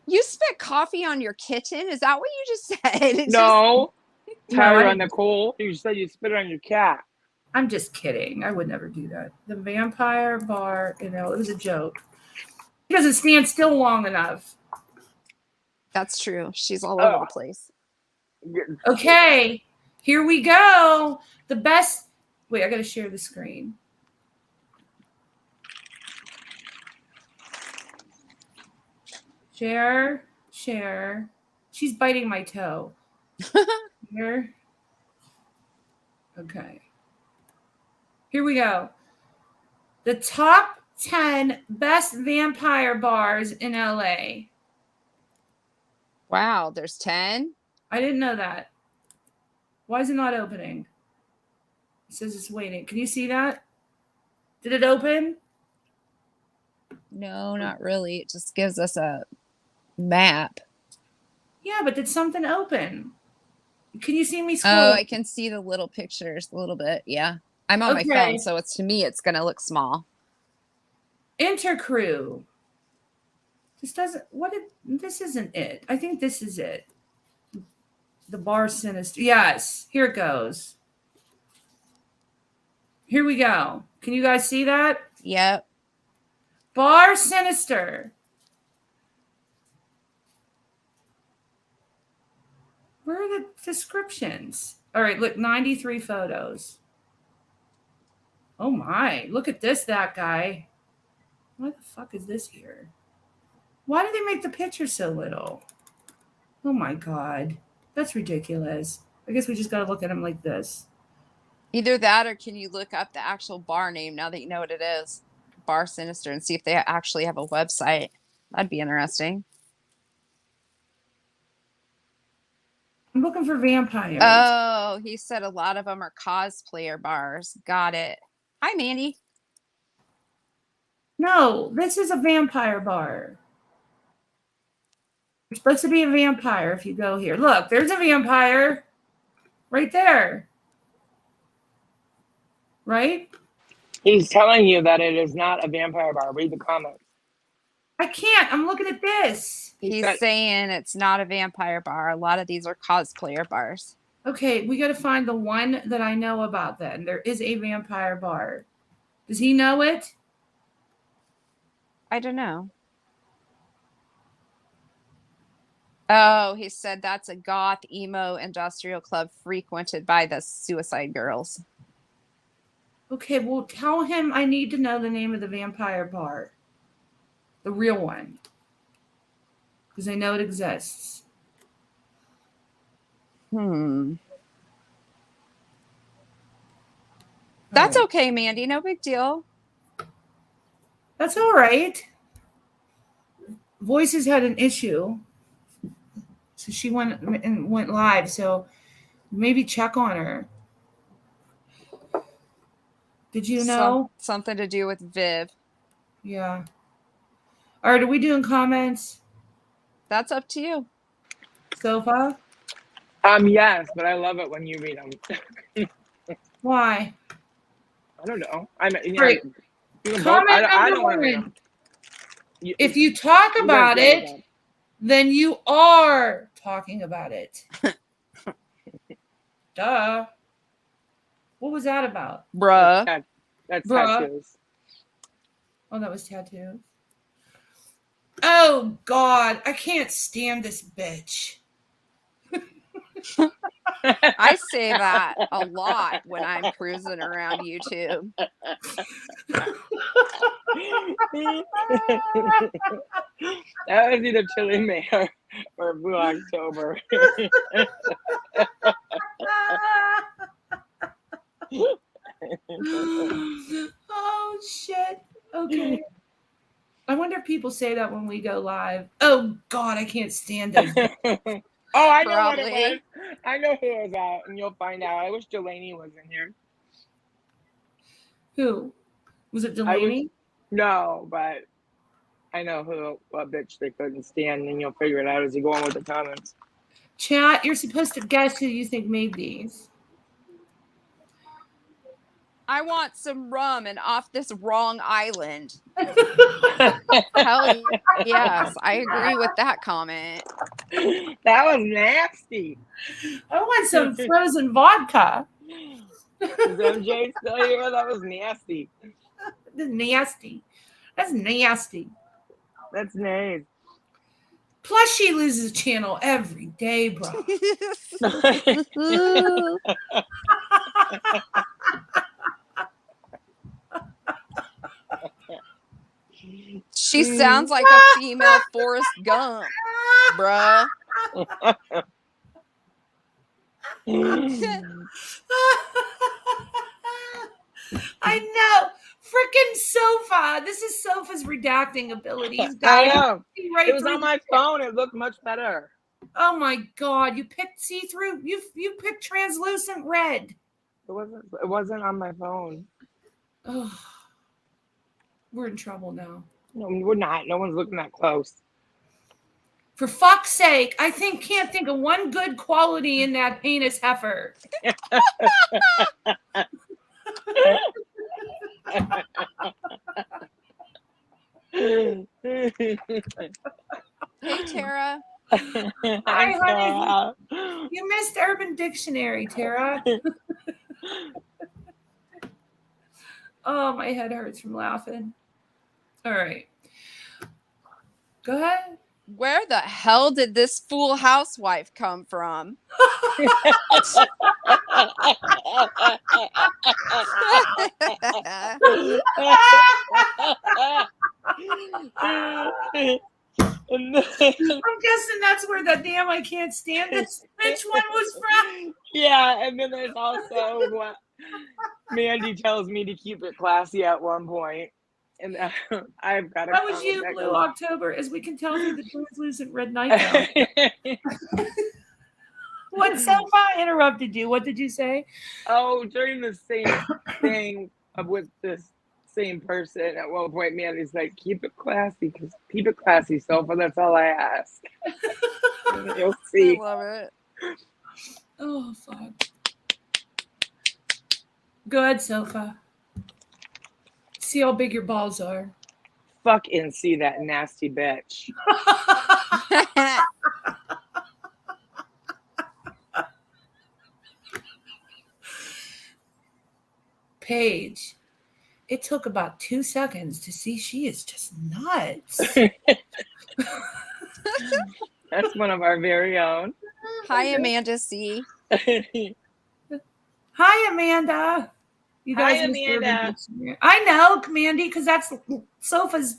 you spit coffee on your kitten? Is that what you just said? It No. No, Tyra Nicole, you said you spit on your cat. I'm just kidding. I would never do that. The vampire bar, it was a joke. He doesn't stand still long enough. That's true. She's all over Oh. the place. Okay, here we go. The best. Wait, I got to share the screen. Share. She's biting my toe. Here. Okay. Here we go. The top 10 best vampire bars in LA. Wow, there's 10? I didn't know that. Why is it not opening? It says it's waiting. Can you see that? Did it open? No, not really. It just gives us a map. Yeah, but did something open? Can you see me Oh, scroll? I can see the little pictures a little bit. Yeah. I'm on my Okay. phone, so to me it's gonna look small. Intercrew. This doesn't. This isn't it. I think this is it. The bar sinister. Yes. Here it goes. Here we go. Can you guys see that? Yep. Bar sinister. Where are the descriptions? All right, look, 93 photos. Oh my, look at this, that guy. Why the fuck is this here? Why did they make the picture so little? Oh my God, that's ridiculous. I guess we just got to look at him like this. Either that or can you look up the actual bar name now that you know what it is? Bar Sinister, and see if they actually have a website. That'd be interesting. I'm looking for vampires. Oh, he said a lot of them are cosplayer bars. Got it. Hi, Mandy. No, this is a vampire bar. You're supposed to be a vampire if you go here. Look, there's a vampire right there. Right? He's telling you that it is not a vampire bar. Read the comments. I can't. I'm looking at this. He's saying it's not a vampire bar. A lot of these are cosplayer bars. Okay, we got to find the one that I know about then. There is a vampire bar. Does he know it? I don't know. Oh, he said that's a goth emo industrial club frequented by the Suicide Girls. Okay, well, tell him I need to know the name of the vampire bar. The real one. Because I know it exists. That's okay, Mandy. No big deal. That's all right. Voices had an issue. So she went live. So maybe check on her. Did you know? Something to do with Viv. Yeah. All right, are we doing comments? That's up to you. Sofa? Yes, but I love it when you read them. Why? I don't know. I mean, Right. Comment I number don't want to know. one. If you talk about it, then you are talking about it. Duh. What was that about? Bruh. That's Bruh. tattoos. Oh, that was tattoos. Oh, God. I can't stand this bitch. I say that a lot when I'm cruising around YouTube. That was either Chili Mayor or Blue October. Oh, shit. Okay. I wonder if people say that when we go live. Oh, God, I can't stand it. Oh, I know Probably. what it was. I know who it was out, and you'll find out. I wish Delaney was in here. Who? Was it Delaney? No, but I know what bitch they couldn't stand, and you'll figure it out as you go on with the comments. Chat, you're supposed to guess who you think made these. I want some rum and off this wrong island. Hell yes, I agree with that comment. That was nasty. I want some frozen vodka. Is MJ still here? That was nasty. That's nasty. That's nasty. That's nice. Plus, she loses channel every day, bro. She sounds like a female Forrest Gump, bruh. I know. Freaking Sofa. This is Sofa's redacting abilities. I know. Right, it was on my phone. It looked much better. Oh my God! You picked see-through. You picked translucent red. It wasn't on my phone. Oh, we're in trouble now. No, we're not. No one's looking that close. For fuck's sake, I can't think of one good quality in that heinous heifer. Hey, Tara. Hi, honey. Tara. You missed Urban Dictionary, Tara. Oh, my head hurts from laughing. All right. Go ahead. Where the hell did this fool housewife come from? I'm guessing that's where the damn I can't stand this bitch one was from. Yeah, and then there's also what Mandy tells me to keep it classy at one point. And I've got a That was comment you, that Blue goes- October, as we can tell through the translucent red nightgown. What self I interrupted you? What did you say? Oh, during the same thing with this same person, at one point, Mandy's like, keep it classy, Sofa. That's all I ask. You'll I see. love it. Oh, fuck. Go ahead, Sofa. See how big your balls are. Fucking see that nasty bitch. Paige, it took about 2 seconds to see she is just nuts. That's one of our very own. Hi, Amanda C. Hi, Amanda. You guys Hi, missed Urban Amanda. Dictionary. I know, Mandy, because that's Sofa's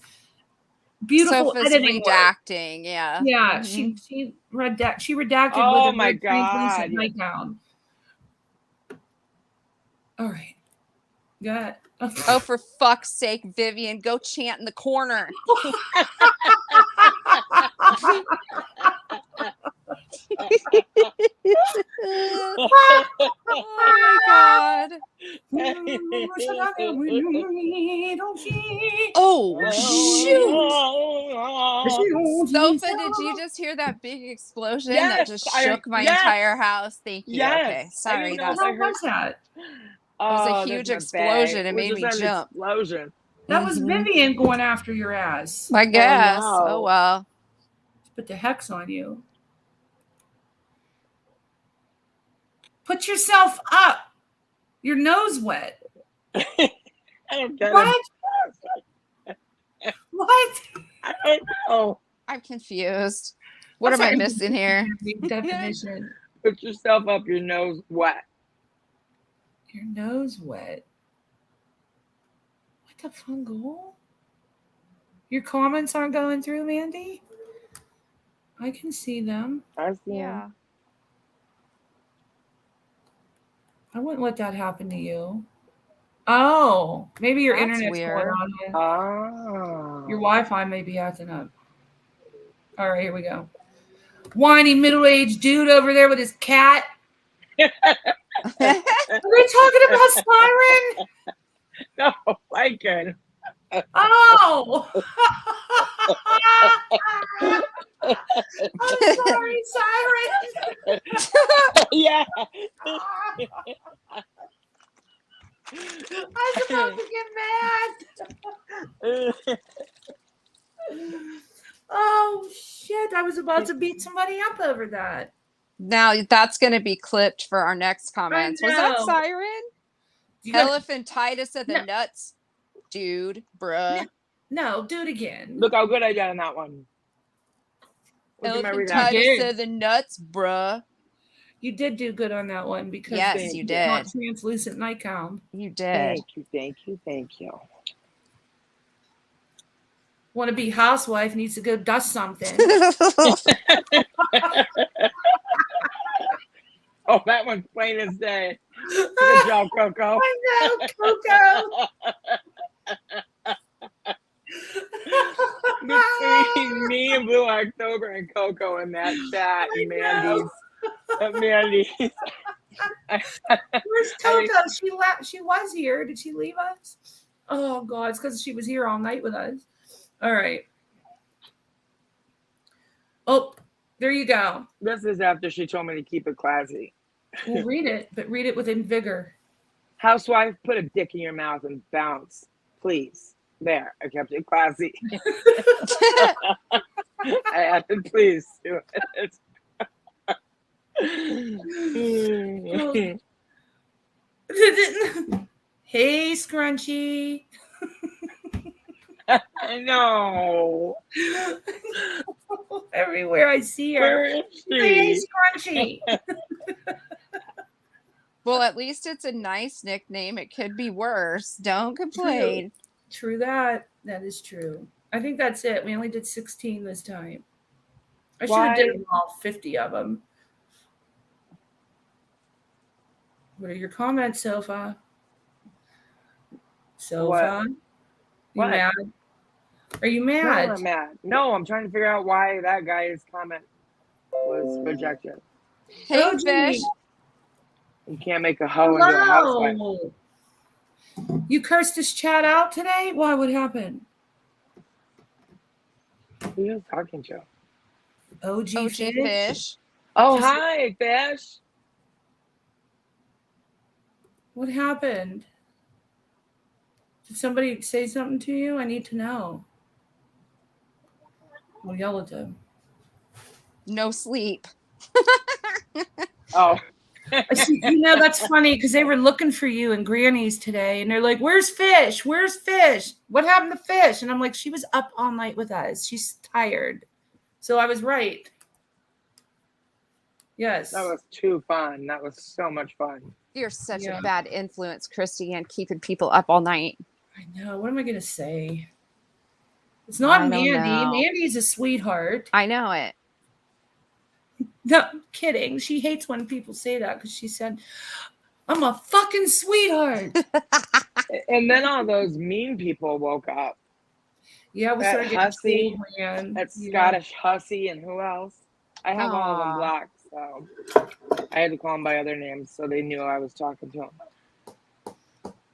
beautiful Sophie's editing work. redacting. Yeah. Yeah, Mhm. she redacted Oh with a my red translucent God. nightgown. All right. Go ahead. Oh, for fuck's sake, Vivian, go chant in the corner. Oh my god. Oh shoot. Sofa, did you just hear that big explosion that Yes, just shook my yes. entire house? Thank you. Yes. Okay. I Sorry. didn't know That if How I was that? was a Oh, huge that's my explosion. bae. It It made was me just an jump. explosion. That was Mhm. Vivian going after your ass. I guess. no. Oh well. Put the hex on you. Put yourself up. Your nose wet. I don't get What? it. What? I don't know. I'm confused. What What's am I our missing here? definition? Put yourself up, your nose wet. Your nose wet. What the fungal? Your comments aren't going through, Mandy? I can see them. I see Yeah. I wouldn't let that happen to you. Oh, maybe your That's internet's weird. going on. him. Oh. Your Wi-Fi may be acting up. All right, here we go. Whiny middle-aged dude over there with his cat. Are they talking about Siren? No, Lincoln. Oh. I'm sorry, Siren. Yeah. I was about to get mad. Oh shit! I was about to beat somebody up over that. Now that's going to be clipped for our next comments. Was that know. Siren? You gotta- Elephantitis of the No. nuts, dude, bruh. no, do it again. Look how good I did on that one. Look at my reaction. Elephantitis of the nuts, bruh. You did do good on that one because Yes, it's you not did. translucent nightgown. You did. Thank you, thank you, thank you. Want to be housewife needs to go dust something. Oh, that one's plain as day. Good job, Coco. I know, Coco. Between me and Blue October and Coco in that chat and Mandy's. Mandy's. Where's Coco? She left. She was here. Did she leave us? Oh God, it's because she was here all night with us. All right. Oh, there you go. This is after she told me to keep it classy. We'll read it, but read it with vigor. Housewife, put a dick in your mouth and bounce, please. There, I kept it classy. I added please to it. Hey, Scrunchy. I know. Everywhere I see her. Where is Hey, she? Scrunchy. Well, at least it's a nice nickname. It could be worse. Don't complain. True that. That is true. I think that's it. We only did 16 this time. I should have Why? done all 50 of them. What are your comments, Sofa? Sofa? You What? mad? Are you No, mad? I'm mad. No, I'm trying to figure out why that guy's comment was rejected. Hey, Oh, fish. gee. You can't make a hoe into a housewife. Hello. You cursed this chat out today? Why? What happened? Who are you talking to? OG, OG fish? fish. Oh, Just- hi, fish. What happened? Did somebody say something to you? I need to know. I'll yell at them. No sleep. Oh. You know, that's funny because they were looking for you and Granny's today, and they're like, "Where's Fish? Where's Fish? What happened to Fish?" And I'm like, "She was up all night with us. She's tired." So I was right. Yes. That was too fun. That was so much fun. You're such Yeah. a bad influence, Christy, and keeping people up all night. I know. What am I gonna say? It's not I don't Mandy. know. Mandy's a sweetheart. I know it. No, I'm kidding. She hates when people say that because she said, "I'm a fucking sweetheart." And then all those mean people woke up. Yeah, we That started getting hussy, trolled, man. that Yeah. Scottish hussy, and who else? I have all of them Aw. blocked, so I had to call them by other names so they knew I was talking to them.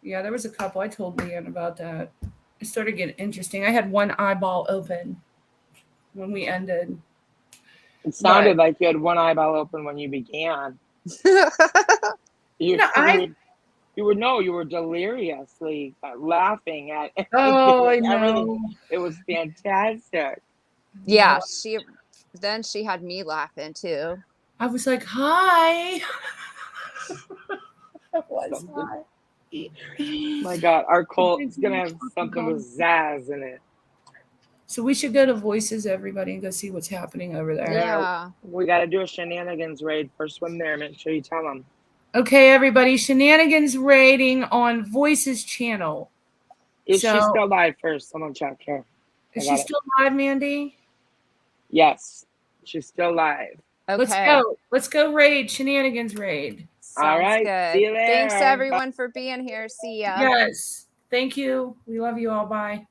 Yeah, there was a couple. I told Leanne about that. It started getting interesting. I had one eyeball open when we ended. It sounded like you had one eyeball open when you began. You were deliriously laughing at Oh, I know. everything. It was fantastic. Yeah, then she had me laughing too. I was like, "Hi." That was hi. My God, our cult is gonna have something with Zaz in it. So we should go to Voices, everybody, and go see what's happening over there. Yeah. We got to do a shenanigans raid. First one there. Make sure you tell them. Okay, everybody. Shenanigans rating on Voices channel. Is she So- still live first? Someone check her. Is I got she it. still live, Mandy? Yes, she's still live. Okay. Let's go. Let's go raid. Shenanigans raid. Sounds All right, good. see you there. Thanks everyone for being here. See ya. Yes. Thank you. We love you all. Bye.